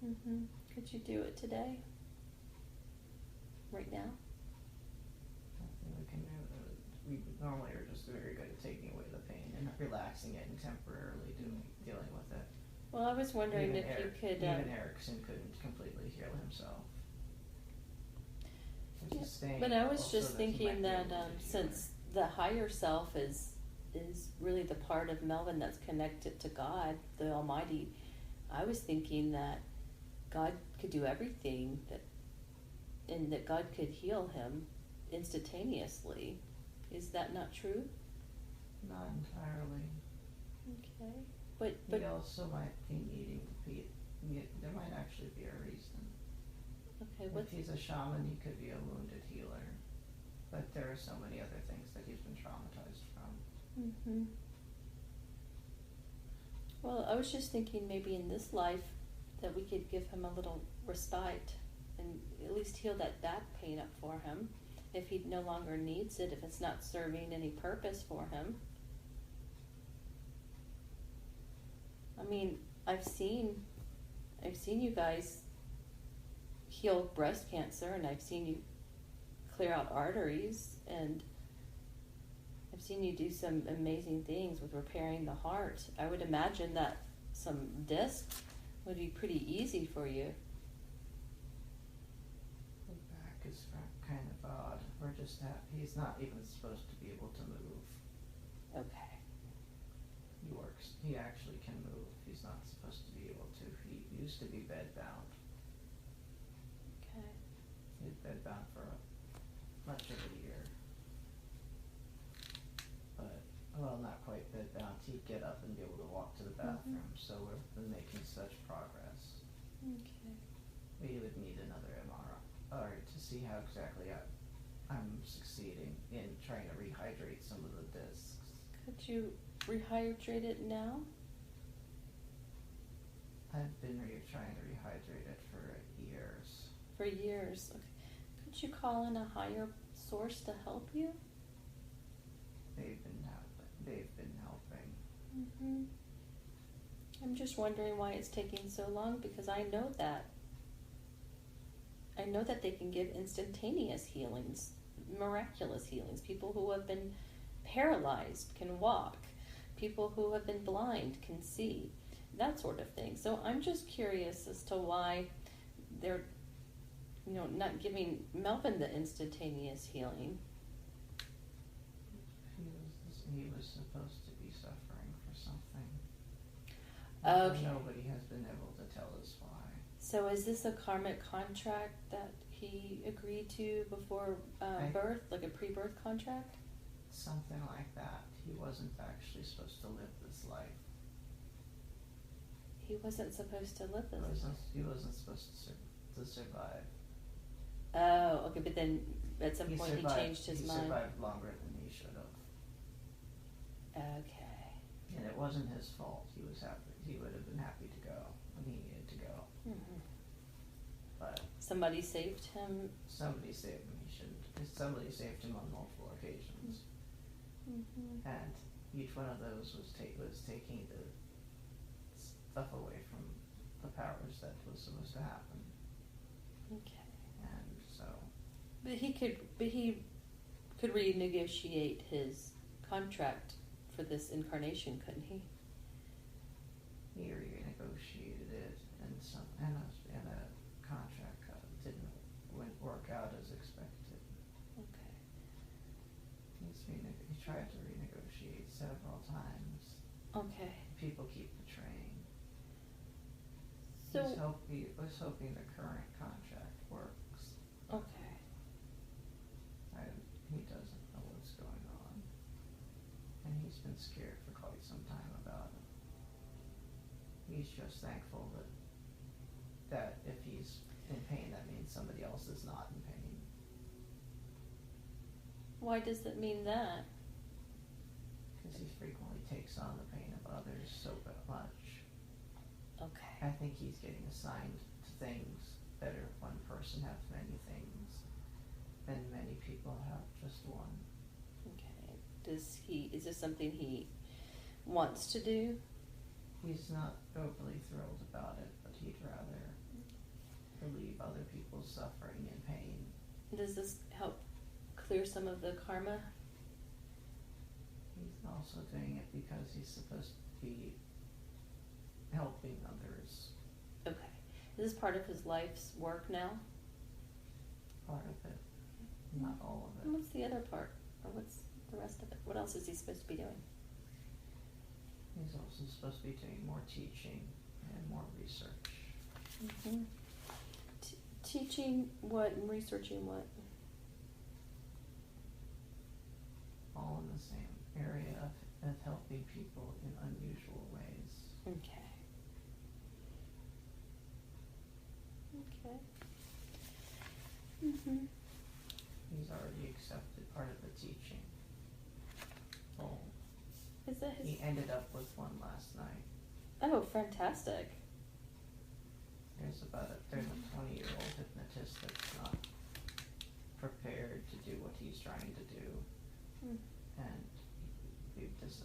Mm-hmm. Could you do it today? Right now? We normally are just very good at taking away the pain and relaxing it and temporarily dealing with it. Well, I was wondering if you could... Even Erickson couldn't completely heal himself. But I was just thinking that since the higher self is really the part of Melvin that's connected to God, the Almighty, I was thinking that God could do everything, and that God could heal him instantaneously. Is that not true? Not entirely. Okay. But He also might be needing to be, there might actually be a reason. okay, If he's a shaman, he could be a wounded healer. But there are so many other things that he's been traumatized from. Mm-hmm. Well, I was just thinking maybe in this life that we could give him a little respite and at least heal that back pain up for him if he no longer needs it, if it's not serving any purpose for him. I mean, I've seen you guys heal breast cancer, and I've seen you clear out arteries, and I've seen you do some amazing things with repairing the heart. I would imagine that some discs would be pretty easy for you. The back is kind of odd. We're just he's not even supposed to be able to move. Okay. He actually can move. He's not supposed to be able to. He used to be bedbound. Okay. He was bedbound for much of a year. But, well, not quite bedbound. He'd get up and be able to walk to the bathroom. Mm-hmm. So we've been making such progress. Okay. We would need another MRI to see how exactly I'm succeeding in trying to rehydrate some of the discs. Could you rehydrate it now? I've been trying to rehydrate it for years. For years. Okay. Could you call in a higher source to help you? They've been helping. Mm-hmm. I'm just wondering why it's taking so long, because I know that they can give instantaneous healings, miraculous healings. People who have been paralyzed can walk. People who have been blind can see. That sort of thing. So I'm just curious as to why they're, not giving Melvin the instantaneous healing. He was supposed to be suffering for something. Okay. Nobody has been able to tell us why. So is this a karmic contract that he agreed to before birth, like a pre-birth contract? Something like that. He wasn't actually supposed to live this life. He wasn't supposed to live this life? He wasn't supposed to survive. Oh, okay, but then at some point he changed his mind. He survived longer than he should have. Okay. And it wasn't his fault. He was happy. He would have been happy to go when he needed to go. Mm-hmm. But somebody saved him. Somebody saved him. Somebody saved him on multiple occasions. Mm-hmm. And each one of those was taking the stuff away from the powers that was supposed to happen. Okay. And so. But he could renegotiate his contract for this incarnation, couldn't he? He renegotiated it, and a contract didn't work out as expected. Okay. He tried to renegotiate several times. Okay. People keep betraying. So he was hoping the current contract works. Okay. He doesn't know what's going on, and he's been scared for quite some time about it. He's just thankful that if he's in pain, that means somebody else is not in pain. Why does it mean that? Because he frequently takes on the pain of others so much. Okay. I think he's getting assigned to things. Better if one person has many things than many people have just one. Okay. Is this something he wants to do? He's not overly thrilled about it, but he'd rather relieve other people's suffering and pain. Does this help clear some of the karma? He's also doing it because he's supposed to be helping others. Okay. Is this part of his life's work now? Part of it. Not all of it. And what's the other part? Or what's the rest of it? What else is he supposed to be doing? He's also supposed to be doing more teaching and more research. Mm-hmm. Teaching what and researching what? All in the same area of helping people in unusual ways. Okay. Okay. Mhm. He's already accepted part of the teaching. Oh, Is that his? he ended up with one last night. Oh, fantastic. There's a 20-year-old hypnotist that's not prepared to do what he's trying to do, and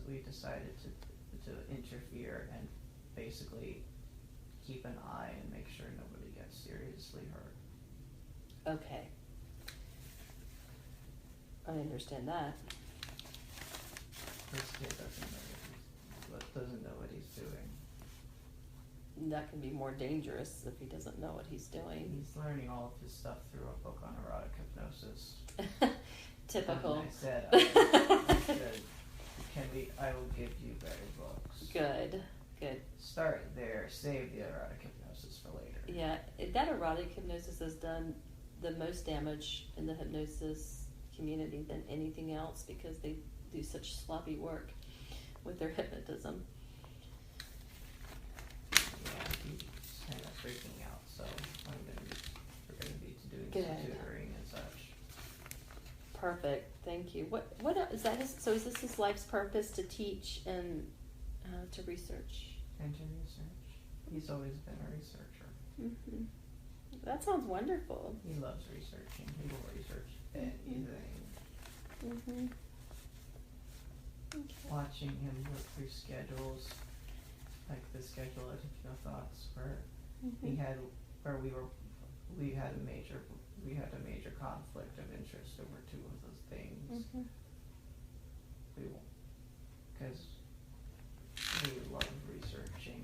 we decided to interfere and basically keep an eye and make sure nobody gets seriously hurt. Okay. I understand that. This kid doesn't know what he's doing. That can be more dangerous if he doesn't know what he's doing. He's learning all of his stuff through a book on erotic hypnosis. Typical. And I will give you better books. Good. Start there, save the erotic hypnosis for later. Yeah, that erotic hypnosis has done the most damage in the hypnosis community than anything else because they do such sloppy work with their hypnotism. Yeah, he's kind of freaking out, so we're going to be doing some tutoring and such. Perfect, thank you. What is that? So is this his life's purpose, to teach and to research? And to research. He's always been a researcher. Mm-hmm. That sounds wonderful. He loves researching. He will research anything. Mm-hmm. Okay. Watching him look through schedules, like the schedule at Hypnothoughts, where we had a major conflict of interest over two of those things. Because we love researching,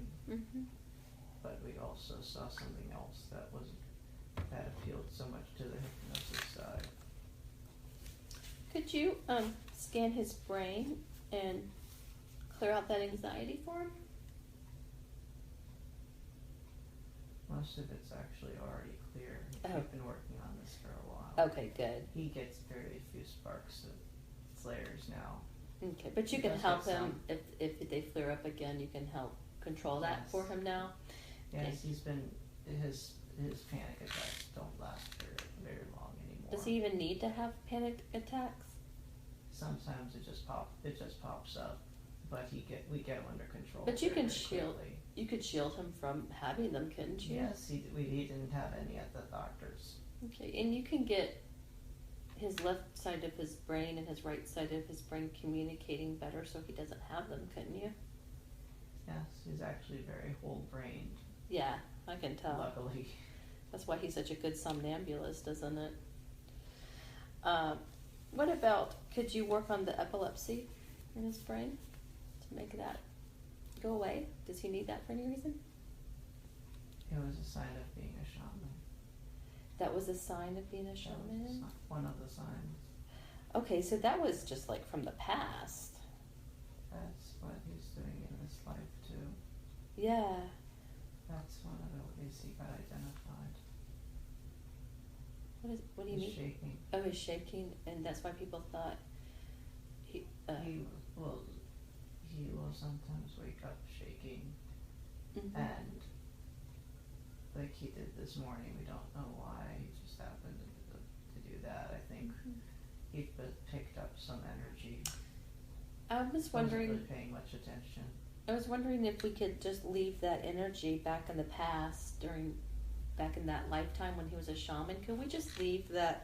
but we also saw something else that appealed so much to the hypnosis side. Could you scan his brain and clear out that anxiety for him? Most of it's actually already clear. Oh. We've been working on this for a while. Okay, good. He gets very few sparks of flares now. Okay, but you can help him if they flare up again. You can help control that for him now. Yes, Okay. he's been his panic attacks don't last very long anymore. Does he even need to have panic attacks? Sometimes it just pops up, but we get him under control. But you very, can very shield. quickly. You could shield him from having them, couldn't you? Yes, he didn't have any at the doctor's. Okay, and you can get his left side of his brain and his right side of his brain communicating better so he doesn't have them, couldn't you? Yes, he's actually very whole-brained. Yeah, I can tell. Luckily. That's why he's such a good somnambulist, isn't it? What about, could you work on the epilepsy in his brain to make that go away? Does he need that for any reason? It was a sign of being a shaman. That was a sign of being a shaman? That was one of the signs. Okay, so that was just like from the past. That's what he's doing in this life too. Yeah. That's one of the ways he got identified. What do you mean? He's shaking. Oh, he's shaking, and that's why people thought he will sometimes wake up shaking, and like he did this morning. We don't know why. He just happened to do that. I think he picked up some energy. I was wondering. Wasn't really paying much attention. I was wondering if we could just leave that energy back in the past, back in that lifetime when he was a shaman. Could we just leave the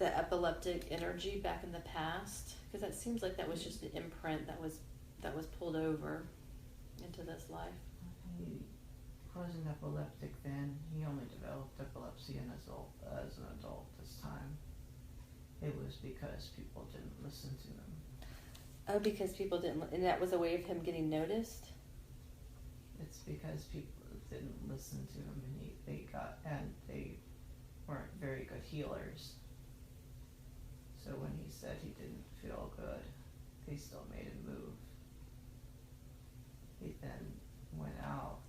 epileptic energy back in the past? Because that seems like that was just an imprint that was pulled over into this life. He wasn't epileptic then. He only developed epilepsy as an adult this time. It was because people didn't listen to him. Oh, because people didn't, and that was a way of him getting noticed? It's because people didn't listen to him, and they weren't very good healers. So when he said he didn't feel good, they still made him move. He then went out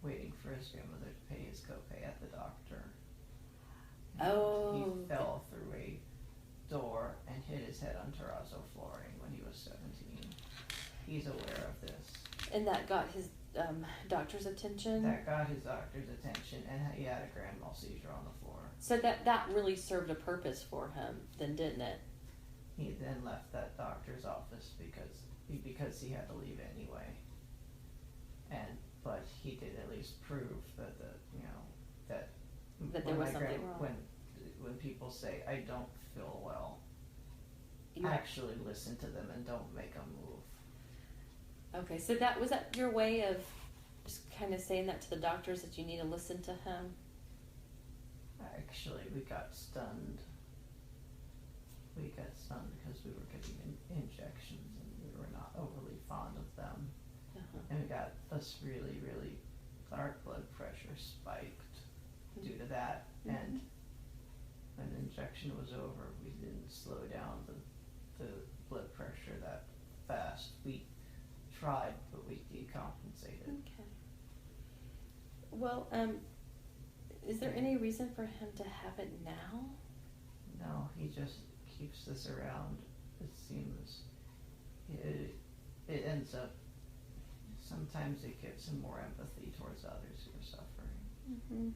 waiting for his grandmother to pay his copay at the doctor. Oh. He fell through a door and hit his head on terrazzo flooring when he was he's aware of this. And that got his doctor's attention? That got his doctor's attention, and he had a grand mal seizure on the floor. So that really served a purpose for him, then, didn't it? He then left that doctor's office because he had to leave anyway. But he did at least prove that that there was something wrong. When people say, I don't feel well, You actually listen to them and don't make them move. Okay, so was that your way of just kind of saying that to the doctors, that you need to listen to him? Actually, we got stunned. Because we were getting injections and we were not overly fond of them. And we got us really, really, our blood pressure spiked due to that. And when the injection was over, we didn't slow down the blood pressure that fast. We tried, but we decompensated. Okay. Well, is there any reason for him to have it now? No, he just keeps this around. It seems it ends up, sometimes it gives him more empathy towards others who are suffering.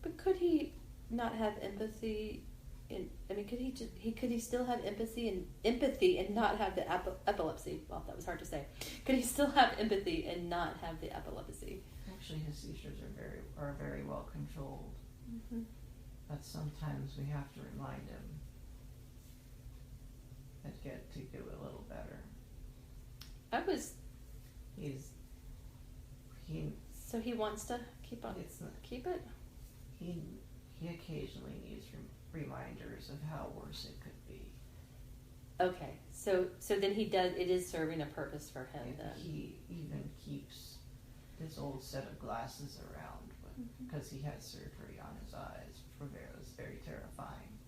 But could he not have empathy? Could he still have empathy and not have the epilepsy? Well, that was hard to say. Could he still have empathy and not have the epilepsy? Actually, his seizures are very well controlled. But sometimes we have to remind him and get to do a little better. So he wants to keep it? He occasionally needs reminders of how worse it could be. Okay, so then it is serving a purpose for him then. He even keeps his old set of glasses around because he had surgery on his eyes. It was very terrifying.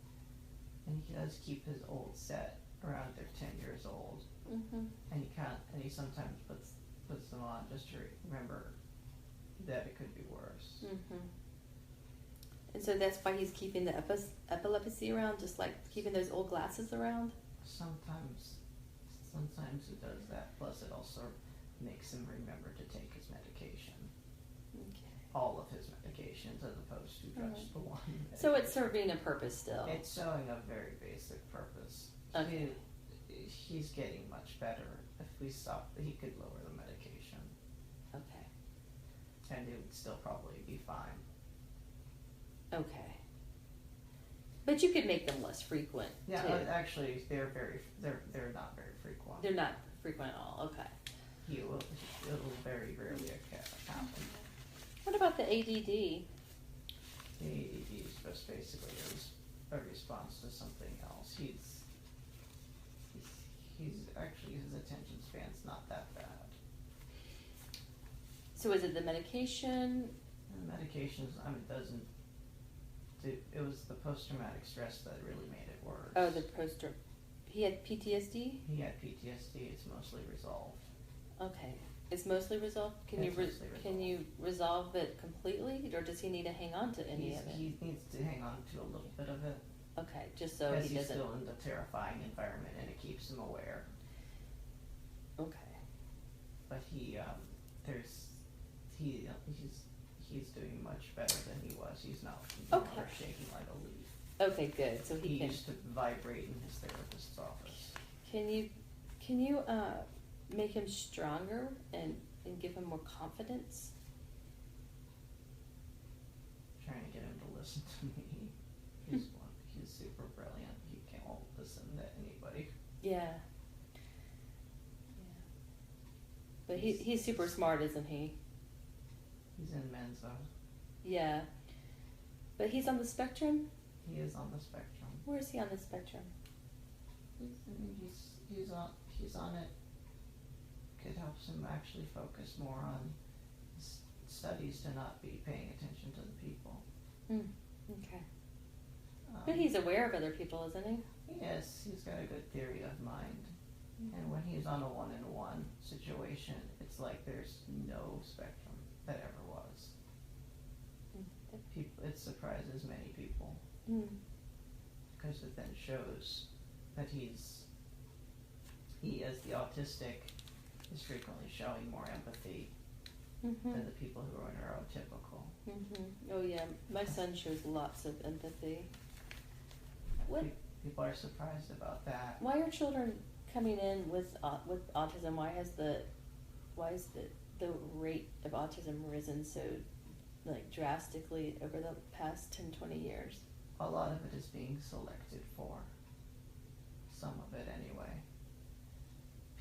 And he does keep his old set around. They're 10 years old. And he sometimes puts them on just to remember that it could be worse. And so that's why he's keeping the epilepsy around, just like keeping those old glasses around? Sometimes he does that. Plus it also makes him remember to take his medication. Okay. All of his medications as opposed to just the one medication. So it's serving a purpose still? It's serving a very basic purpose. Okay. He's getting much better. If we stopped, he could lower the medication. Okay. And it would still probably be fine. Okay. But you could make them less frequent. Yeah, too. Actually, they're not very frequent. They're not frequent at all. Okay. It will very rarely happen. What about the ADD? The ADD is just basically a response to something else. His attention span's not that bad. So is it the medication? The medications, doesn't do. It was the post-traumatic stress that really made it worse. Oh, he had PTSD? He had PTSD. It's mostly resolved. Okay. It's mostly resolved? Can you resolve it completely, or does he need to hang on to any of it? He needs to hang on to a little bit of it. Okay, just so because he doesn't... he's still in the terrifying environment, and it keeps him aware. Okay. But he's doing much better than he was. He's not shaking like a leaf. Okay, good. So he can... used to vibrate in his therapist's office. Can you make him stronger and give him more confidence? Trying to get him to listen to me. He's super brilliant. He won't listen to anybody. Yeah. But he's super smart, isn't he? He's in Mensa. Yeah. But he's on the spectrum? He is on the spectrum. Where is he on the spectrum? He's on it. It helps him actually focus more on studies, to not be paying attention to the people. Okay. But he's aware of other people, isn't he? Yes, he's got a good theory of mind. And when he's on a one-on-one situation, it's like there's no spectrum that ever was. It surprises many people. Because it then shows that he has the autistic is frequently showing more empathy Mm-hmm. than the people who are neurotypical. Mm-hmm. Oh yeah, my son shows lots of empathy. What? People are surprised about that. Why are children coming in with autism? Why is the rate of autism risen so drastically over the past 10, 20 years? A lot of it is being selected for. Some of it anyway.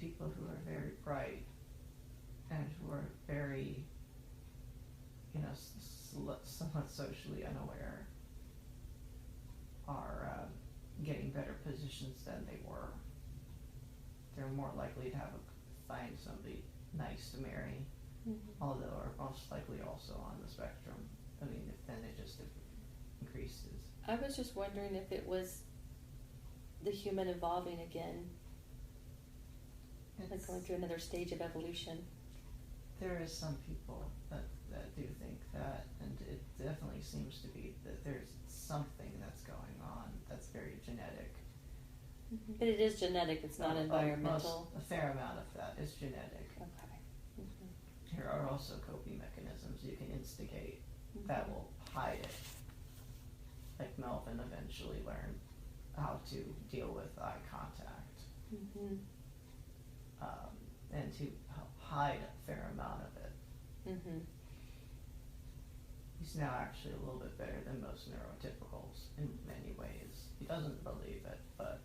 People who are very bright and who are very, somewhat socially unaware are getting better positions than they were. They're more likely to find somebody nice to marry, although are most likely also on the spectrum. I mean, then it just increases. I was just wondering if it was the human evolving again, like going through another stage of evolution. There is some people that do think that, and it definitely seems to be that there's something that's going on that's very genetic. Mm-hmm. But it is genetic, it's not environmental. A fair amount of that is genetic. Okay. Mm-hmm. There are also coping mechanisms you can instigate that will hide it. Like Melvin eventually learned how to deal with eye contact. Mm-hmm. And to hide a fair amount of it. Mm-hmm. He's now actually a little bit better than most neurotypicals in many ways. He doesn't believe it, but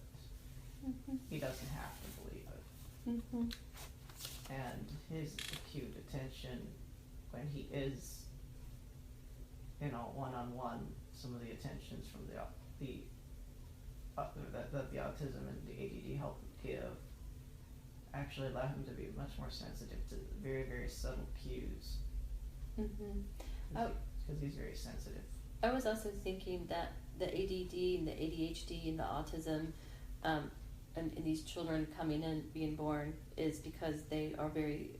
he doesn't have to believe it. Mm-hmm. And his acute attention when he is, one-on-one, some of the attentions from that the autism and the ADD help give actually allow him to be much more sensitive to very, very subtle cues. Because he's very sensitive. I was also thinking that the ADD and the ADHD and the autism and these children coming in, being born, is because they are very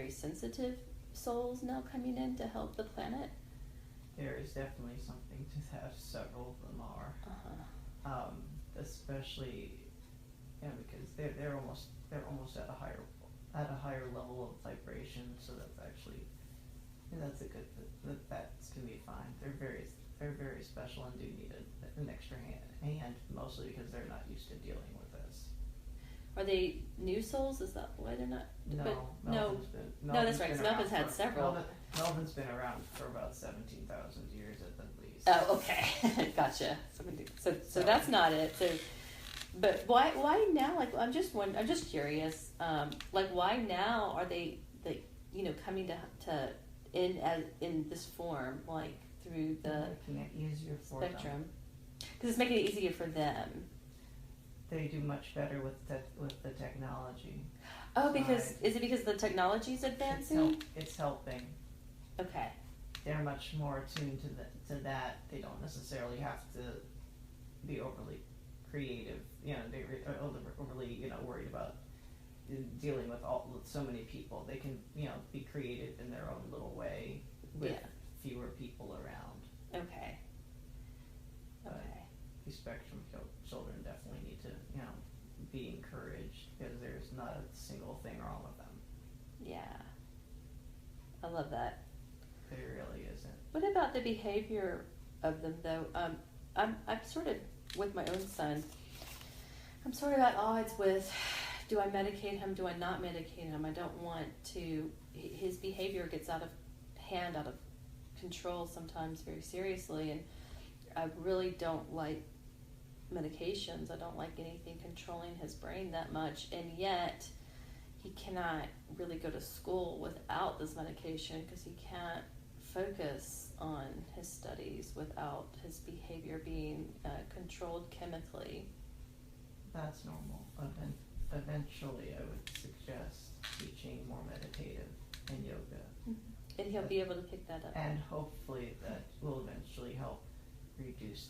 sensitive souls now coming in to help the planet. There is definitely something to that. Several of them are. Especially, because they're almost at a higher level of vibration. So that's actually, that's a good. That's gonna be fine. They're very special and do need an extra hand, mostly because they're not used to dealing with this. Are they new souls? Is that why they're not? No, that's right. Melvin's had several. Melvin's been around for about 17,000 years at the least. Oh, okay, gotcha. So that's not it. So, but why now? Like, I'm just curious. Why now are they coming to in this form, like through the making it easier for spectrum? Because it's making it easier for them. They do much better with the technology. Oh, is it because the technology's advancing? It's helping. Okay. They're much more attuned to that. They don't necessarily have to be overly creative. They're overly worried about dealing with so many people. They can be creative in their own little way with fewer people around. Okay. These spectrum children definitely need to be encouraged, because there's not a single thing wrong with them. Yeah, I love that. There really isn't. What about the behavior of them, though? I'm sort of, with my own son, I'm sort of at odds with, do I medicate him, do I not medicate him? I don't want to, his behavior gets out of hand, out of control sometimes very seriously, and I really don't like medications. I don't like anything controlling his brain that much, and yet he cannot really go to school without this medication because he can't focus on his studies without his behavior being controlled chemically. That's normal. Eventually I would suggest teaching more meditative and yoga. And he'll be able to pick that up. And hopefully that will eventually help reduce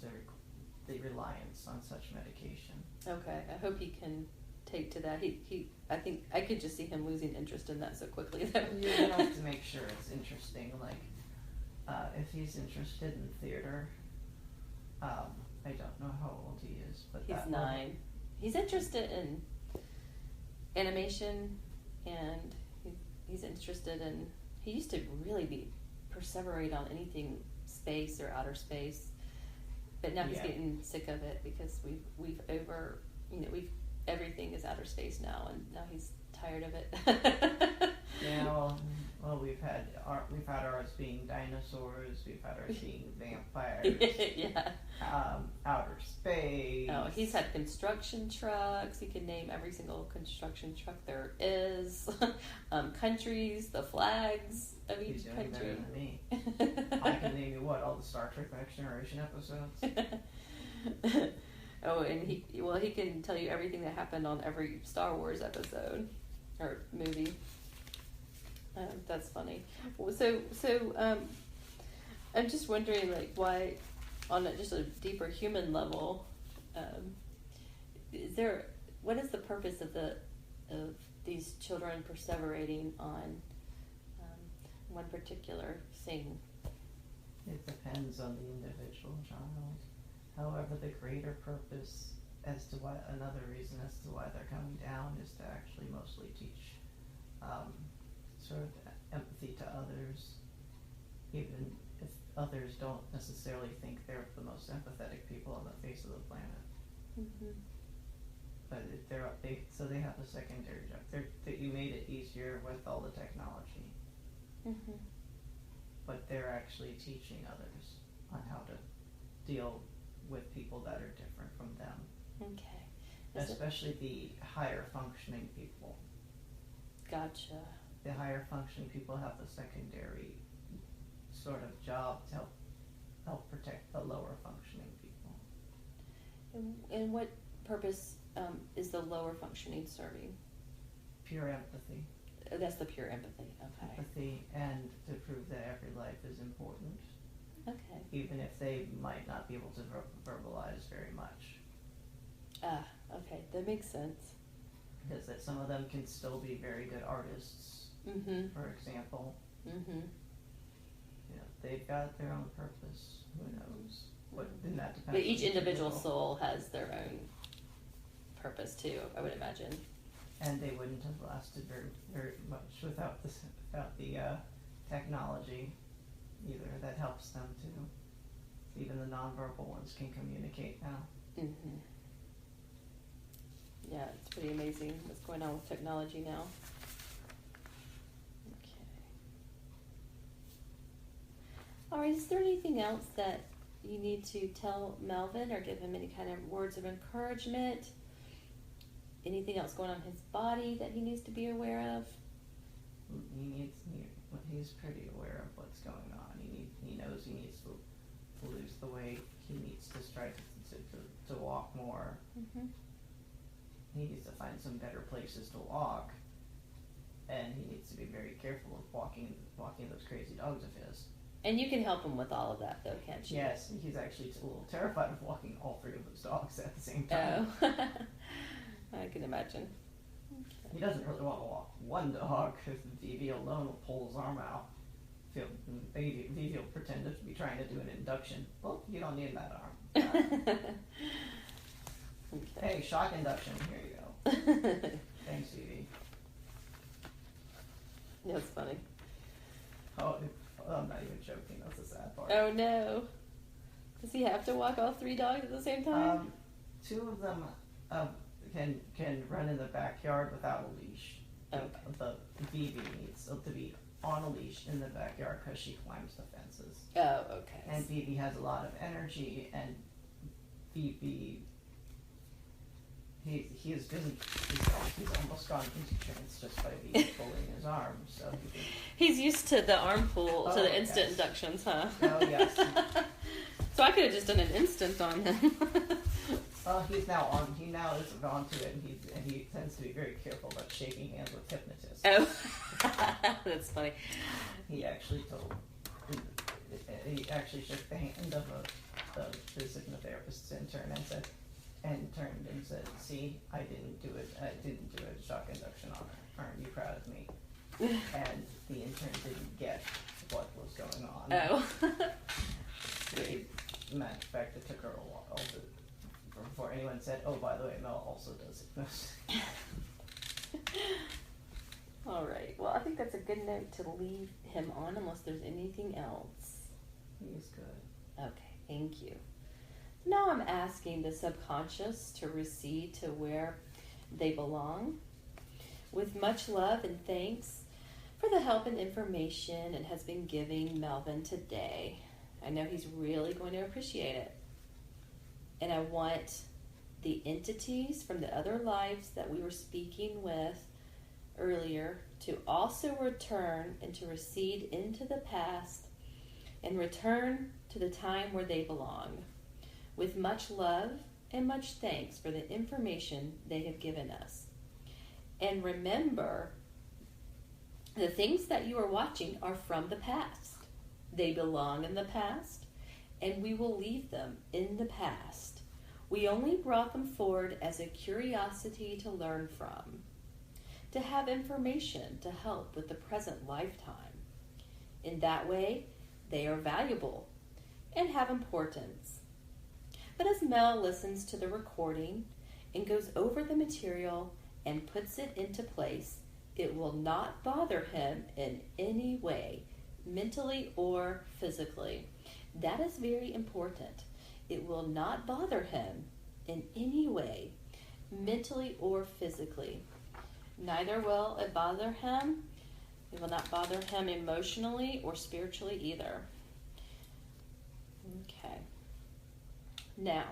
the reliance on such medication. Okay, I hope he can take to that. I think I could just see him losing interest in that so quickly. You have to make sure it's interesting. If he's interested in theater, I don't know how old he is, but he's 9. He's interested in animation, and he's interested in. He used to really be perseverate on anything space or outer space, but now he's getting sick of it because we've everything is outer space now, and now he's tired of it. Yeah, well, we've had ours being dinosaurs, we've had ours being vampires. Yeah. Outer space. Oh, he's had construction trucks. He can name every single construction truck there is. Countries, the flags of each country. He's doing better than me. I can name you all the Star Trek Next Generation episodes. Oh, and he can tell you everything that happened on every Star Wars episode or movie. That's funny. So I'm just wondering, like, why, on just a deeper human level, what is the purpose of these children perseverating on one particular thing? It depends on the individual child. However, the greater purpose another reason as to why they're coming down is to actually mostly teach sort of empathy to others, even if others don't necessarily think they're the most empathetic people on the face of the planet. Mm-hmm. But they have a secondary job. That you made it easier with all the technology. Mm-hmm. But they're actually teaching others on how to deal with people that are different from them. Okay. Especially the higher functioning people. Gotcha. The higher functioning people have the secondary sort of job to help protect the lower functioning people. And what purpose is the lower functioning serving? Pure empathy. That's the pure empathy. Okay. Empathy, and to prove that every life is important. Okay. Even if they might not be able to verbalize very much. Okay, that makes sense. Because that some of them can still be very good artists. Mm-hmm. For example. Mm-hmm. They've got their own purpose. Who knows? Then that depends. But each individual soul has their own purpose too, I would imagine. And they wouldn't have lasted very, very much without the technology either that helps them to. Even the nonverbal ones can communicate now. Mm-hmm. Yeah, it's pretty amazing what's going on with technology now. Okay. All right, is there anything else that you need to tell Melvin or give him any kind of words of encouragement? Anything else going on in his body that he needs to be aware of? He's pretty aware of what's going on. He knows he needs to lose the weight. He needs to strive to walk more. Mm-hmm. He needs to find some better places to walk, and he needs to be very careful of walking those crazy dogs of his. And you can help him with all of that, though, can't you? Yes, he's actually a little terrified of walking all three of those dogs at the same time. Oh. I can imagine. Okay. He doesn't really want to walk one dog, because Vivi alone will pull his arm out. Vivi will pretend to be trying to do an induction. Well, you don't need that arm. Okay. Hey, shock induction. Here you go. Thanks, Vivi. That's funny. Oh, I'm not even joking. That's the sad part. Oh no. Does he have to walk all three dogs at the same time? Two of them can run in the backyard without a leash. Okay. The Vivi needs to be on a leash in the backyard because she climbs the fences. Oh, okay. And Vivi has a lot of energy, and Vivi, he's almost gone into trance just by Vivi pulling his arm. So he's used to the arm pull, to the instant yes. inductions, huh? Oh yes. So I could have just done an instant on him. He's now on. He now is onto it, and he tends to be very careful about shaking hands with hypnotists. Oh, that's funny. He actually shook the hand of his hypnotherapist's intern turned and said, "See, I didn't do it. I didn't do a shock induction on her. Aren't you proud of me?" And the intern didn't get what was going on. Oh. Matter of fact, it took her a while before anyone said, "Oh, by the way, Mel also does hypnosis." good note to leave him on unless there's anything else? He's good. Okay, thank you. Now I'm asking the subconscious to recede to where they belong. With much love and thanks for the help and information it has been giving Melvin today. I know he's really going to appreciate it. And I want the entities from the other lives that we were speaking with earlier to also return and to recede into the past and return to the time where they belong. With much love and much thanks for the information they have given us. And remember, the things that you are watching are from the past. They belong in the past, and we will leave them in the past. We only brought them forward as a curiosity to learn from, to have information to help with the present lifetime. In that way, they are valuable and have importance. But as Mel listens to the recording and goes over the material and puts it into place, it will not bother him in any way, mentally or physically. That is very important. It will not bother him in any way, mentally or physically. Neither will it bother him. It will not bother him emotionally or spiritually either. Okay. Now,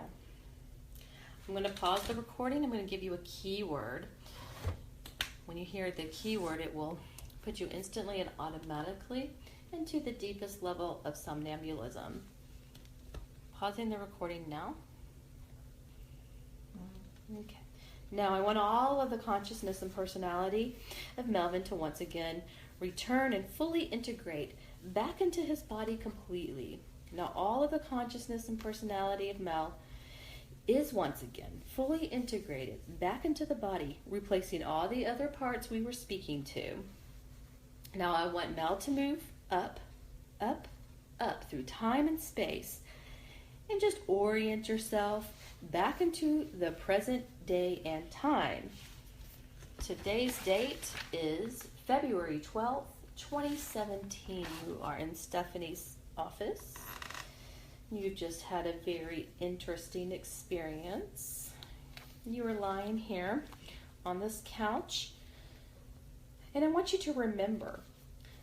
I'm going to pause the recording. I'm going to give you a keyword. When you hear the keyword, it will put you instantly and automatically into the deepest level of somnambulism. Pausing the recording now. Okay. Now I want all of the consciousness and personality of Melvin to once again return and fully integrate back into his body completely. Now all of the consciousness and personality of Mel is once again fully integrated back into the body, replacing all the other parts we were speaking to. Now I want Mel to move up, up, up through time and space and just orient yourself back into the present day and time. Today's date is February 12th, 2017. You are in Stephanie's office. You've just had a very interesting experience. You are lying here on this couch, and I want you to remember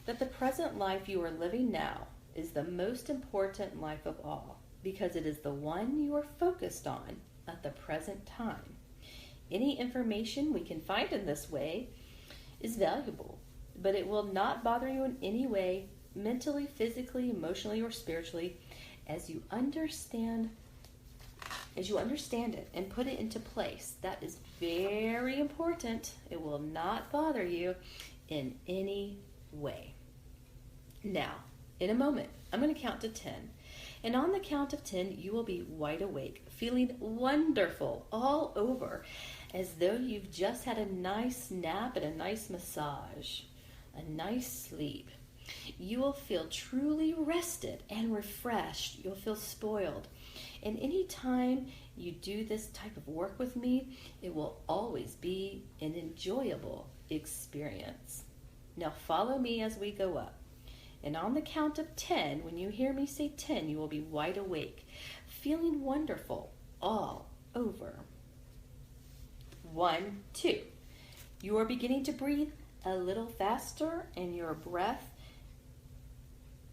that the present life you are living now is the most important life of all, because it is the one you are focused on at the present time. Any information we can find in this way is valuable, but it will not bother you in any way, mentally, physically, emotionally, or spiritually, as you understand it and put it into place. That is very important. It will not bother you in any way. Now, in a moment, I'm going to count to 10. And on the count of 10, you will be wide awake, feeling wonderful all over, as though you've just had a nice nap and a nice massage, a nice sleep. You will feel truly rested and refreshed. You'll feel spoiled. And any time you do this type of work with me, it will always be an enjoyable experience. Now follow me as we go up. And on the count of 10, when you hear me say 10, you will be wide awake, feeling wonderful all over. 1, 2. You are beginning to breathe a little faster, and your breath,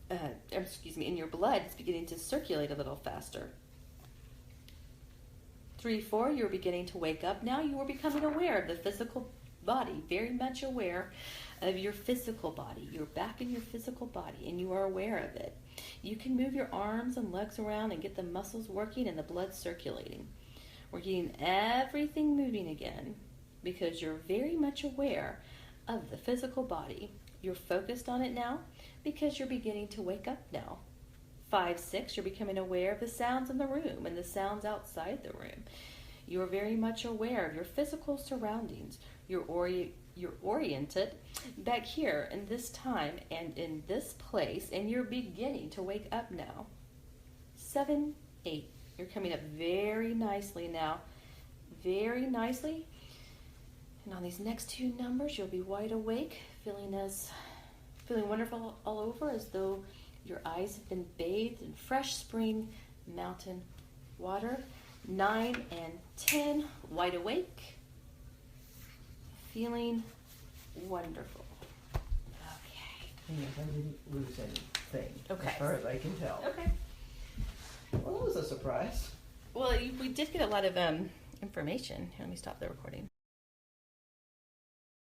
and your blood is beginning to circulate a little faster. 3, 4, you're beginning to wake up. Now you are becoming aware of the physical body, very much aware of your physical body. You're back in your physical body, and you are aware of it. You can move your arms and legs around and get the muscles working and the blood circulating. We're getting everything moving again because you're very much aware of the physical body. You're focused on it now because you're beginning to wake up now. 5, 6, you're becoming aware of the sounds in the room and the sounds outside the room. You're very much aware of your physical surroundings. You're oriented back here in this time and in this place, and you're beginning to wake up now. 7, 8, you're coming up very nicely now. Very nicely. And on these next 2 numbers, you'll be wide awake, feeling as Feeling wonderful all over, as though your eyes have been bathed in fresh spring mountain water. 9 and 10, wide awake. Feeling wonderful. Okay. Yes, I didn't lose anything, Okay. as far as I can tell. Okay. Well, that was a surprise. Well, we did get a lot of information. Here, let me stop the recording.